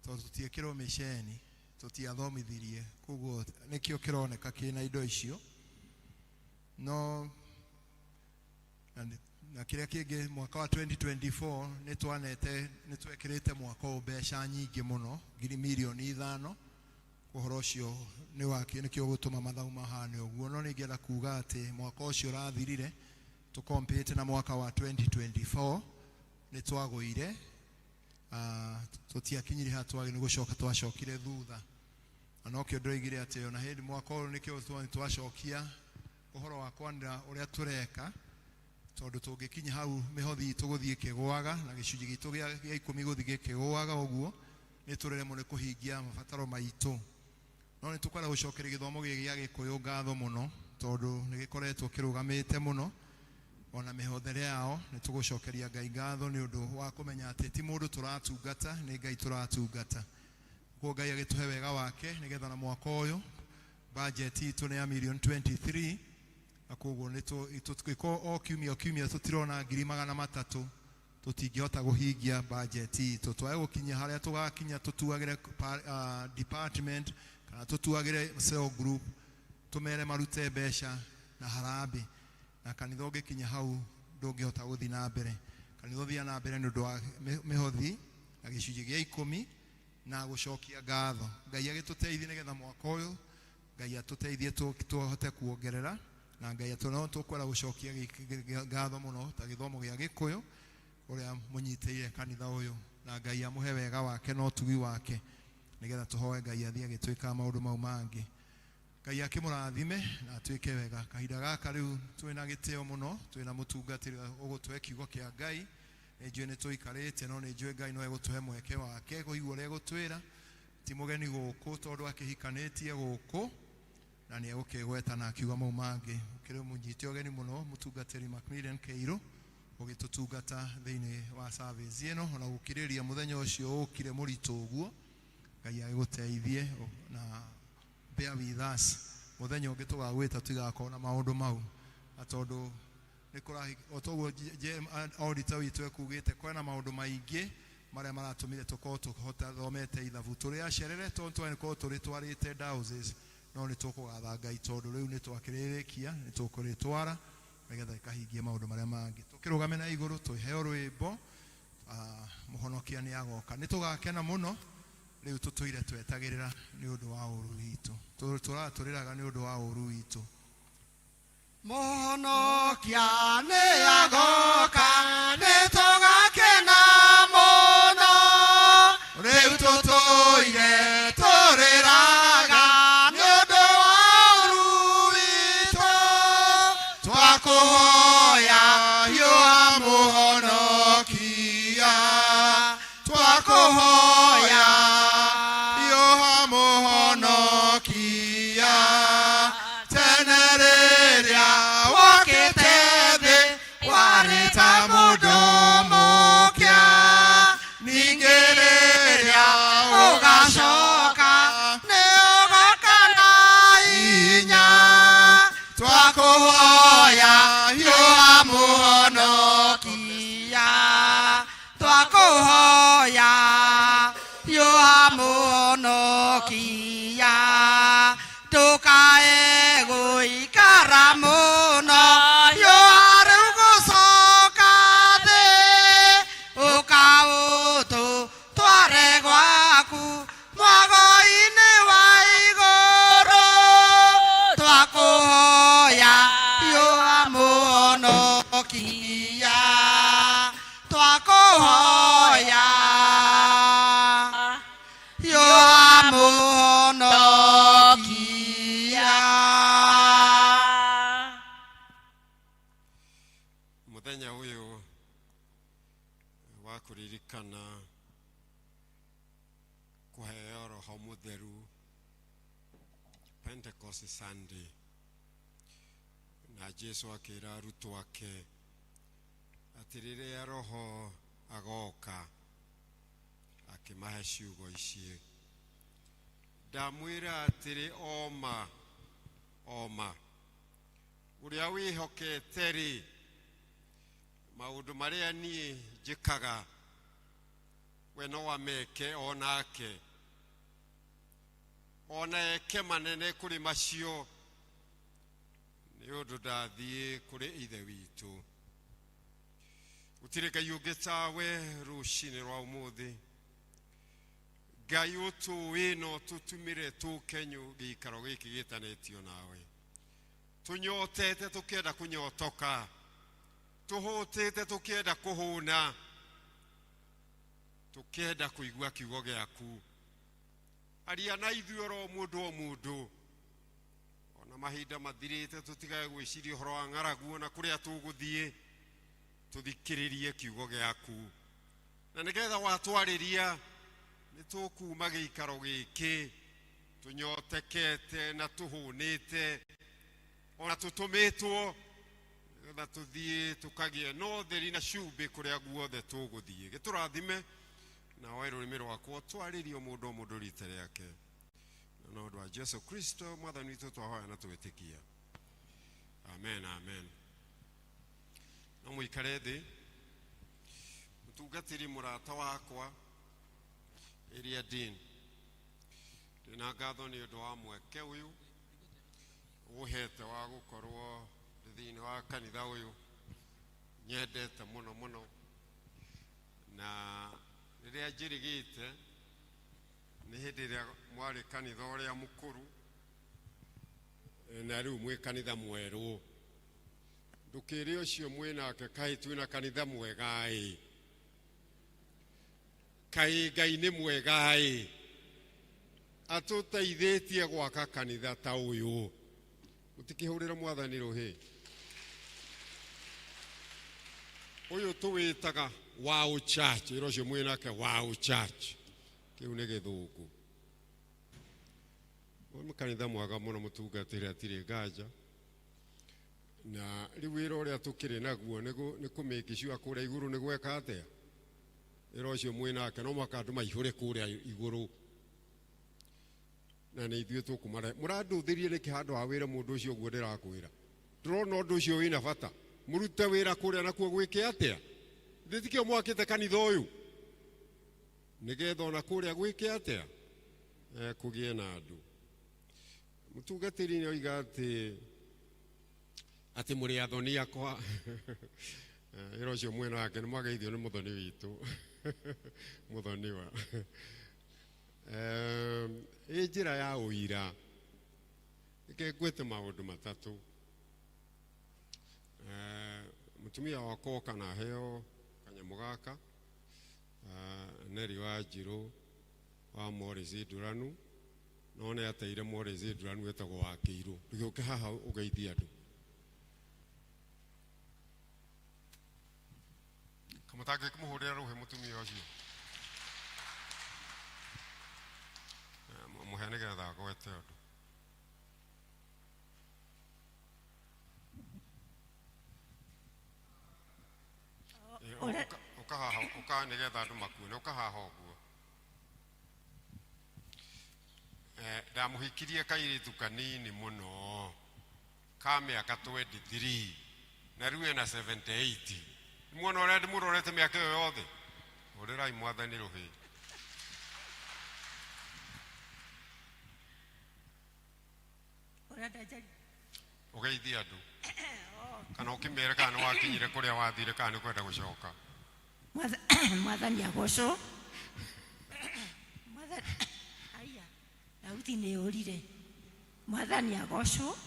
tondu tutiekirwo misheni tutiathomithirie, koguo nikio kironeka kina indo icio. No na kira kingi mwaka wa 2024 nitwekirite mwaka o mbeca nyingi muno, milioni 5 kuhoro ucio ni waki nikio gutuma mathabu mahane uguo. No ningienda kuga ati mwaka ucio rathirire to compete na mwaka wa 2024 nitwagoire tutiakinyire hatwagi ni gucoka twacokire thutha. Anokio ndoigire ati ona hindi mwaka uyu nikio twacokia uhoro wa kwandira uria tureka, tondu tungikinya hau mihothi tuguthie kigwaga na gicunji gitu gia 10 guthie kigwaga uguo ni tureremo ni kuhingia mabataro maitu. No nitukara gucokeria githomo gia Gikuyu ngatho muno tondu ni gikoretwo kirugamite muno ona mihothere yao. Nitugucokeria Ngai ngatho ni undu wa kumenya ati ti mundu turatungata, ni Ngai turatungata. Ko Ngai agituhe wega wake nigetha na mwaka uyu budget itu ni ya million 23, na koguo itutiko o kiumia tutirona 300,000 tutingihota guhingia budget itu. Twae gukinya haria tugakinya tutuagire department kana tutuagire cell group tumere marute mbeca na harambe, na kanitha ungikinya hau ndungihota guthi na mbere. Kanitha thia na mbere nundu wa mihothi na gicunji gia 10 na gucokia ngatho. Ngai agituteithie nigetha mwaka uyu Ngai atuteithie tuhote kuongerera, na Ngai atono tukwera gucokia ngatho muno ta githomo gia Gikuyu uria munyiteire kanitha uyu, na Ngai amuhe wega wake no tugi wake nigetha tuhoe Ngai athie agitwika maundu mau mangi. Ngai akimurathime na atwike wega. Kahinda gaka riu twina giteo muno, twina mutungatiri ugutwe kiugo kia Ngai. Njue ni tuikarite no ni njue Ngai no egutuhe mweke wake kuigua ria gutwira ti mugeni guku tondu akihikanitie guku na ni egukigweta na akiuga mau mangi. Ukire munyite ogeni muno mutungatiri Macmillian Keiru ugitutungata thiini wa service ino ona gukiriria muthenya ucio ukire murito uguo. Ngai agiguteithie na bear with us. Muthenya ungi tugagwita tigakona maundu mau atondu nikurahi otogo auditor witu ekugite kwena maundu maingi maria maratumire tuko tuhota thomete ithabu turi acerere tontu enko turi twarite dowses no ni tukugatha Ngai tondu riu ni twakiririkia ni tukuritwara nigetha ikahingie maundu maria mangi. Tukirugame na iguru tuheo rwimbo muhonokia ni agoka. Ni tugakena muno riu tutuire twetagirira ni undu wa uru witu turaturiraga ni undu wa uru witu. Muhonokia ni agoka ni tugakena muno riu tutuire turiraga ni undu wa uru witu. Twakuhoya yua muhonokia, twakuhoya yua muhonokia tenereria wakite thi warita mundu mukia ningireria ugacoka ni ugoka na inya. Twakuhoya yua muhonokia, twakuhoya yua muhonokia tukae guikara muno yua riu gucoka thi ukautu tware gwaku mwago-ini wa iguru. kũheo Roho Mũtheru Pentecost Sunday, na Jesu akĩra arutwo ake atĩ rĩrĩa Roho agoka akĩmahe ciugo ici, ndamwĩra atĩrĩ oma ũrĩa wĩhokete rĩ, maũndũ marĩa niĩ njĩkaga we no ameke onake, ona eke manene kũrĩ macio, nĩ ũndũ ndathiĩ kũrĩ Ithe witũ. Gũtirĩ Ngai ũngĩ tawe rũcinĩ rwa ũmũthĩ, Ngai ũtũĩ no tũtumire tũke gĩikaro gĩkĩ gĩtanĩtio nawe, tũnyotete tũkĩenda kũnyotoka, tũhũtĩte tũkĩenda kũhũna, tũkĩenda kũigua kiugo gĩaku. Aria na ithuĩ o mũndũ, ona mahinda mathirĩte tũtigae gwĩciria ũhoro wa ng'aragu, na kũrĩa tũgũthiĩ tũthikĩrĩrie kiugo gĩaku, na nĩgetha watwarĩria nĩ tũkuma gĩikaro gĩkĩ tũnyotekete na tũhũnĩte, ona tũtũmĩtwo nĩgetha tũthiĩ tũkagĩe na ũtheri na cumbĩ kũrĩa guothe tũgũthiĩ. Gĩtũrathime na woe rũrĩmĩ rwakwa twarĩrie mũndũ rita rĩake, na ũndũ wa Jesu Kristo Mwathani witũ twahoya na twĩtĩkia, amen, amen. No mũikare thĩ. Mũtungatĩri mũrata wakwa Area Dean, ndĩna ngatho nĩ ũndũ wa mweke ũyũ ũhete wa gũkorwo thĩinĩ wa kanitha ũyũ, nyendete mũno, na rĩrĩa njĩrĩgĩte nĩ hĩndĩ ĩrĩa mwarĩ kanitha ũrĩa mũkũrũ, na rĩu mwĩ kanitha mwerũ. Ndũkĩrĩ ũcio mwĩnake kaĩ twĩna kanitha mwega-ĩ, kaĩ Ngai nĩ mwega-ĩ, atũteithĩtie gwaka kanitha ta ũyũ. Mũtikĩhũrĩre Mwathani rũhĩ. Ũyũ tũwĩtaga Wow Church, ĩro ũcio mwĩnake Wow Church, kĩu nĩ gĩthũngũ. Nĩ kanitha mwega mũno, mũtungatĩri atirĩ nganja, na rĩu wĩra ũrĩa tũkĩrĩ naguo nĩ kũmĩki sure kũrĩa igũrũ nĩ gweka atĩa. Ĩro ũcio mwĩnake no mũhaka andũ maihũre kũrĩa igũrũ, na nĩ ithuĩ tũkũmara. Mũrandũthĩrie nĩkĩ handũ ha wĩra mũndũ ũcio ũguo ndĩrakwĩra? Ndĩrona ũndũ ũcio wĩna bata, mũrute wĩra kũrĩa nakuo gwĩke atĩa? Ndĩtikĩo mwakĩte kanitha ũyũ nĩgetha ona kũrĩa gwĩke atĩa? Kũgĩe na andũ. Mũtungatĩri nĩ oiga atĩ mũrĩ athoni akwa. Ĩro ũcio mwena wake nĩ mwageithio nĩ mũthoni witũ. Mũthoni wa ĩ njĩra ya ũira ngwĩte maũndũ matatũ. Mũtumia wakwa kana heo kanyamũ gaka, Neri wa Njirũ wa Morris Nduranu, no nĩ ateire Morris Nduranu wetagwo wa Kĩirũ. Ndũgĩũke haha ũgeithie andũ. Kamũtangĩ kũmũhũrĩra rũhĩ mũtumia ũcio. Mũhe nĩgetha agwete andũ. Ũka haha, ũka nĩgetha andũ makuone, ũka haha ũguo. Ndamũhikirie kairĩtu kanini mũno ka mĩaka 23 na rĩu ena 78. Mwana ũrĩa ndĩmũrorete mĩaka ĩyo yothe. Hũrĩrai Mwathani rũhĩ. Ũgeithie andũ kana ũkĩmere kana nĩ wakinyire kũrĩa wathire kana nĩ kwenda gũcoka. Mwathani agocwo. Dauti nĩ ũrire. Mwathani agocwo.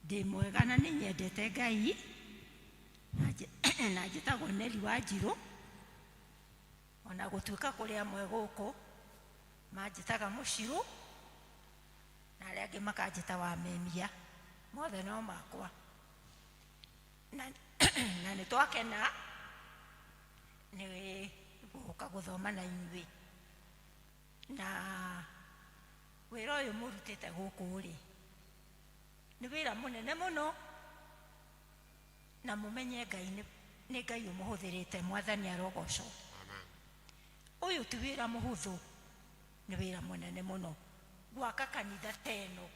Ndĩ mwega na nĩ nyendete Ngai. Na njĩtagwo Neri wa Njirũ. Ona gũtuĩka kũrĩa mwe gũkũ manjĩtaga Mũcirũ, na arĩa angĩ makanjĩta wa Memia. Mothe no makwa. Na nĩ twakena nĩ gũka gũthoma na inyuĩ. na wĩra ũyũ mũrutĩte gũkũ rĩ nĩ wĩra mũnene mũno, na mũmenye Ngai nĩ Ngai ũmũhũthĩrĩte. Mwathani arogocwo. Ũyũ ti wĩra mũhũthũ, nĩ wĩra mũnene mũno. Gwaka kanitha teno,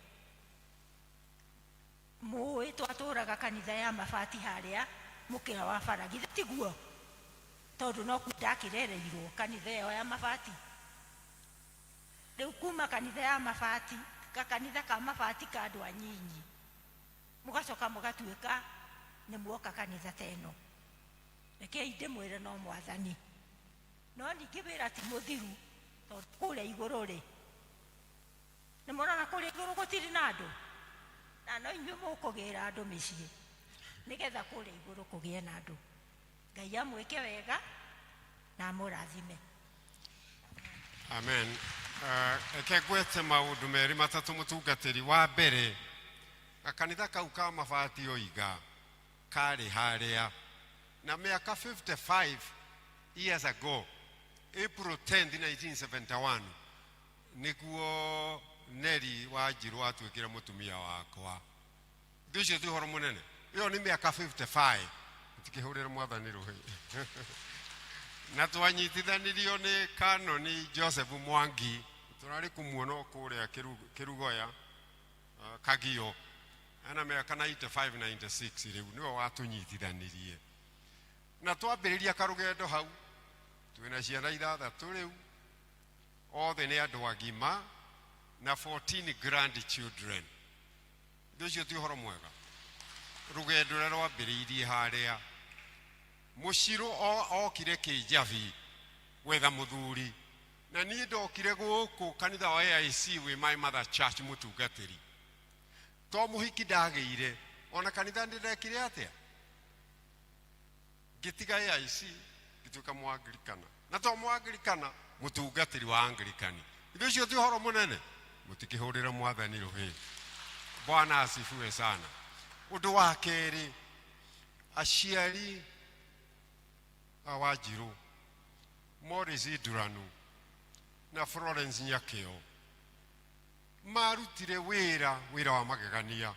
mũĩ twatũraga kanitha ya mabati harĩa mũkĩra wa bara, githĩ tiguo? Tondũ no kuo ndakĩrereirwo kanitha ĩyo ya mabati. Rĩu kuma kanitha ya mabati, kanitha ka mabati ka andũ anyinyi, mũgacoka mũgatuĩka nĩ muoka kanitha teno. Rekei ndĩmwĩre no Mwathani, no ningĩ wĩra ti mũthiru, tondũ kũrĩa igũrũ rĩ, nĩ mũrona kũrĩa igũrũ gũtirĩ na andũ, na no inyuĩ mũkũgĩra andũ mĩciĩ nĩgetha kũrĩa igũrũ kũgĩe na andũ. Ngai amwĩke wega na amũrathime. Amen. Eke gwete maundu meri matatu mutungatiri. Wa mbere, kanitha kau ka mabati oiga kari haria na miaka 55 years ago, April 10th 1971, nikuo Neri Wanjiru atuĩkire mutumia wakwa. Ndicio ti horo munene. Iyo ni miaka 55. Tikihurira Mwathani ruhi. Na twanyitithanirio ni kanoni Joseph Mwangi, turari kumuona kuria Kirugoya Kagio, ana miaka 95 96 riu niwe watunyitithanirie. Na twambiriria karugendo hau twina ciana ithathatũ riu, othe ni andu agima na 14 grandchildren. Ndicio ti horo mwega. Rugendo rũrĩa rwambĩrĩirie harĩa Mũshiro okire Kĩjabi gwetha mũthuri, na niĩ ndokire gũkũ kanitha wa AIC wĩ My Mother Church mũtungatĩri. To mũhiki ndagĩire, ona kanitha ndĩrekire atĩa, ngĩtiga AIC ngĩtuĩka Mũanglikana, na to Mũanglikana mũtungatĩri wa Anglikani. Ithuĩ ũcio ti ũhoro mũnene, mũtikĩhũrĩre Mwathani rũhĩ. Bwana asifiwe sana. Ũndũ wa kerĩ, aciari a Wanjiru, Morris Iduranu na Florence Nyakeo marutire wĩra wa magegania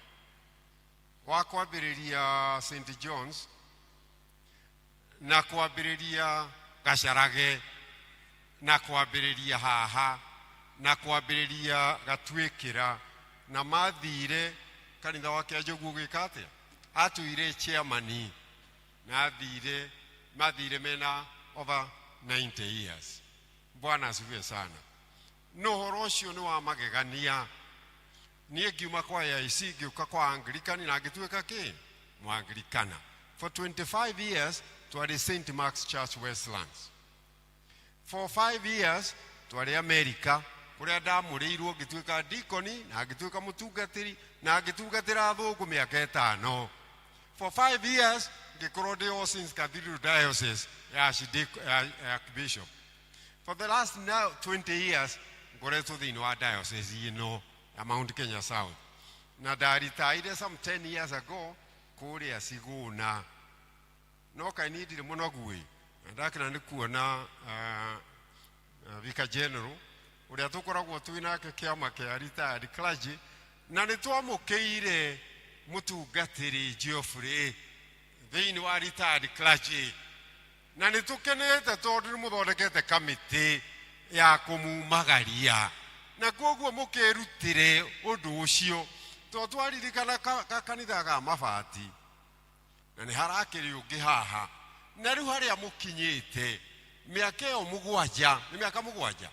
wa kwambĩrĩria St. John's na kwambĩrĩria Gacarage na kwambĩrĩria haha na kwambĩrĩria Gatwĩkĩra, na mathire kanitha wa Kĩanjũgu gwĩka atĩa, atuire chairman na mathire mena over 90 years. Bwana asifiwe sana. No horo ũcio nĩ wa magegania. Niĩ ngiuma kwa AIC ngĩũka kwa Anglikani na ngĩtuĩka kĩ Mũanglikana. For 25 years twarĩ St. Mark's Church Westlands. For 5 years twarĩ America, kuria ndamũrĩirwo ngĩtuĩka deacon na ngĩtuĩka mũtungatĩri na ngĩtungatĩra athũngũ mĩaka 5. For 5 years ngĩkorwo ndĩ All Cathedral Diocese ya Archbishop. For the last now 20 years ngoretwo thĩinĩ wa diocese ĩno ya Mount Kenya South, na ndaritaire some 10 years ago kũrĩa Sigũna. No kaini ndirĩ mũnogu ĩ, na ndakena nĩ kuona Vicar General ũrĩa tũkoragwo twĩnake kĩama kĩa retired clergy, na nĩ twamũkĩire mũtungatĩri Geoffrey thĩinĩ wa retired clergy, na nĩ tũkenete tondũ nĩ mũthondekete kamĩtĩ ya kũmumagaria, na koguo mũkĩrutĩre ũndũ ũcio. Tondũ twaririkana kanitha ga mabati na nĩ harakĩrĩ ũngĩ haha, na rĩu harĩa mũkinyĩte mĩaka ĩyo 7, nĩ mĩaka 7,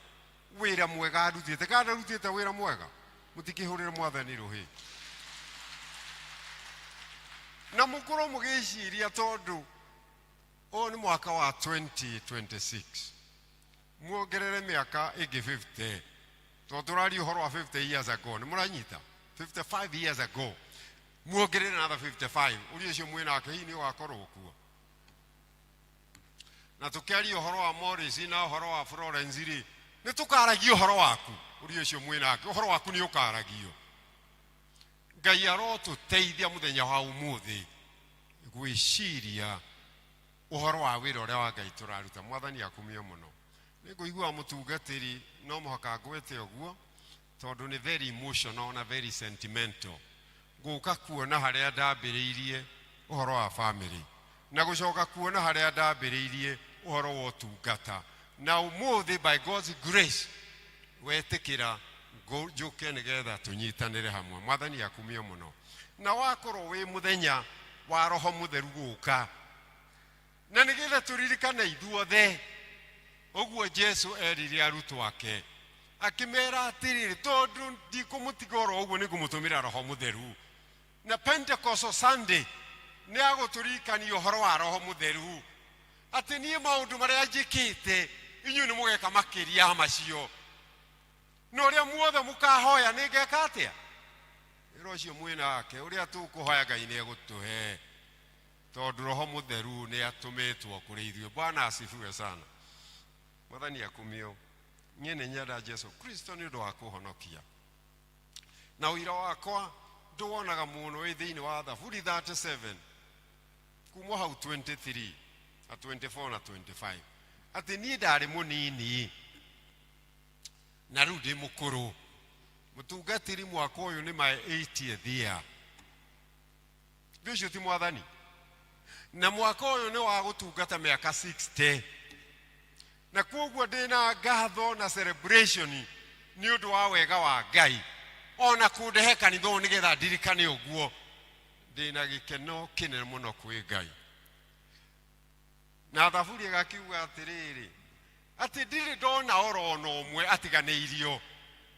wĩra mwega arutĩte. Kana arutĩte wĩra mwega, mũtikĩhũrĩre Mwathani rũhĩ. Na mũkorwo mũgĩciria tondũ ũyũ nĩ mwaka wa 2026, muongerere mĩaka ĩngĩ 50, tondũ tũraria ũhoro wa 50 years ago. Nĩ mũranyita 55 years ago, muongerere another 55. Ũrĩa ũcio mwĩnake hihi nĩ ũgakorwo kuo. Na tũkĩaria ũhoro wa Morris na ũhoro wa Florence rĩ, nĩ tũkaragio ũhoro waku. Ũrĩa ũcio mwĩnake ũhoro waku nĩ ũkaragio. Ngai arotũteithia mũthenya wa ũmũthĩ gwĩciria ũhoro wa wĩra ũrĩa wa Ngai tũraruta. Mwathani akumie mũno. nä ngå igua må tungatä no må haka ngwete å guo tondå nä very emotional na very sentimental ngå ka kuona harä a ndambä rä irie å horo wa family na gå coka kuona harä a ndambä rä irie å horo wa ũtungata na må thä by God's grace wetä kä ra njå ke nä getha tå nyitanä re hamwe mwathani akumio må no na wakorwo wä må thenya wa roho må theru gå ka na nä getha tå ririkane ithuothe å guo Jesu erire arutwo ake akä mera atä rä rä tondå ndikå må tiga oro å guo nä ngå må tå mä ra roho må theru na Pentecostal Sunday nä agå tå ririkania å horo wa roho må theru atä niä maå ndå marä a njä kä te inyuä nä må geka makä ria macio na å rä a muothe må kahoya nä ngeka atä a wä ra å cio mwä nake å rä a tå kå hoya Ngai nä egå tå he tondå roho må theru nä atå mä two kå rä ithuä Bwana asifiwe sana mwathani akumio niä nä nyenda Jesu Kristo nä å ndå wa kå honokia na å ira wakwa ndå wonaga må no wä thä inä wa Thaburi 37 kuma hau 23 na 24 na 25 atä niä ndarä må nini na rä u ndä må kå rå må tungatä ri mwaka å yå nä my 80th year thä å cio ti mwathani na mwaka å yå nä wa gå tungata mä aka 60 na koguo ndä na ngatho na celebration nä å ndå wa wega wa Ngai ona kå ndehe kanitha nä getha ndirikane å guo ndä na gä keno kä nene må no kwä Ngai na Thaburi agakiuga atä rä rä atä ndirä ndona oro ona å mwe atiganä irio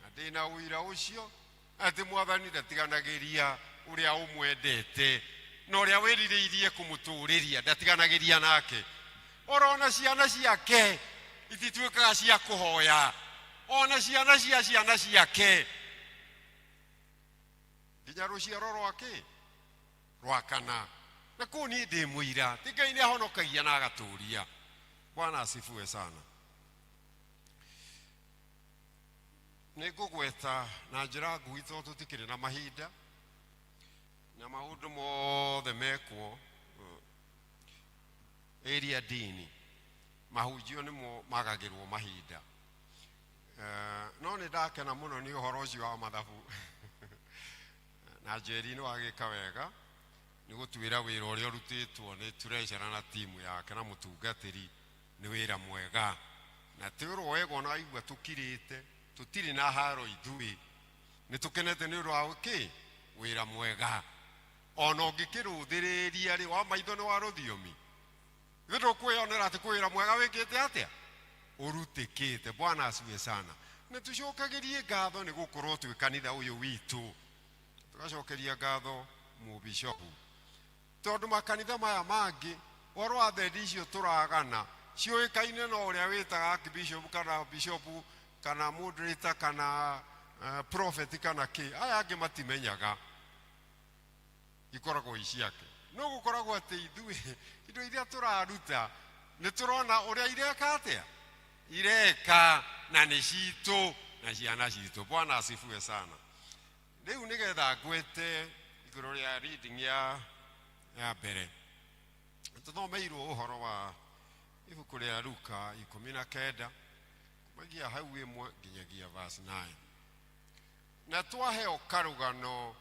na ndä na å ira å cio atä mwathani ndatiganagä ria å rä a å mwendete na å rä a wä rirä irie kå må tå rä ria ndatiganagä ria nake orona ciana ciake itituä kaga cia kå hoya ona ciana cia ciana ciake nginya rå ciaro rwake rwa kana na kå niä ndä må ira tä Ngai nä ahonokagia na agatå ria Bwana asifiwe sana nä ngå gweta na njä ra ngui tondå tå tikä rä na mahinda na maå ndå mothe mekwo area dini mahunjio nimo magagä rwo mahinda no nä ndakena må no nä å horo å cio wa mathabu na Njeri nä wagä ka wega nä gå tuä ra wä ra å rä a å rutä two nä treasurer na timu yake na må tungatä ri nä wä ra mwega na tä å rwo wega ona aigua tå kirä te tå tirä na haro ithuä nä tå kenete nä å ndå wa kä wä ra mwega ona å ngä kä rå thä rä ria rä wa maitho nä wa rå thiomi gä ndå kwä onera atä kwä ra mwega wä kä te atä a å rutä kä te Bwana asifiwe sana nä tå cokagä rie ngatho nä gå korwo twä kanitha å yå witå tå gacokeria ngatho må bishopu tondå makanitha maya mangä horo wa thendi icio tå ragana ciå ä kaine na å rä a wä taga bishop kana bishopu kana moderator kana prophet kana kä aya angä matimenyaga ikoragwo iciake no gå koragwo atä ithuä indo iria tå raruta nä tå rona å rä a ireka atä a ireka na nä citå na ciana citå Bwana asifiwe sana rä u nä getha ngwete igå rå rä a reading ya mbere tå thomeirwo å horo wa ibuku rä a Luka 19 kumagia hau ĩmwe nginyagia verse 9 na twaheo karũgano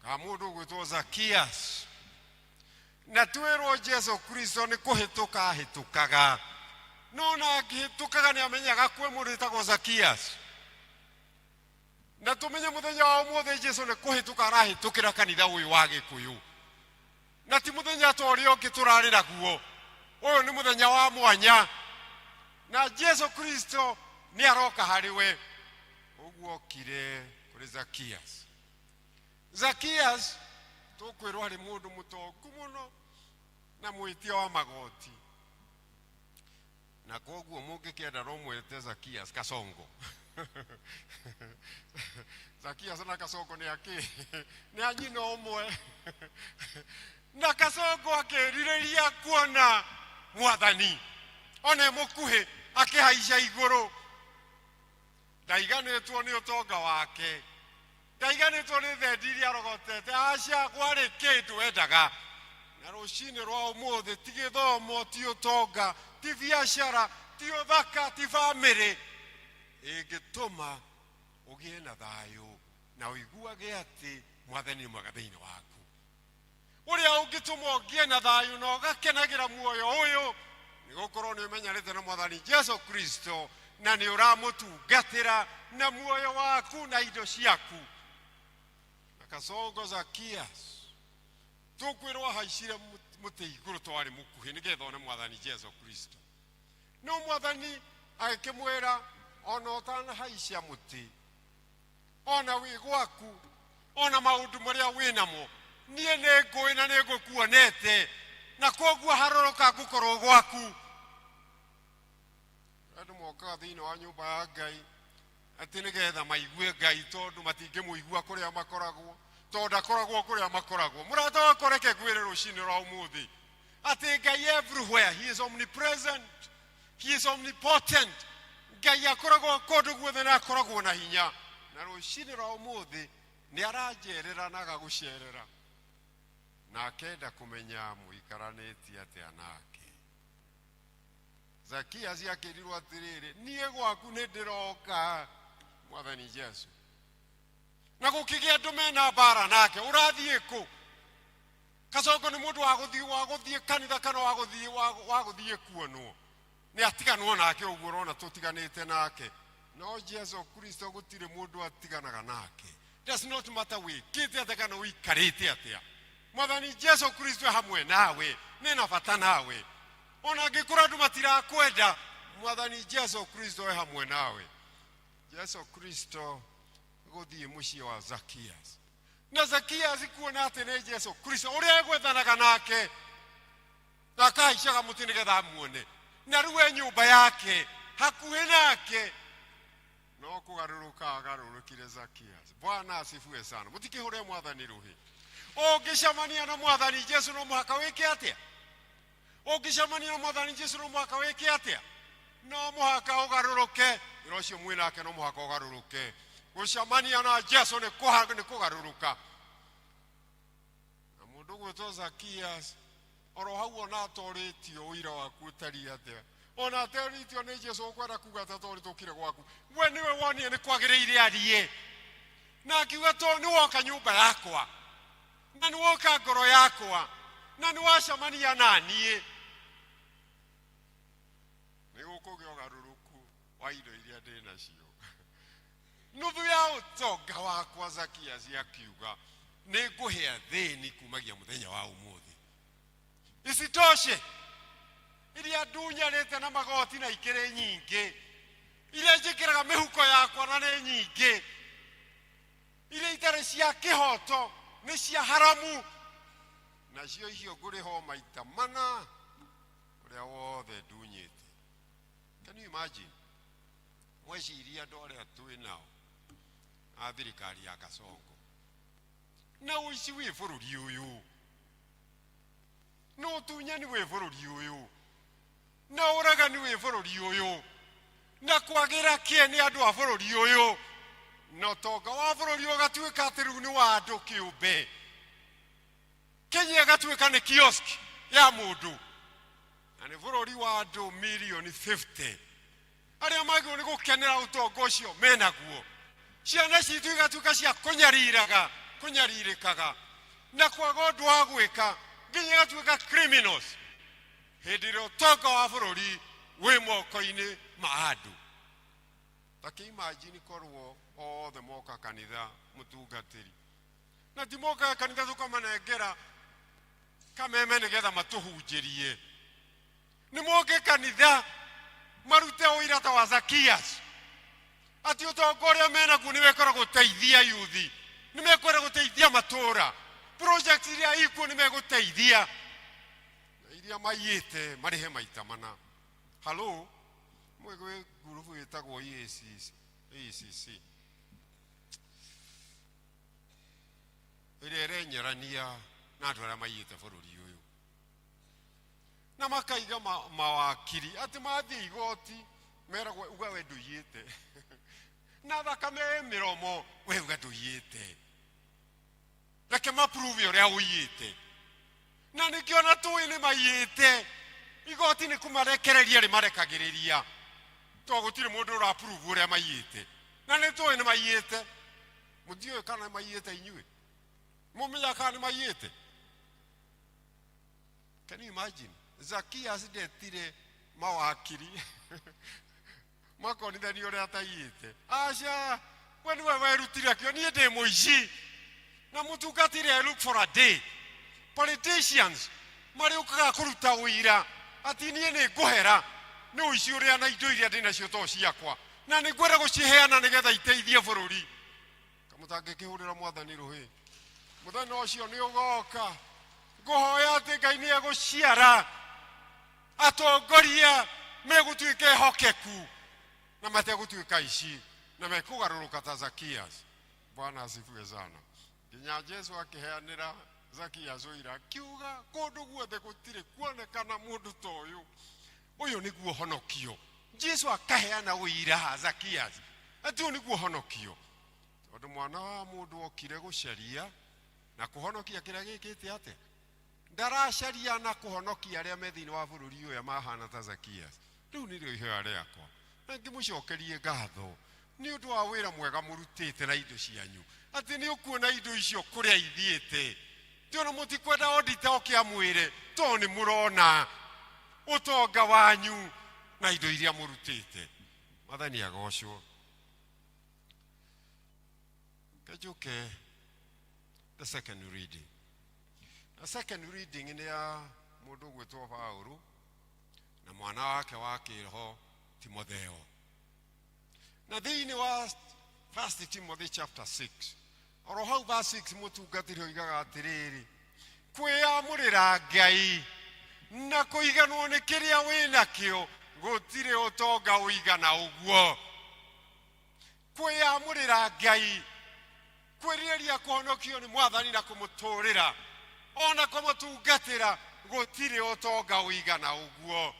ka mũndũ ũgwĩtwo Zacchaeus na twĩrwo Jesu Kristo nĩ kũhĩtũka ahĩtũkaga no na akĩhĩtũkaga nĩ amenyaga kwĩ mũndũ wĩtagwo Zacchaeus na tũmenye mũthenya wa ũmũthĩ Jesu nĩ kũhĩtũka arahĩtũkĩra kanitha ũyũ wa Gĩkũyũ na ti mũthenya ta ũrĩa ũngĩ tũrarĩ naguo ũyũ nĩ mũthenya wa mwanya na Jesu Kristo nĩ aroka harĩ we ũguo okire kũrĩ Zacchaeus Zacchaeus tũkwĩrwo harĩ mũndũ mũtongu mũno na mwĩtia wa magoti na koguo mũngĩkĩenda no mwĩte Zacchaeus Kasongo Zacchaeus na Kasongo nĩ akĩ nĩ anyina ũmwe na Kasongo akĩrirĩria kuona mwathani ona mũkuhĩ akĩhaica igũrũ ndaiganĩtwo nĩ ũtonga wake ndaiganĩtwo nĩ thendi iria arogotete aca kwarĩ kĩndũ endaga na rũcinĩ rwa ũmũthĩ ti gĩthomo ti ũtonga ti biacara ti uthaka ti family ingituma ugie na thayo na uiguage ati mwathani mwega thiini waku uria ungituma ugie na thayo na ugakenagira muoyo uyu ni gukorwo ni umenyerete na mwathani Jesu Kristo na ni uramutungatira na muoyo waku na indo ciaku. Kasongo Zakias tukwirwo haicire muti iguru twari mukuhi nigetha one mwathani Jesu Kristo. No mwathani akimwira ona utana haicia muti ona wi gwaku ona maundu maria winamo nie ne ngui na ne ngukuonete na koguo haroroka gukorwo gwaku. Andu moka thiini wa nyumba ya Ngai ati nigetha maigue Ngai tondu matingimuigua kuria makoragwo tondu akoragwo kuria makoragwo. Murata wakoreke gwire rucini rwa umuthi ati Ngai everywhere, he is omnipresent, he is omnipotent. Ngai akoragwo kondu guothe na akoragwo na hinya na rucini rwa umuthi ni arajerera na agagucerera na akenda kumenya muikaranĩtie atĩa nake. Zakias akĩrirwo atĩrĩrĩ, niĩ gwaku nĩ ndĩroka mwathani Jesu na gũkĩgĩa andũ mena mbara nake ũrathiĩ kũ? Kasongo nĩ mũndũ wa gũthiĩ kanitha kana wa gũthiĩ kuonwo nĩ atiganwo nake ũguo ũrona tũtiganĩte nake. No Jesu Kristo gũtirĩ mũndũ atiganaga nake. Does not matter wĩkĩte atĩa kana ũikarĩte atĩa. Mwathani Jesu Kristo hamwe nawe nina bata nawe. Ona angĩkorwo andũ matirakwenda mwathani Jesu Kristo hamwe nawe. Jesu Kristo gũthiĩ mũciĩ wa Zakias na Zakias kuona atĩ nĩ Jesu Kristo ũrĩa egwethanaga nake na akahaicaga mũtĩ nĩgetha amuone na rĩu nyũmba yake hakuhĩ nake no kũgarũrũka agarũrũkire Zakias. Bwana asifiwe sana. Mũtikĩhũre mwathani rũhĩ. Ũngĩcemania na mwathani Jesu no mũhaka wĩke atĩa? Ũngĩcemania na mwathani Jesu no mũhaka wĩke atĩa? No mũhaka ũgarũrũke. Wĩra ũcio mwĩ nake no mũhaka ũgarũrũke. Gũcemania na Jesu nĩ kũgarũrũka. Na mũndũ gwĩtwo Zakias oro hau ona atorĩtio ũira waku ũtariĩ atĩa. Ona atorĩtio nĩ Jesu ũkwenda kuga atĩ atorĩtũkire gwaku. We nĩwe wonire nĩ kwagĩrĩire arie na akiuga to nĩ woka nyũmba yakwa na nĩ woka ngoro yakwa na nĩ wacemania na niĩ nĩ gũkũgĩa ũgarũrũku wa indo iria ndĩ nacio. Nuthu ya ũtonga wakwa Zakias akiuga nĩ ngũhe athĩni kumagia mũthenya wa ũmũthĩ. Isitoshe iria ndunyarĩte na magoti na ikĩrĩ nyingĩ iria njĩkĩraga mĩhuko yakwa na nĩ nyingĩ iria itarĩ cia kĩhoto nĩ cia haramu nacio icio ngũrĩho maita mana ũrĩa wothe ndunyĩte. Can you imagine? Mweciria andũ arĩa twĩ nao a thirikari ya Kasongo na ũici wĩ bũrũri ũyũ no ũtunyani wĩ bũrũri ũyũ na ũragani wĩ bũrũri ũyũ na kwagĩra kĩe nĩ andũ a bũrũri ũyũ na ũtonga wa bũrũri ũgatuĩka atĩ rĩu nĩ wa andũ kĩũmbe. Kenya ĩgatuĩka nĩ kiosk ya mũndũ na nĩ bũrũri wa andũ milioni 50 arĩa magĩrĩirwo nĩ gũkenera ũtonga ũcio menaguo. Ciana citũ igatuĩka cia kũnyarirĩkaga na kwaga ũndũ wa gwĩka nginya igatuĩka criminals hĩndĩ ĩrĩa ũtonga wa bũrũri wĩ moko-inĩ ma andũ. Takĩimagine korwo othe moka kanitha mũtungatĩri na ti moka kanitha tũkamanengera kameme nĩgetha matũhunjĩrie. Nĩ moke kanitha marute ũira ta wa Zakias atĩ ũtonga ũrĩa menaguo nĩ wekora gũteithia yuthi, nĩ mekwenda gũteithia matũũra, project iria ikuo nĩ megũteithia na iria maiyĩte marĩhe maita mana. Halo mwĩ gwĩ ngurubu ĩtagwo EACC ĩrĩa ĩrenyerania na andũ arĩa maiyĩte bũrũri ũyũ na makaiga mawakiri atĩ mathiĩ igoti meragwo uga we ndũiyĩte na thakame mĩromo we uga ndũiyĩte reke maprove ũrĩa ũiyĩte na nĩkĩo ona tũĩ nĩ maiyĩte igoti nĩ kũmarekereria rĩmarekagĩrĩria to gutire mundu ura approve uria maiyite na ne to ene maiyite mudio kana maiyite inyue mumenya kana maiyite. Can you imagine? Zacchaeus detire mawakiri makoni thani uria ataiyite acha when we were rutira kio nie de moici na mutungatire look for a day. Politicians mari ukaga kuruta uira ati nie ne ngohera ni uici uria na indo iria ndina cio to ciakwa na ni ngwenda guciheana nigetha iteithie bururi kamutange kihurira mwathani ruhi muthenya ucio ni ugoka nguhoya ati Ngai ni eguciara atongoria megutuike hokeku na mategutuika ici na mekugaruruka ta Zacchaeus. Bwana asifiwe sana. Nginya Jesu akiheanira Zacchaeus uira kiuga kundu guothe gutire kuonekana mundu ta uyu niguo honokio. Jesu akaheana uira Zacchaeus ati niguo honokio tondu mwana wa mundu okire gucaria na kuhonokia kiria gikite ate ndaracaria na kuhonokia aria me thiini wa bururi uyu mahana ta Zacchaeus. Riu nirio iheo riakwa na ngimucokerie ngatho ni undu wa wira mwega murutite na indo cianyu ati ni ukuona indo icio kuria ithiite tiona mutikwenda audita okiamwire to ni murona utonga wanyu na indo iria murutite. Mathani agocwo. Kajuke the second reading. The second reading ni ya mundu gwitwo Paulo na mwana wake wa kiroho Timotheo. Na thiini wa 1 Timothy chapter 6 oro hau verse 6 mutungatiri oigaga atiriri kwiyamurira Ngai na kuiganwo ni kiria wina kio gutire utonga uigana uguo. Kwiyamurira Ngai kwiriria kuhonokio ni mwathani na kumuturira ona kumutungatira gutire utonga uigana uguo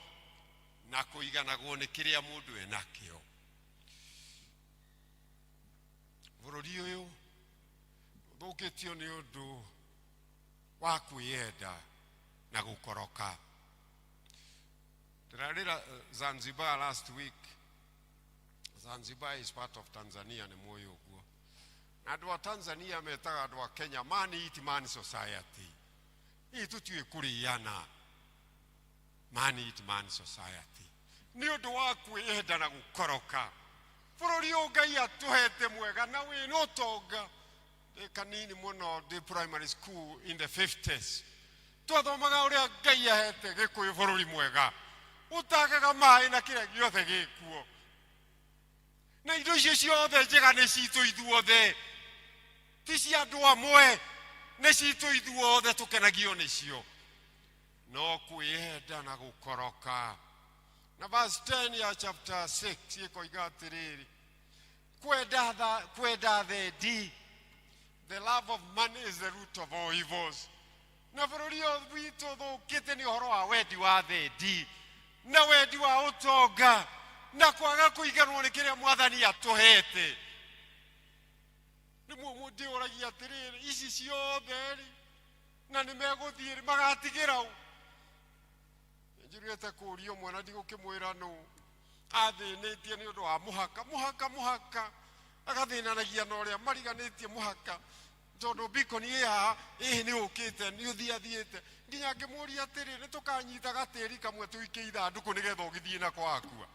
na kuiganagwo ni kiria mundu enakio. Bururi uyu thukitio ni undu wa kwiyenda na gukoroka. Ndirarira Zanzibar last week. Zanzibar is part of Tanzania ni moyo uguo. Na andu a Tanzania metaga andu a Kenya man eat man society. Hii tutiwe kuriana man eat man society. Ni undu wa kwiyenda na gukoroka. Bururi uyu Ngai atuhete mwega na wina utonga kanini muno the primary school in the 50s. Twathomaga uria Ngai ahete Gikuyu bururi mwega utagaga mai na kiria giothe gikuo na indo icio ciothe njega ni citu ithuothe ti cia andu amwe ni citu ithuothe tukenagio nicio no kwiyenda na gukoroka. Na verse 10 ya chapter 6 ikoiga atiriri kwenda thendi. The love of money is the root of all evils. Na bururi witu thukite ni uhoro wa wendi wa thendi na wendi wa utonga na kwaga kuiganwo ni kiria mwathani atuhete. Ni mundi oragia atiriri ici ciothe na ni meguthie magatigira u njirite kurio mwana ndigukimwira no athinitie ni undu wa muhaka agathinanagia na uria mariganitie muhaka tondu bikoni ya ni ukite ni uthiathiite nginya ngimuria atiri ni tukanyita gatiri kamwe tuike ithanduku nigetha ugithie na kwakua.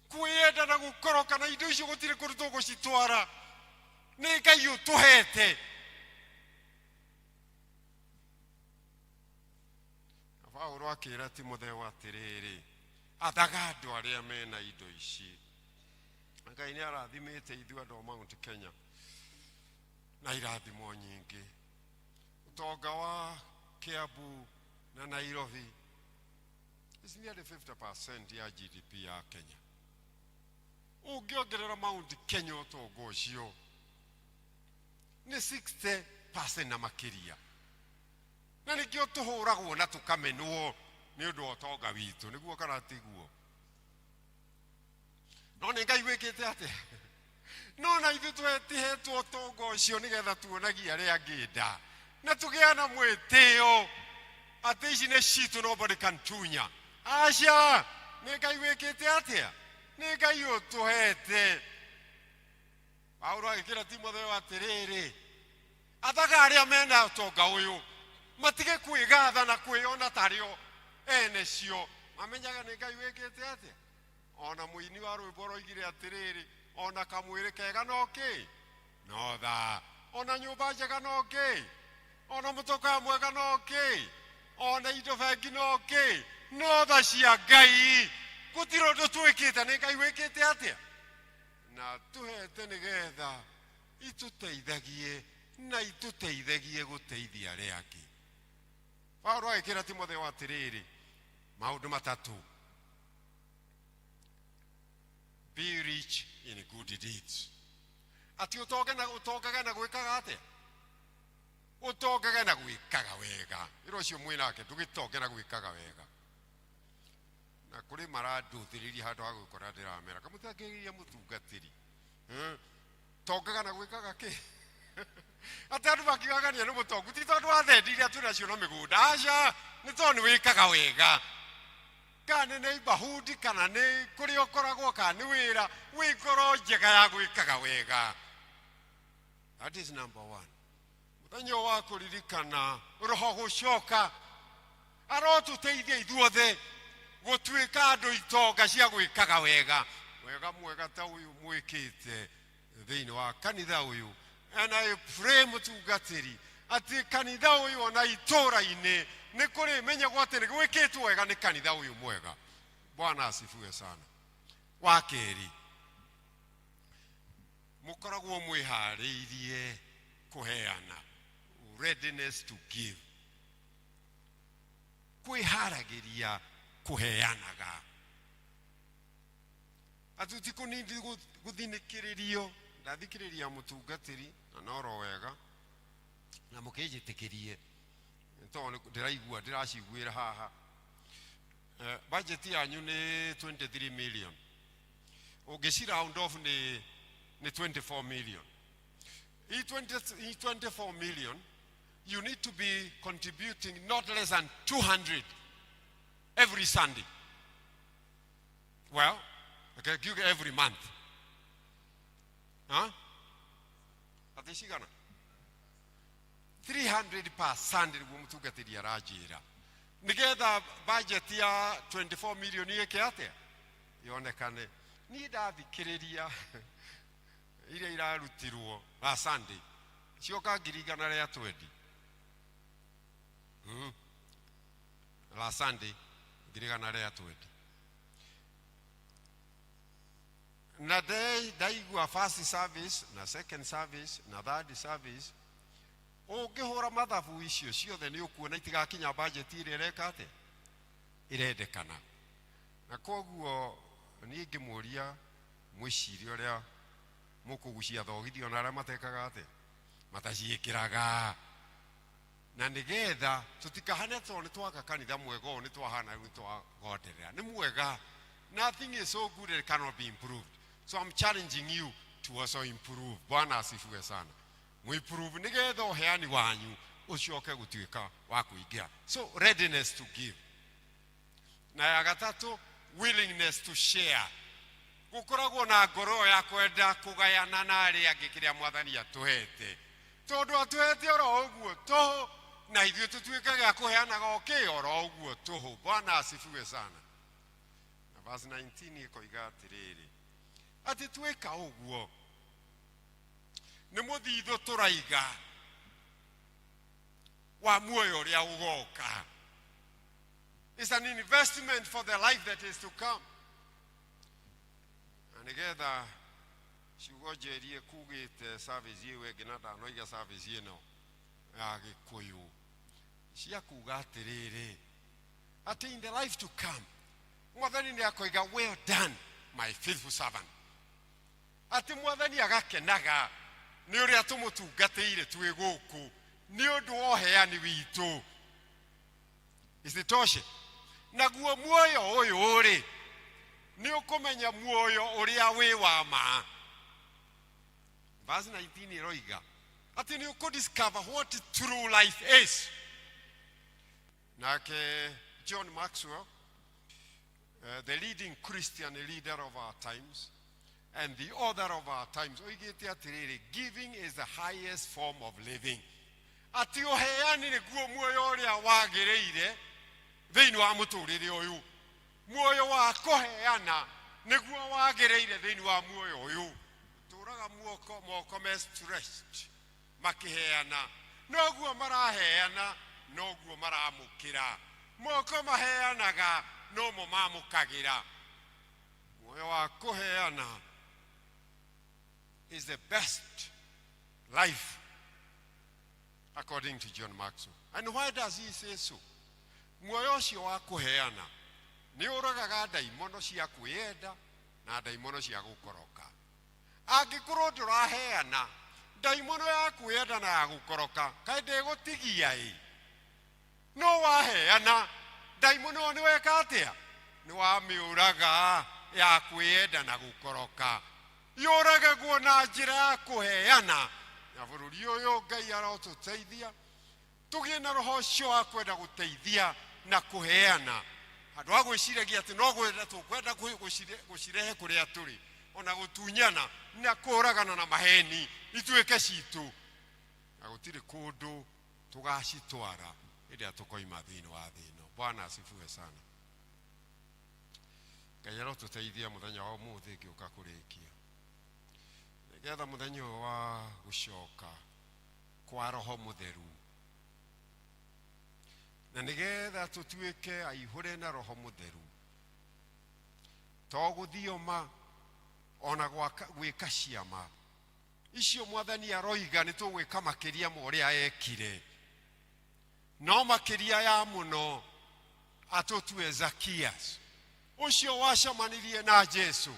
Kwiyenda na gukoroka na indo icio gutire kuruto gucitwara ni Ngai utuhete. Paulo akira Timotheo atiriri athaga andu aria mena indo ici. Ngai ni arathimite ithuĩ andũ a Mount Kenya na irathimo nyingi. Utonga wa Kiambu na Nairobi is nearly 50% ya GDP ya Kenya. Ungiongerera Mount Kenya utonga ucio ni 60% na makiria. Na nikio tuhuragwo na tukamenwo ni undu wa utonga witu niguo kana tiguo. No ni Ngai wikite ate no na ithu twetihetwo utonga ucio nigetha tuonagia aria angida na tugiana mwitio ati ici ni citu nobody can tunya aca nä ngai wä kä te atä a nä ngai å tå hete Paulo agä kä ra Timotheo atä rä rä athaga arä a mena å tonga å yå matige kwä gatha na kwä ona tarä o ene cio mamenyaga nä ngai wä kä te atä ona må ini wa rwä mbo roigire atä rä rä ona kamwä rä kega no kä no tha ona nyå mba njega no kä ona må toka mwega no kä ona indo bengi no kä no tha cia ngai gå tirå ndå twä kä te nä ngai wä kä te atä na tå hete nä getha itå teithagie na itå teithagie gå teithia arä angä Paulo agä kä ra Timotheo atä rä rä maå ndå matatå be rich in good deeds ati utongage na gwikaga atia utongage na gwikaga wega iro cio mwina nake ndugitonge na gwikaga wega na kuri maranduthiriria handu ha gwikora ndiramera kamutakiria mutungatiri tongaga na gwikaga ki ati andu makigagania ni mutongu ti tondu wa thendi iria twina cio na migunda aca ni tondu wikaga wega kana nä bahudi kana nä kå rä å koragwo kana nä wä ra wä ngoro njega ya gwä kaga wega that is number one må thenya wa kå ririkana roho gå coka arotå teithia ithuothe gå tuä ka andå itonga cia gwä kaga wega wega mwega ta å yå mwä kä te thä inä wa kanitha å yå and I pray må tungatä ri atä kanitha å yå ona itå ra-inä nä kå rä menyagwo atä nä gwä kä two wega nä kanitha å yå mwega Bwana asifiwe sana wa kä ri må koragwo mwä harä irie kå heana readiness to give kwä haragä ria kå heanaga atuti kå nindi gå thinä kä rä rio ndathikä rä ria må tungatä ri na noro wega na må kä njä tä kä rie tondå ndä raigua ndä raciguä ra haha budget yanyu nä 23 million å ngä ci round off nä 24 million i 24 million you need to be contributing not less than 200 every Sunday well okay, give every month atä cigana 300 per Sunday niguo mutungatiri aranjira nigetha budget ya 24 million yeke atia yonekane ni ndathikiriria iria irarutirwo la Sunday cioka ngirigana ria 20 la Sunday ngirigana ria 20 na ndaigua first service na second service na third service ũngĩhũra mathabu icio ciothe nĩ ũkuona itigakinya budget ĩrĩa ĩreka atĩa irendekana na koguo niĩ ngĩmũria mwĩciria ũrĩa mũkũgucia thogithio na arĩa matekaga atĩa mataciĩkĩraga na nĩgetha tũtikahane tondũ nĩ twaka kanitha mwega ũũ nĩ twahana rĩu twagonderera nĩ mwega nothing is so good that it cannot be improved so I'm challenging you to also improve Bwana asifiwe sana muimprove nigetha uheani wanyu ucoke gutuika wa kuingira so readiness to give na ya gatatu willingness to share gukoragwo na ngoro ya kwenda kugayana na ari angi kiria mwathani atuhete tondu atuhete oro uguo toho na ithuĩ tutuĩke gĩa kuheanaga okay oro uguo toho Bwana asifiwe sana na verse 19 ikoiga atiriri ati twika uguo nä må thithå tå raiga wa muoyo å rä a å goka is an investment for the life that is to come na nä getha ciugo njerie kugä te service ä yo ä ngä na ndanoiga service ä no ya gä kå yå cia kuga atä rä rä atä in the life to come mwathani nä akoiga well done my faithful servant atä mwathani agakenaga nä å rä a tå må tungatä ire twä gå kå nä å ndå wa heani witå isitoshe naguo muoyo å yå rä nä å kå menya muoyo å rä a wä wa ma verse 19 ä roiga atä nä å kå discover what true life is nake John Maxwell the leading Christian leader of our times and the author of our times, oigite atiriri, giving is the highest form of living. Ati uheani niguo muoyo uria wagireire thiini wa muturire uyu. Muoyo wa kuheana niguo wagireire thiini wa muoyo uyu. Turaga moko me stretched makiheana. Noguo maraheana, noguo maramukira. Moko maheanaga, no mo mamukagira. Muoyo wa kuheana is the best life according to John Maxwell. And why does he say so? Muoyo ucio wa kuheana ni uragaga daimono cia kwiyenda na daimono cia gukoroka. Angikorwo nduraheana daimono ya kwiyenda na ya gukoroka kai ndigutigia no waheana daimono ni weka atia ni wamiuraga ya kwiyenda na gukoroka yuragagwo na njira ya kuheana. Na bururi uyu Ngai arotuteithia tugie na roho ucio wa kwenda guteithia na kuheana. Andu a gwiciragia ati no gwenda tukwenda gucirehe kuria turi ona gutunyana na kuragana na maheni ituike citu na gutiri kundu tugacitwara ĩrĩa tukoima thĩinĩ wa thĩ ĩno. Bwana asifiwe sana. Ngai arotuteithia muthenya wa ũmũthĩ ngĩũka kũrĩkia nĩgetha muthenya ũyũ wa gũcoka kwa Roho Mũtheru na nĩgetha tũtuĩke aihũre na Roho Mũtheru to gũthioma ona gwĩka ciama icio Mwathani aroiga nĩ tũgwĩka makĩria ma ũrĩa ekire. No makiria ya muno atotue Zacchaeus ucio wacamanirie na Jesu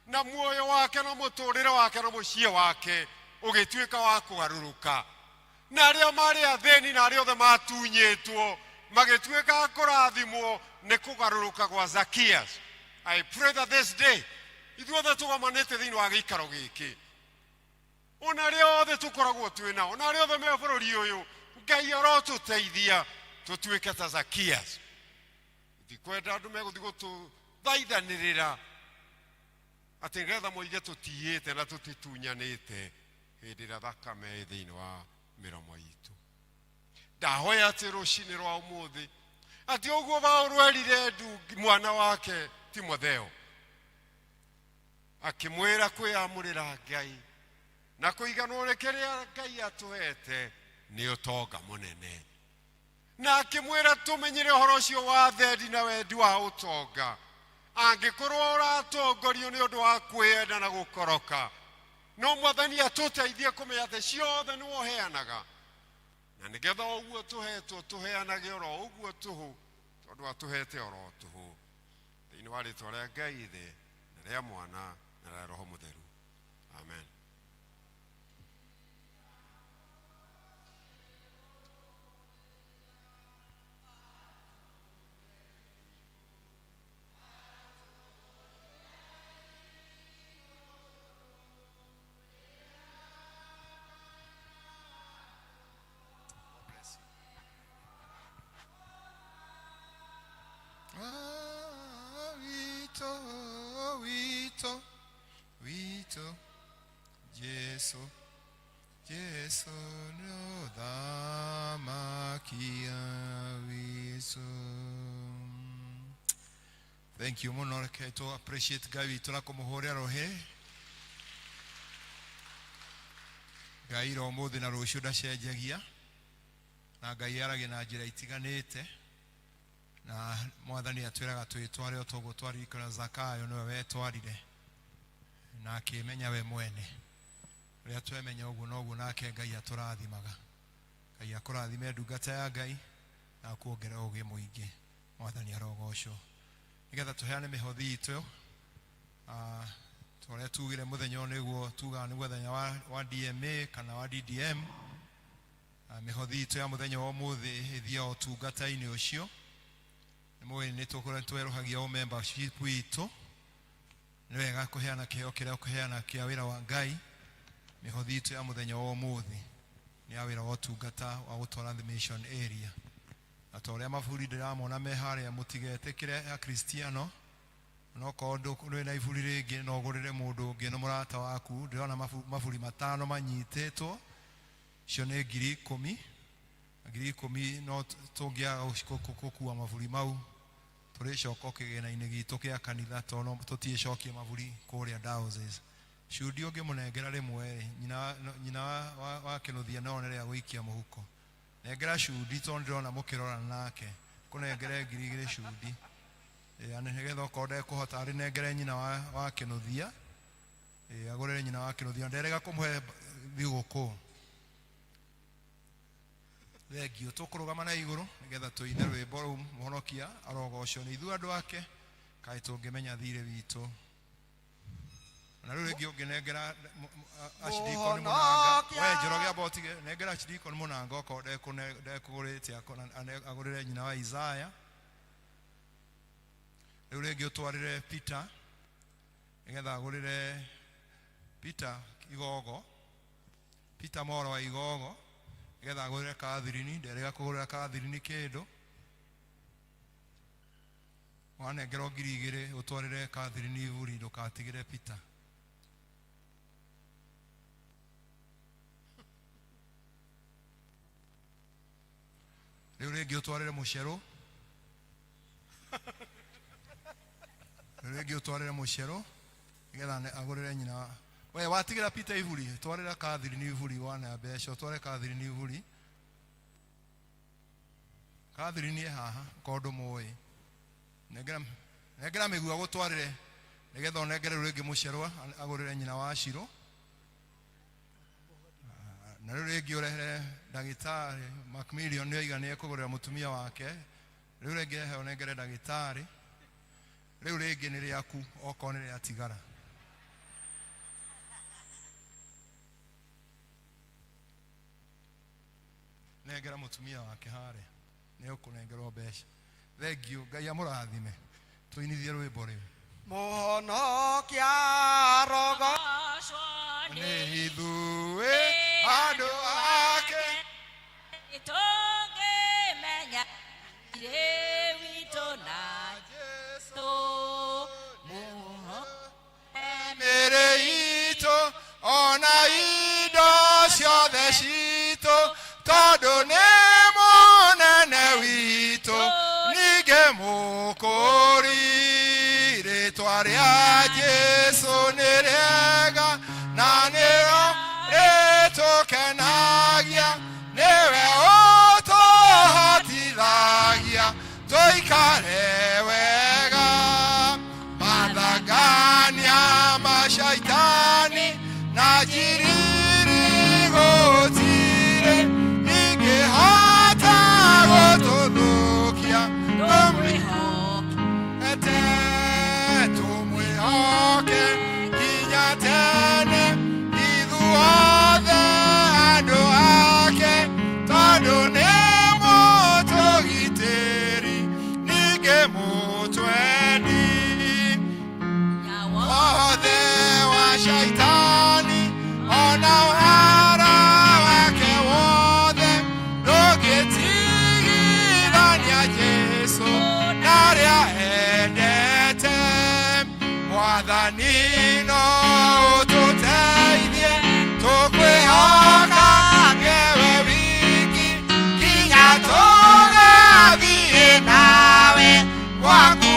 na muoyo wake na muturire wake na mucie wake ugituika wa kugaruruka na aria mari atheni na aria othe matunyetwo magituika kurathimwo ni kugaruruka gwa Zacchaeus. I pray that this day ithuothe tugamanite thiini wa gikaro giki ona aria othe tukoragwo twina ona aria othe me bururi uyu Ngai arotuteithia tutuike ta Zacchaeus. Ndikwenda andu meguthi gututhaithanirira ati ngetha moige tutiite na tutitunyanite hindi ria thakame thiini wa miromo itu. Ndahoya ati rucini rwa umuthi ati uguo Paulo erire mwana wake Timotheo akimwira kwiyamurira Ngai na kuiganwo kiria Ngai atuhete ni utonga munene na akimwira tumenyire uhoro ucio wa thendi na wendi wa utonga angikorwo uratongorio ni undu wa kwiyenda na gukoroka no Mwathani atuteithie kumenya atĩ ciothe ni woheanaga na nigetha uguo tuhetwo tuheanage oro uguo tuhu tondu atuhete oro tuhu thiini wa ritwa ria Ngai ithe na ria Mwana na ria Roho Mutheru. Amen. Wito Jesu no dhamakia wiso. Thank you muno, reke to appreciate Ngai witũ na kũmũhũrĩra rũhĩ. Ngai ro mũthĩ na rũciũ ndacenjagia na Ngai aragia na njĩra itiganĩte na Mwathani atwĩraga twĩtware o tũgũtwaririkana Zakayo nĩwe wetwarire na akĩmenya we mwene. Rĩrĩa twemenya ũguo noguo nake Ngai atũrathimaga. Ngai akũrathime ndungata ya Ngai na kuongerera ũgĩ mũingĩ. Mwathani arogocwo. Nĩgetha tũheane mĩhothi itũ tũrĩa tugire mũthenya ũyũ nĩguo tugaga nĩ mũthenya wa DMA kana wa DDM. Mĩhothi itũ ya mũthenya wa ũmũthĩ ĩthia ũtungata-inĩ ũcio. Nĩ tũkorwo twerũhagia membership witũ. Nĩ wega kũheana kĩheo kĩrĩa ũkũheana kĩa wĩra wa Ngai. Mĩhothi itũ ya mũthenya wa ũmũthĩ nĩ ya wĩra wa ũtungata wa gũtwara the mission area. Na ta ũrĩa maburi ndĩramona me harĩa mũtigetĩkĩre ya Kristiano no kondo kune na iburi ringi no gurire mundu ungi no murata waku ndirona maburi 5 manyititwo cio ni 10,000 no tungia gukua maburi mau turicoka kigena-ini gitu kia kanitha tono tuticokie maburi kuria Diocese shudi ungi munengera rimwe nyina wa kinuthia no nere aguikia muhuko nengera shudi to ndirona mukirora nake kunengere 2,000 shudi ane hegetho kode kuhota ari nengere nyina wa kinuthia agorere nyina wa kinuthia nderega kumuhe thiguku thengio tukurugama na iguru nigetha tuine rwimbo ru muhonokia arogocio ni ithu andu ake kai tungimenya thire witu na riu ringi unginengera ashidiko ni munanga we njorogia botige nengera ashidiko ni munanga okode kugurite agurire nyina wa Isaya riu ringi utwarire Peter nigetha agurire Peter igogo Peter moro wa igogo nigetha agurire Catherine nderega kugurira Catherine kindu wanengera 2,000 utwarire Catherine iburi ndukatigire Peter riu ringi utwarire mucero riu utwarire mucero nigetha agurire nyina we watigira Peter iburi twarira Catherine iburi wana mbeca tware Catherine iburi Catherine haha kondo moe negera migua gutwarire nigetha onengere ringi mucerwa agurire nyina wa Shiro na riu ringi urehere ndagitari Macmillion ni iganie kugurira mutumia wake riu ringi he onengere ndagitari riu ringi ni riaku oko ni riatigara nengera mutumia wake hare ni ukunengerwo mbeca thengio Ngai amurathime tuinithie rwimbo riu muhonokia rogo ni ithuĩ andũ ake itungimenya ire witũ na Jesu mĩrĩ itũ ona indo ciothe citũ tondũ nĩ mũnene witũ ningĩ mũkũri rĩtwa rĩa Jesu nĩ rĩega na nĩrĩo rĩtũkenagia nĩwe ũtũhotithagia tũikare wega mathangania macaitani na njiriri gũtirĩ ingĩhota gũtũthũkia tũmwĩhoke nginya tene ithuothe andũ ake tondũ nĩ mũtũgitĩri ningĩ mũtwendi wothe wa shaitani ona ũhara wake wothe ndũngĩtigithania Jesu narĩa endete mwathani no ũtũteithie tũkwĩhoka ngewe wiki nginya tũgathiĩ nawe gwaku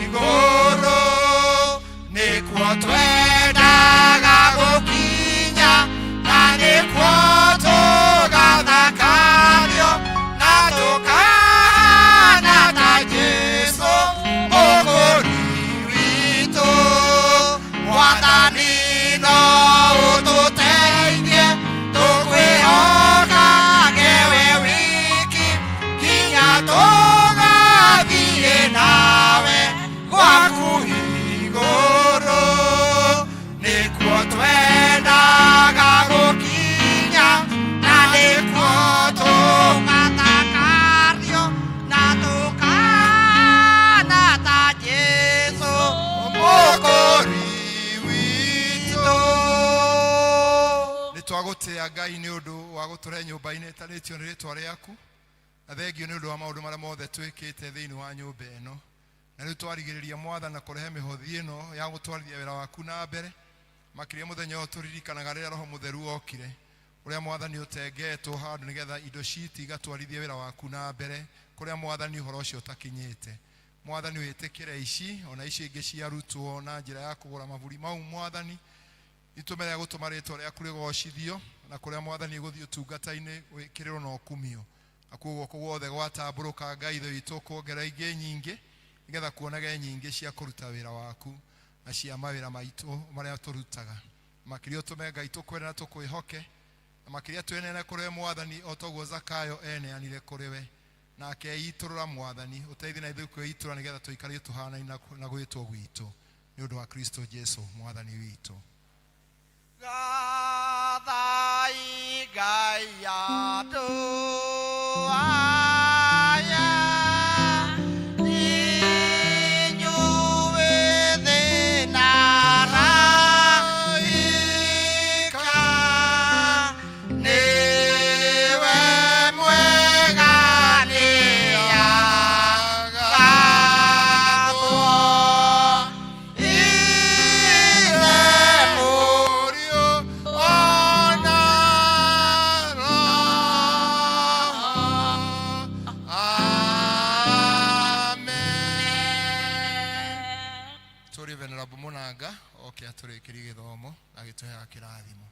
igũrũ nĩkuo twendaga gũkinya na nĩkuo tũgathakario na tũkahana ta Jesu mũgũri witũ mwathani no ũtũteithie tũkwĩhoka ngewe wiki nginya tũgathiĩ nawe gwaku igũrũ nĩkuo twendaga gũkinya na nĩkuo tũgathakario na tũkahana ta Jesu mũkũri witũ nĩtwagũtĩa Ngai nĩ ũndũ wa gũtũre nyũmba-inĩ ĩtanĩtio nĩ rĩtwa rĩaku na thengio nĩ ũndũ wa maũndũ marĩa mothe twĩkĩte thĩinĩ wa nyũmba ĩno na rĩu twarigĩrĩria Mwathani na kũrehe mĩhothi ĩno ya gũtwarithia wĩra waku na mbere makĩria mũthenya ũyũ tũririkanaga rĩrĩa Roho Mũtheru okire ũrĩa Mwathani ũtengetwo handũ nĩgetha indo citi igatwarithia wĩra waku na mbere kũrĩa Mwathani ũhoro ũcio ũtakinyĩte. Mwathani wĩtĩkĩre ici ona icio ingĩ ciarutwo na njĩra ya kũgũra maburi mau Mwathani itũmere gũtũma rĩtwa rĩaku rĩgocithio na kũrĩa Mwathani gũthiĩ ũtungata-inĩ wĩkĩrĩrwo na ũkumio akuo guothe gwatambũrũka Ngai thĩ witũ kuongerera ingĩ nyingĩ nĩgetha kuonaga nyingĩ cia kũruta wĩra waku na cia mawĩra maitũ marĩa tũrutaga makĩria ũtũme Ngai tũkwenda na tũkwĩhoke na makĩria twĩnene kũrĩ Mwathani o toguo Zakayo eneanire kũrĩ we nake eitũrũra Mwathani ũteithie na ithuĩ kwĩitũra nĩgetha tũikarie tũhanaine na gwĩtwo gwitũ nĩ ũndũ wa Kristo Jesũ Mwathani witũ. Gathai Ngai andũ tũrĩkĩrie gĩthomo agĩtũhe kĩrathimo.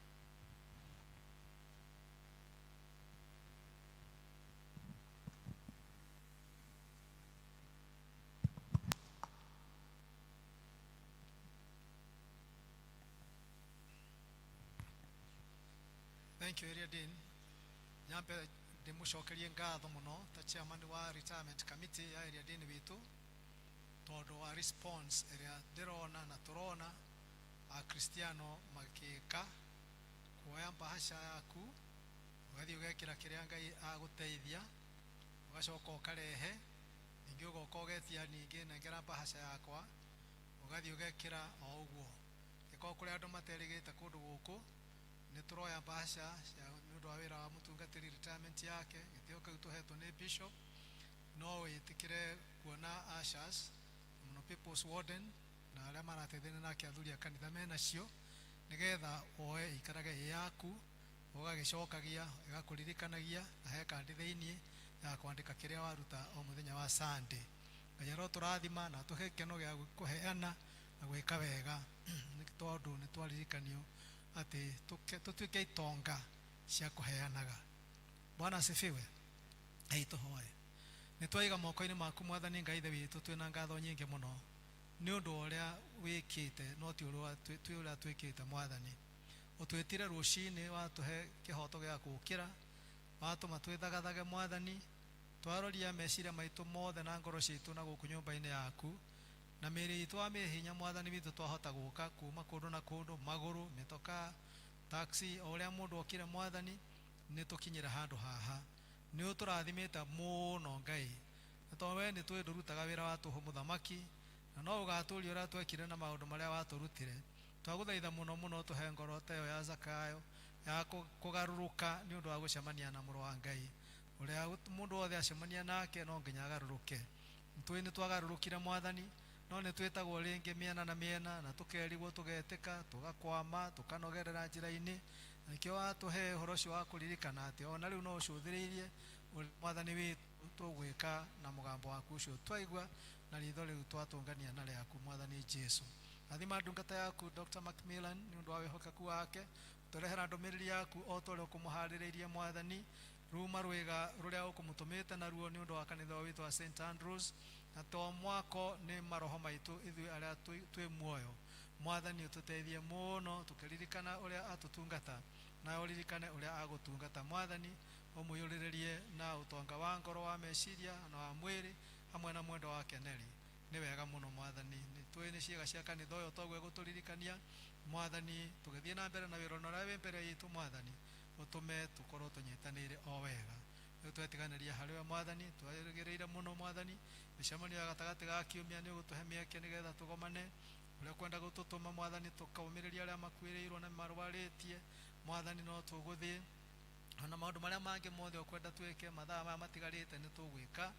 Thank you, Area Dean. Nyambe ndimucokerie ngatho muno ta chairman wa retirement committee ya Area Dean witũ tondu wa response ĩrĩa ndĩrona na tũrona Akristiano magĩka kuoya bahasha yaku ugathiĩ ũgekĩra kĩrĩa Ngai agũteithia ũgacoka ũkarehe ningĩ ũgoka ũgetia ningĩ nengera bahasha yakwa ugathiĩ ũgekĩra o ũguo gĩkorwo kũrĩ andũ materĩgĩte kũndũ gũkũ nĩ tũroya bahasha nĩ ũndũ wa wĩra wa mũtungatĩri retirement yake gĩtĩo kĩu tũhetwo nĩ bishop no wĩtĩkĩre kuona ushers mũno people's warden na arĩa marateithania nake athuri a kanitha menacio nĩgetha oe ikarage yaku ũgagĩcokagia ĩgakũririkanagia na he kandi thĩinĩ ya kwandĩka kĩrĩa waruta o mũthenya wa Sunday. Ngai ro tũrathima na tũhe gĩkeno gĩa kũheana na gwĩka wega nĩ tondũ nĩ twaririkanio atĩ tũtuĩke itonga cia kũheanaga. Bwana asifiwe. Tũhoe. Nĩ twaiga moko-inĩ maku Mwathani Ngai thĩ witũ twĩna ngatho nyingĩ mũno nĩ ũndũ ũrĩa wĩkĩte no ti ũrĩa twĩkĩte Mwathani. Ũtwĩtire rũcinĩ watũhe kĩhoto gĩa gũkĩra watũma twĩthagathage Mwathani twaroria meciria maitũ mothe na ngoro citũ na gũkũ nyũmba-inĩ yaku na mĩĩrĩ itũ wa mĩhinya Mwathani witũ twahota gũka kuma kũndũ na kũndũ magũrũ mĩtoka taxi o ũrĩa mũndũ okire Mwathani nĩ tũkinyĩra handũ haha nĩ ũtũrathimĩte mũno Ngai na tondũ we nĩ twĩ ndũrutaga wĩra wa tũhũ mũthamaki na no ũgatũũria ũrĩa twekire na maũndũ marĩa watũrutire twagũthaitha mũno mũno tũhe ngoro ta ĩyo ya Zakayo ya kũgarũrũka nĩ ũndũ wa gũcemania na mũrũ wa Ngai ũrĩa mũndũ wothe acemania nake no nginya agarũrũke. Nĩ twagarũrũkire Mwathani no nĩ twĩtagwo rĩngĩ mĩena na mĩena na tũkerigwo tũgetĩka tũgakwama tũkanogerera njĩra-inĩ nikĩo watũhe ũhoro ũcio wa kũririkana atĩ ona rĩu no ũcũthĩrĩirie Mwathani witũ tũgwĩka na mũgambo waku ũcio twaigua na ritho rĩu twatũngania na rĩaku Mwathani Jesũ. Athima ndungata yaku Dr. Macmillan nĩ ũndũ wa wĩhokeku wake tũrehera ndũmĩrĩri yaku o tũrĩa ũkũmũharĩrĩirie Mwathani ruma rwĩga rũrĩa ũkũmũtũmĩte naruo nĩ ũndũ wa kanitha witũ wa St. Andrews na to mwako nĩ maroho maitũ ithuĩ arĩa twĩ muoyo Mwathani ũtũteithie mũno tũkĩririkana ũrĩa atũtungata na ũririkane ũrĩa agũtungata Mwathani ũmũiyũrĩrĩrie na ũtonga wa ngoro wa meciria na wa mwĩrĩ hamwe na mwendo wa keneri nĩ wega mũno Mwathani nĩ twĩ nĩ ciĩga cia kanitha ũyũ toguo gũtũririkania Mwathani tũgĩthiĩ na mbere na wĩra ũrĩa wĩ mbere yitũ Mwathani ũtũme tũkorwo tũnyitanĩire o wega nĩ twetiganĩria harĩ we Mwathani twagĩrĩire mũno Mwathani mĩcemanio ya gatagatĩ ga kiumia nĩ ũgũtũhe mĩeke nĩgetha tũgomane ũrĩa kwenda gũtũtũma Mwathani tũkaumĩrĩria arĩa makuĩrĩirwo na marwarĩtie Mwathani no tũgũthiĩ ona maũndũ marĩa mangĩ mothe ũkwenda twĩke mathaa maya matigarĩte nĩ tũgwĩka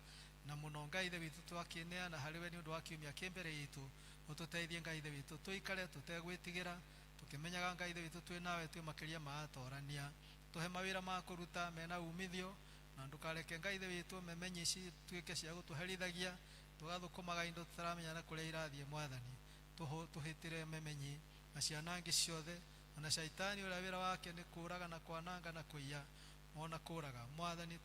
na muno Ngai ithe witũ twakineana harĩ we nĩ ũndũ wa kiumia kĩ mbere itũ, ũtũteithie Ngai ithe witũ tũikare tũtegwĩtigĩra, tũkĩmenyaga Ngai ithe witũ twĩ nawe twĩ makĩria ma atorania, tũhe mawĩra ma kũruta mena umithio, na ndũkareke Ngai ithe witũ memenyi ici tuĩke cia gũtũherithagia tũgathũkũmaga indo tũtaramenya na kũrĩa irathiĩ Mwathani. Tũhĩtĩre memenyi na cianangi ciothe, ona shaitani ũrĩa wĩra wake nĩ kũũraga na kwananga na kũiya ona kũũraga. Mwathani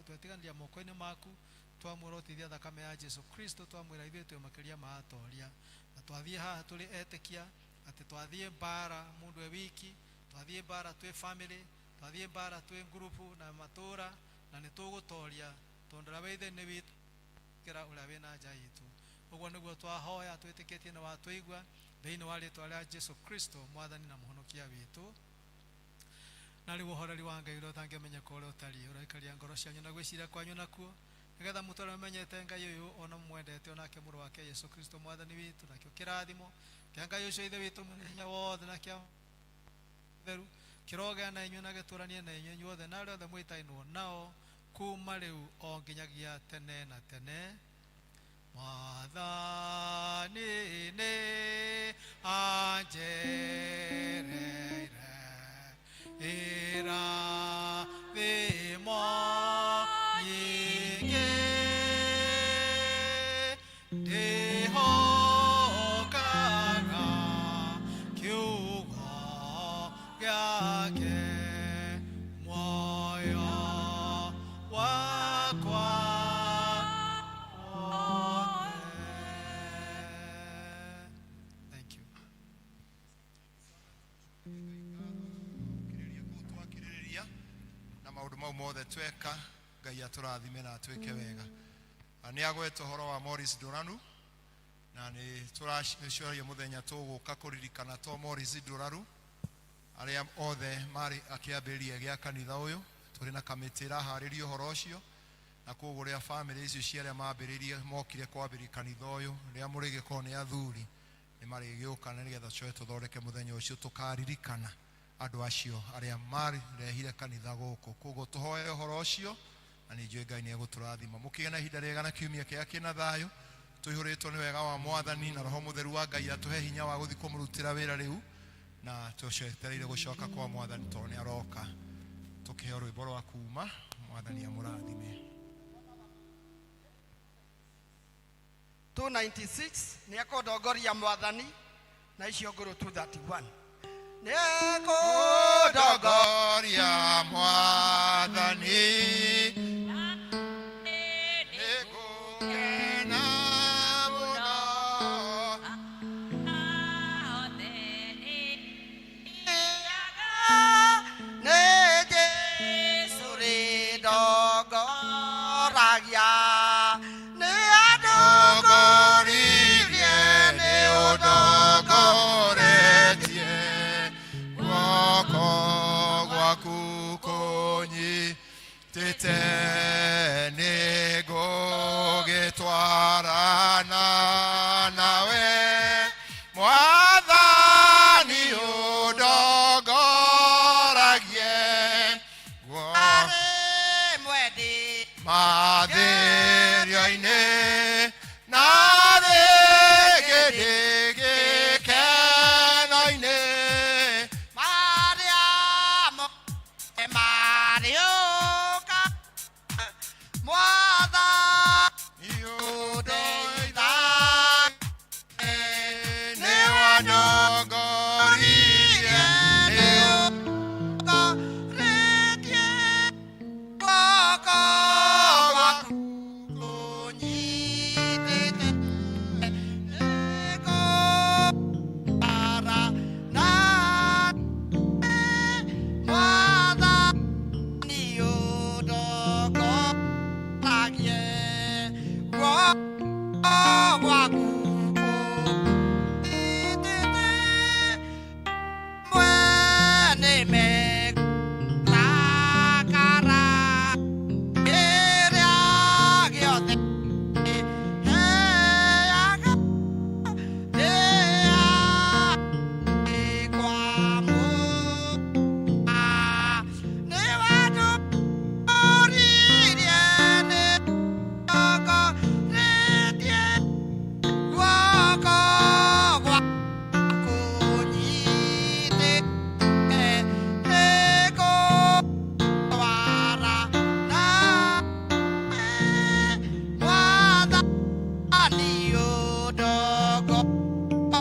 twetiganĩria moko-inĩ maku, twamwĩra ũteithia thakame ya Jesu Kristo, twamwĩra ithuĩ twĩ makĩria ma atoria, na twathiĩ haha tũrĩ etĩkia atĩ twathiĩ mbara mũndũ e wiki, twathiĩ mbara twĩ family, twathiĩ mbara twĩ ngurupu na matũũra, na nĩ tũgũtoria tondũ ũrĩa wĩ ithe nĩ witũ kĩra ũrĩa wĩ na nja itũ. Ũguo nĩguo twahoya twĩtĩkĩtie na watũigua thĩinĩ wa rĩĩtwa rĩa Jesu Kristo Mwathani na mũhonokia witũ. Na rĩu ũhoreri wa Ngai ũrĩa ũtangĩmenyeka ũrĩa ũtariĩ ũroikaria ngoro cianyu na gwĩciria kwanyu nakuo, nĩgetha mũtũũre mũmenyete Ngai ũyũ ona mwendete onake mũrũ wake Yesu Kristo Mwathani witũ, nakĩo kĩrathimo kĩa Ngai ũcio ithe witũ mwene hinya wothe na kĩa theru kĩrogĩa na inyuĩ na gĩtũũranie na inyuĩ inyuothe na arĩa othe mwĩtainwo nao kuma rĩu o nginyagia tene na tene. Mwathani nĩ anjereire irathimo nyingĩ, ndĩhokaga kiugo gĩake muoyo wakwa maundu mau mothe tweka. Ngai atũrathime na twĩke wega. Nĩ agweta ũhoro wa Morris Ndũraru, na nĩ tũracoria mũthenya tũgũka kũririkana to Morris Ndũraru arĩa othe marĩ akĩambĩrĩria gĩa kanitha ũyũ. Tũrĩ na kamĩtĩ ĩraharĩria ũhoro ũcio, na koguo rĩa family icio cia arĩa mambĩrĩirie mokire kwambĩrĩria kanitha ũyũ, rĩa mũrĩgĩkorwo nĩ athuri nĩ marĩgĩũka nĩgetha tũcoke tũthondeke mũthenya ũcio tũkaririkana andũ acio arĩa marehire kanitha gũkũ. Koguo tũhoe ũhoro ũcio na nĩ njũĩ Ngai nĩ egũtũrathima. Mũkĩgĩa na ihinda rĩega na kiumia kĩrĩa kĩna thayũ. Tũihũrĩtwo nĩ wega wa Mwathani na Roho Mũtheru wa Ngai atũhe hinya wa gũthiĩ kũmũrutĩra wĩra rĩu, na tũcetereire gũcoka kwa Mwathani tondũ nĩ aroka. Tũkĩheo rwĩmbo rwa kuuma. Mwathani amũrathime. 296 nĩ akũndongoria Mwathani na icio ngũrũ 231 nĩ akũndongoria Mwathani Kukonyi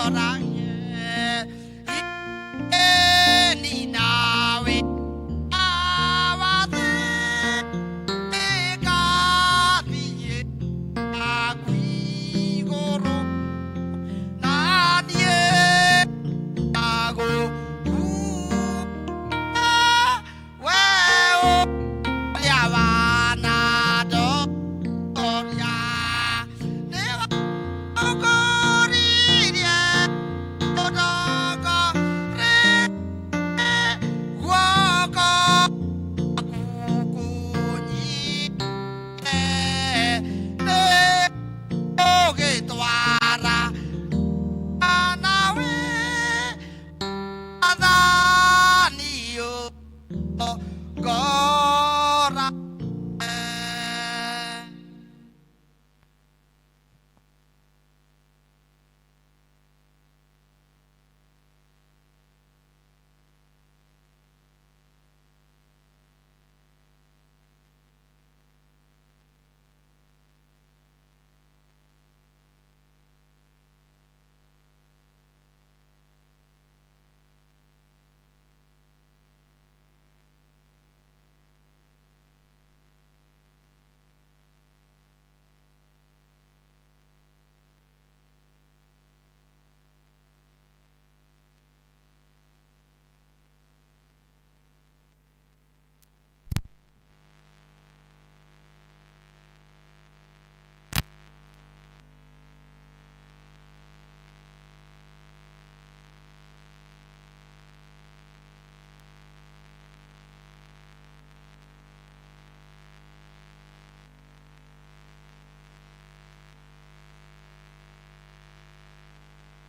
rora